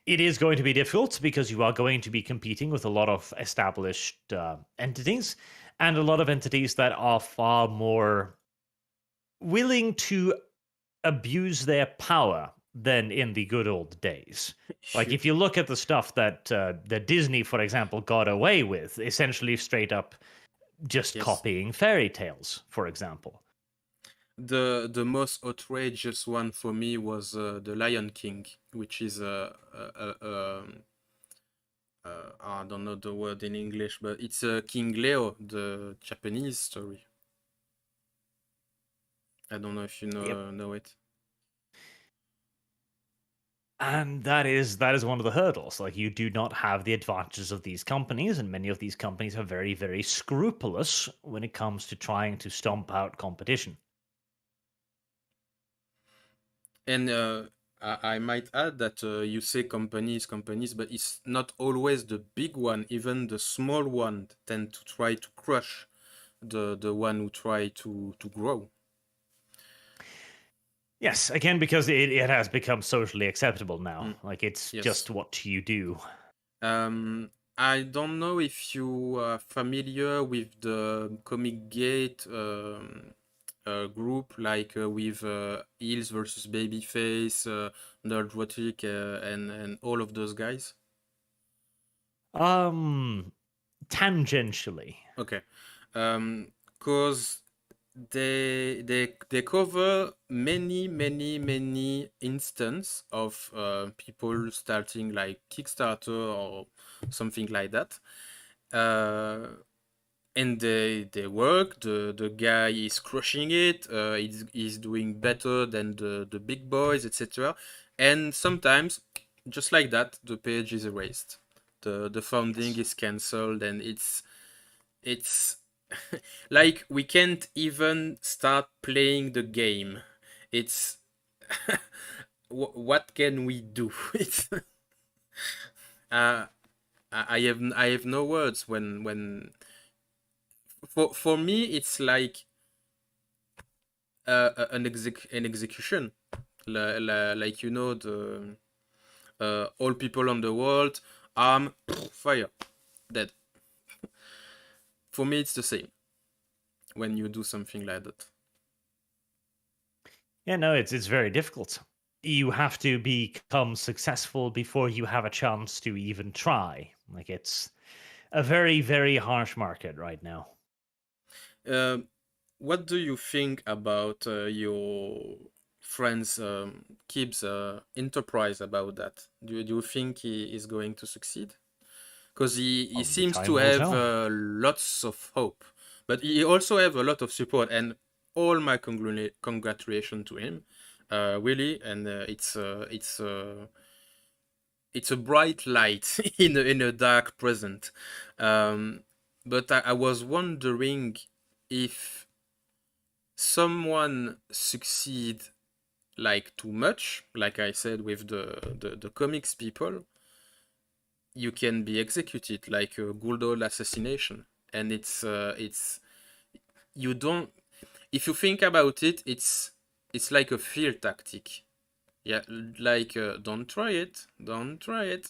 it is going to be difficult because you are going to be competing with a lot of established entities and a lot of entities that are far more willing to abuse their power than in the good old days. Like Sure. if you look at the stuff that Disney, for example, got away with, essentially straight up just Yes. copying fairy tales, for example. The most outrageous one for me was the Lion King, which is I don't know the word in English, but it's King Leo, the Japanese story. I don't know if you Yep. know it. And that is one of the hurdles. Like you do not have the advantages of these companies, and many of these companies are very, very scrupulous when it comes to trying to stomp out competition. And I might add that you say companies, but it's not always the big one. Even the small one tend to try to crush the one who try to grow. Yes, again, because it has become socially acceptable now. Mm, Like it's yes. just what you do. Um, I don't know if you are familiar with the Comic Gate group, like with Heels versus Babyface, Nerdrotic, and all of those guys. Um, Tangentially. Okay, cause they cover many instances of people starting like Kickstarter or something like that. Uh, and they work. The guy is crushing it. He's doing better than the big boys, etc. And sometimes, just like that, the page is erased. The founding Yes. is cancelled, and it's like we can't even start playing the game. It's what can we do? It's uh, I have no words when for me it's like an execution, like, you know, the all people on the world, arm, fire, dead. For me it's the same when you do something like that. Yeah, no, it's very difficult. You have to become successful before you have a chance to even try. Like it's a very, very harsh market right now. Um, what do you think about your friend's Kib's enterprise about that? Do you think he is going to succeed? Because he Only seems to time will have tell. lots of hope, but he also have a lot of support, and all my congratulations to him, really. And it's a bright light in a dark present. But I was wondering if someone succeed like too much, like I said with the comics people, you can be executed like a good old assassination, and it's you don't, if you think about it, it's like a fear tactic. Yeah, like don't try it, don't try it.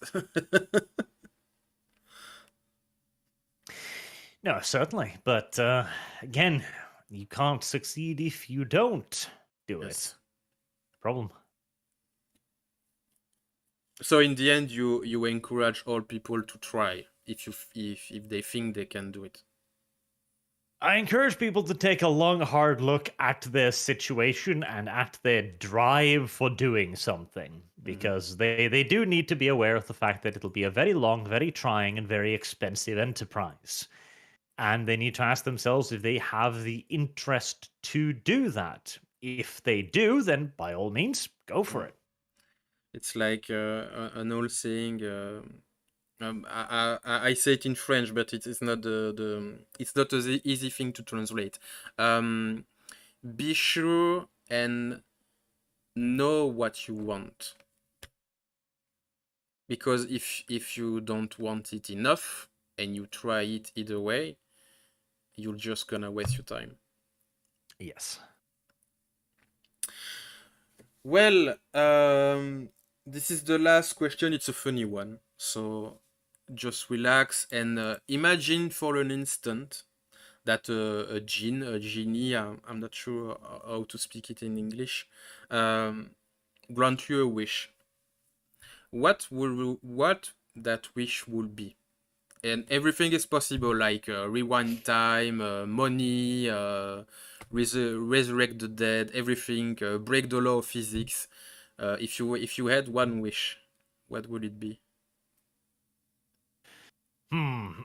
No, certainly. But again, you can't succeed if you don't do it. Yes. Problem. So in the end, you encourage all people to try if they think they can do it. I encourage people to take a long, hard look at their situation and at their drive for doing something, Mhm. because they do need to be aware of the fact that it'll be a very long, very trying, and very expensive enterprise. And they need to ask themselves if they have the interest to do that. If they do, then by all means, go for Mm. it. It's like an old saying. I say it in French, but it is not the it's not an easy thing to translate. Um, be sure and know what you want, because if you don't want it enough and you try it either way, you're just gonna waste your time. Yes. Well, this is the last question. It's a funny one, so just relax and imagine for an instant that a genie, I'm not sure how to speak it in English, um, grant you a wish. What that wish would be? And everything is possible, like rewind time, money, resurrect the dead, everything, break the law of physics. If you had one wish, what would it be? Hmm.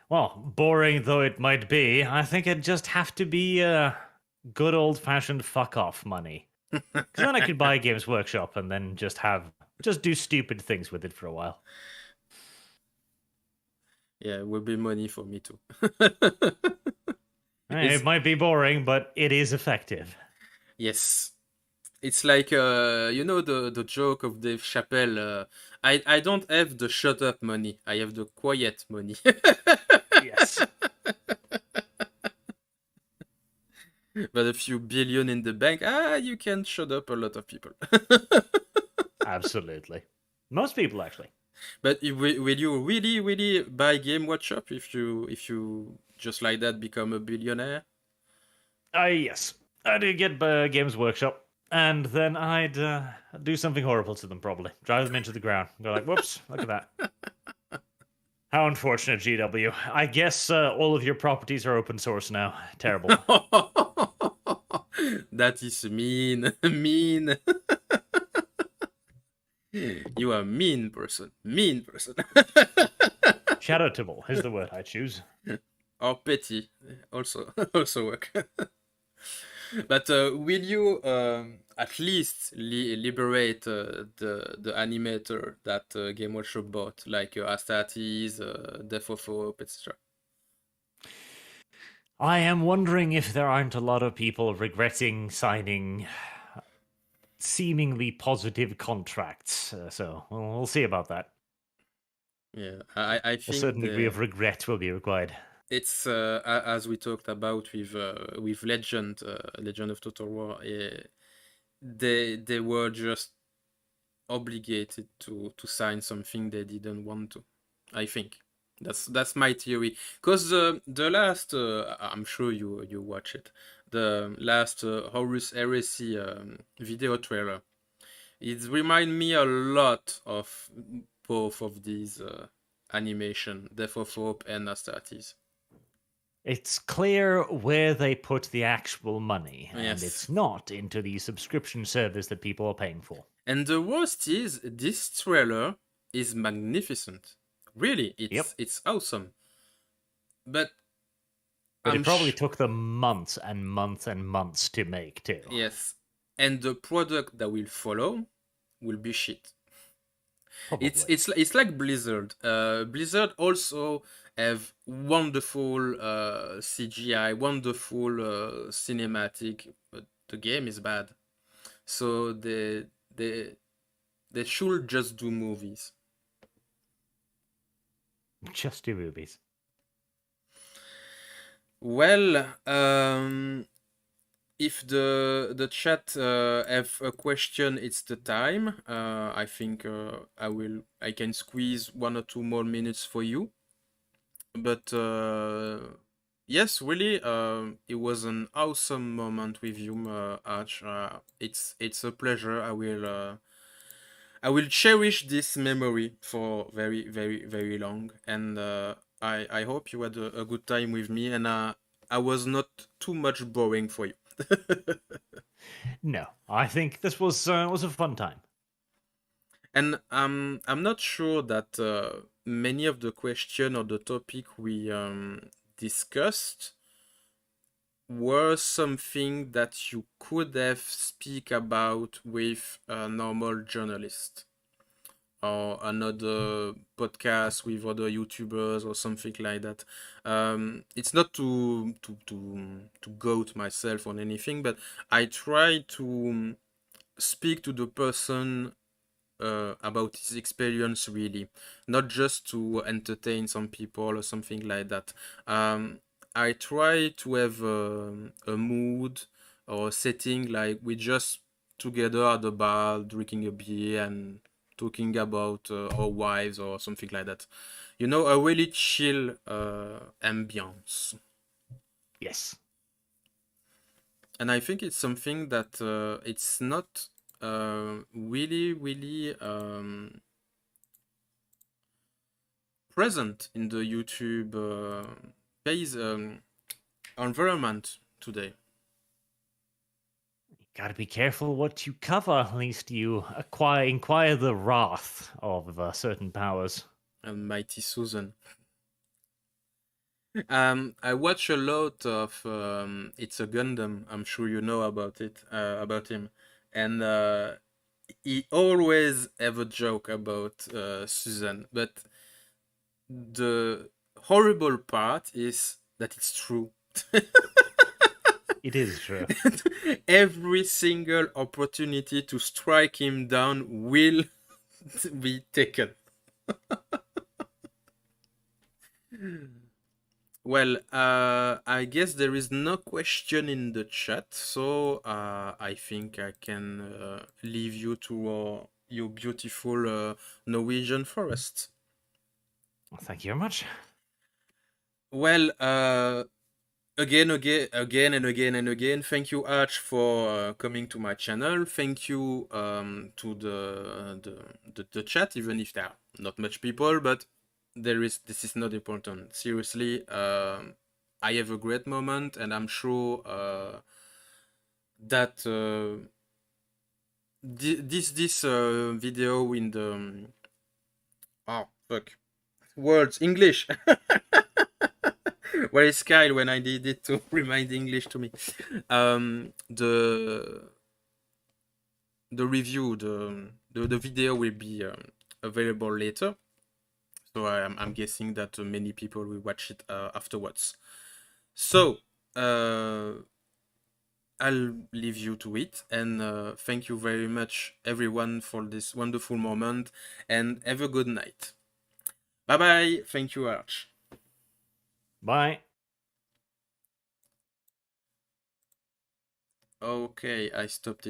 Well, boring though it might be, I think it'd just have to be good old fashioned fuck off money. Because then I could buy Games Workshop and then just do stupid things with it for a while. Yeah, it would be money for me too. It It's might be boring, but it is effective. yes. It's like the joke of Dave Chappelle. I don't have the shut up money. I have the quiet money. Yes, But a few billion in the bank, you can shut up a lot of people. absolutely. Most people actually. But will you really, really buy Game Workshop if you just like that become a billionaire? Yes, I do get Games Workshop, and then I'd do something horrible to them. Probably drive them into the ground. Go like, whoops, look at that. How unfortunate, GW. I guess all of your properties are open source now. Terrible. That is mean, mean. You are mean person, mean person. Charitable is the word I choose. Or petty, also also work. But will you at least liberate the animator that Game Workshop bought, like Astartes, Death of Hope, etc.? I am wondering if there aren't a lot of people regretting signing seemingly positive contracts. So we'll see about that. Yeah, I A think certain degree of regret will be required. it's as we talked about with Legend of Total War. They were just obligated to sign something they didn't want to. I think that's my theory. Because the last, I'm sure you watch it. the last Horus Heresy video trailer. It reminds me a lot of both of these animation, Death of Hope and Astartes. It's clear where they put the actual money, and Yes. it's not into the subscription service that people are paying for. And the worst is, this trailer is magnificent. Really, it's awesome. But it probably took them months and months and months to make, too. Yes. And the product that will follow will be shit. Probably. It's like Blizzard. Blizzard also have wonderful CGI, wonderful cinematic, but the game is bad. So they should just do movies. Just do movies. Well, if the chat have a question, it's the time. I think I can squeeze 1 or 2 more minutes for you. But yes, really, it was an awesome moment with you, Arch. It's a pleasure. I will cherish this memory for very, very, very long, and I hope you had a good time with me, and I was not too much boring for you. No, I think this was a fun time. And I'm not sure that many of the question or the topic we discussed were something that you could have speak about with a normal journalist or another podcast with other YouTubers or something like that. It's not to goat myself on anything, but I try to speak to the person about his experience, really, not just to entertain some people or something like that. I try to have a mood or setting like we just together at the bar drinking a beer and talking about our wives or something like that. You know, a really chill ambience. Yes. And I think it's something that it's not really present in the YouTube base environment today. Gotta be careful what you cover, lest you inquire the wrath of certain powers. And Mighty Susan. I watch a lot of It's a Gundam. I'm sure you know about it, about him, and he always have a joke about Susan. But the horrible part is that it's true. It is true. Every single opportunity to strike him down will be taken. Well, I guess there is no question in the chat, so I think I can leave you to your beautiful Norwegian forest. Well, thank you very much. Well, again and again, thank you, Arch, for coming to my channel. Thank you to the chat, even if there are not much people, but this is not important. Seriously, I have a great moment, and I'm sure that this video in the oh fuck words English. Where is Kyle when I did it to remind English to me? The review, the video will be available later. So I'm guessing that many people will watch it afterwards. So I'll leave you to it, and thank you very much, everyone, for this wonderful moment, and have a good night. Bye bye. Thank you, Arch. Bye. Okay, I stopped it.